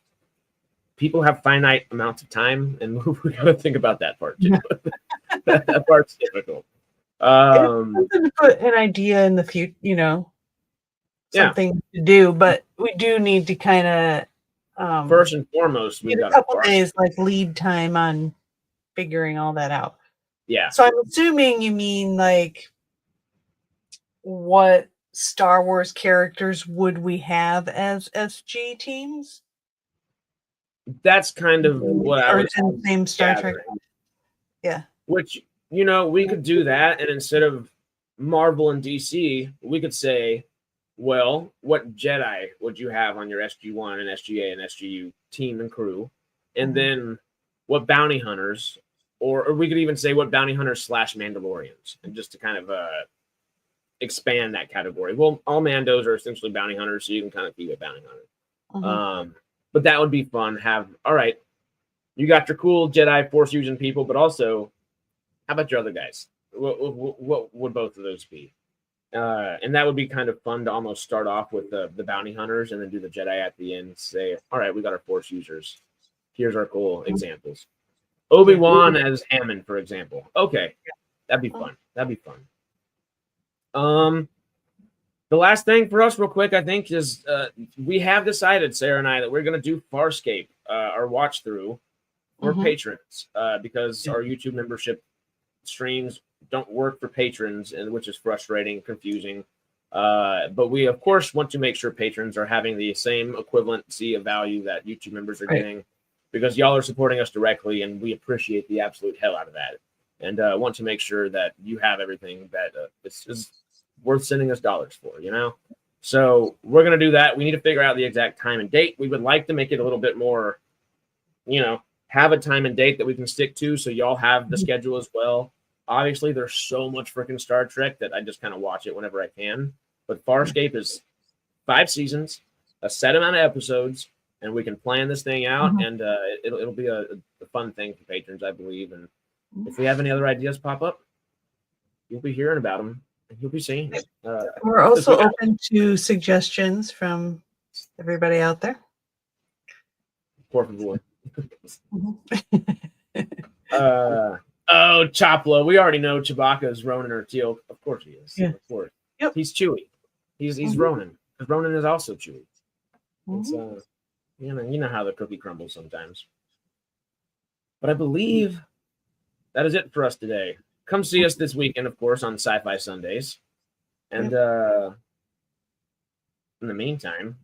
people have finite amounts of time, and we got to think about that part too. That part's difficult. To put an idea in the future, something to do, but we do need to kind of first and foremost, we've got a couple days like lead time on figuring all that out. Yeah. So I'm assuming you mean like what Star Wars characters would we have as SG teams? That's kind of what I was in the same Star Trek. Yeah. Which, we could do that, and instead of Marvel and DC, we could say, well, what Jedi would you have on your SG-1 and SGA and SGU team and crew? And then what bounty hunters, or we could even say what bounty hunters / Mandalorians, and just to kind of expand that category. Well, all Mandos are essentially bounty hunters, so you can kind of keep it bounty hunter. But that would be fun. All right, you got your cool Jedi Force using people, but also, how about your other guys? What would both of those be? And that would be kind of fun to almost start off with the bounty hunters and then do the Jedi at the end. Say, all right, we got our Force users. Here's our cool examples. Obi-Wan as Hammond, for example. Okay, that'd be fun. The last thing for us real quick, I think, is we have decided, Sarah and I, that we're going to do Farscape, our watch through or patrons, because our YouTube membership streams don't work for patrons, and which is frustrating, confusing. But we, of course, want to make sure patrons are having the same equivalency of value that YouTube members are getting, because y'all are supporting us directly, and we appreciate the absolute hell out of that. And want to make sure that you have everything that is worth sending us dollars for, you know? So we're going to do that. We need to figure out the exact time and date. We would like to make it a little bit more, you know, have a time and date that we can stick to, so y'all have the schedule as well. Obviously, there's so much freaking Star Trek that I just kind of watch it whenever I can. But Farscape is 5 seasons, a set amount of episodes, and we can plan this thing out, and it'll be a fun thing for patrons, I believe. And if we have any other ideas pop up, you'll be hearing about them, and you'll be seeing them. We're also open to suggestions from everybody out there. Por favor. Oh, Choplo. We already know Chewbacca's Ronan or Teal. Of course he is. Of course. Yep. He's Chewie. He's Ronan. Because Ronan is also Chewie. It's you know how the cookie crumbles sometimes. But I believe that is it for us today. Come see us this weekend, of course, on Sci-Fi Sundays. And in the meantime,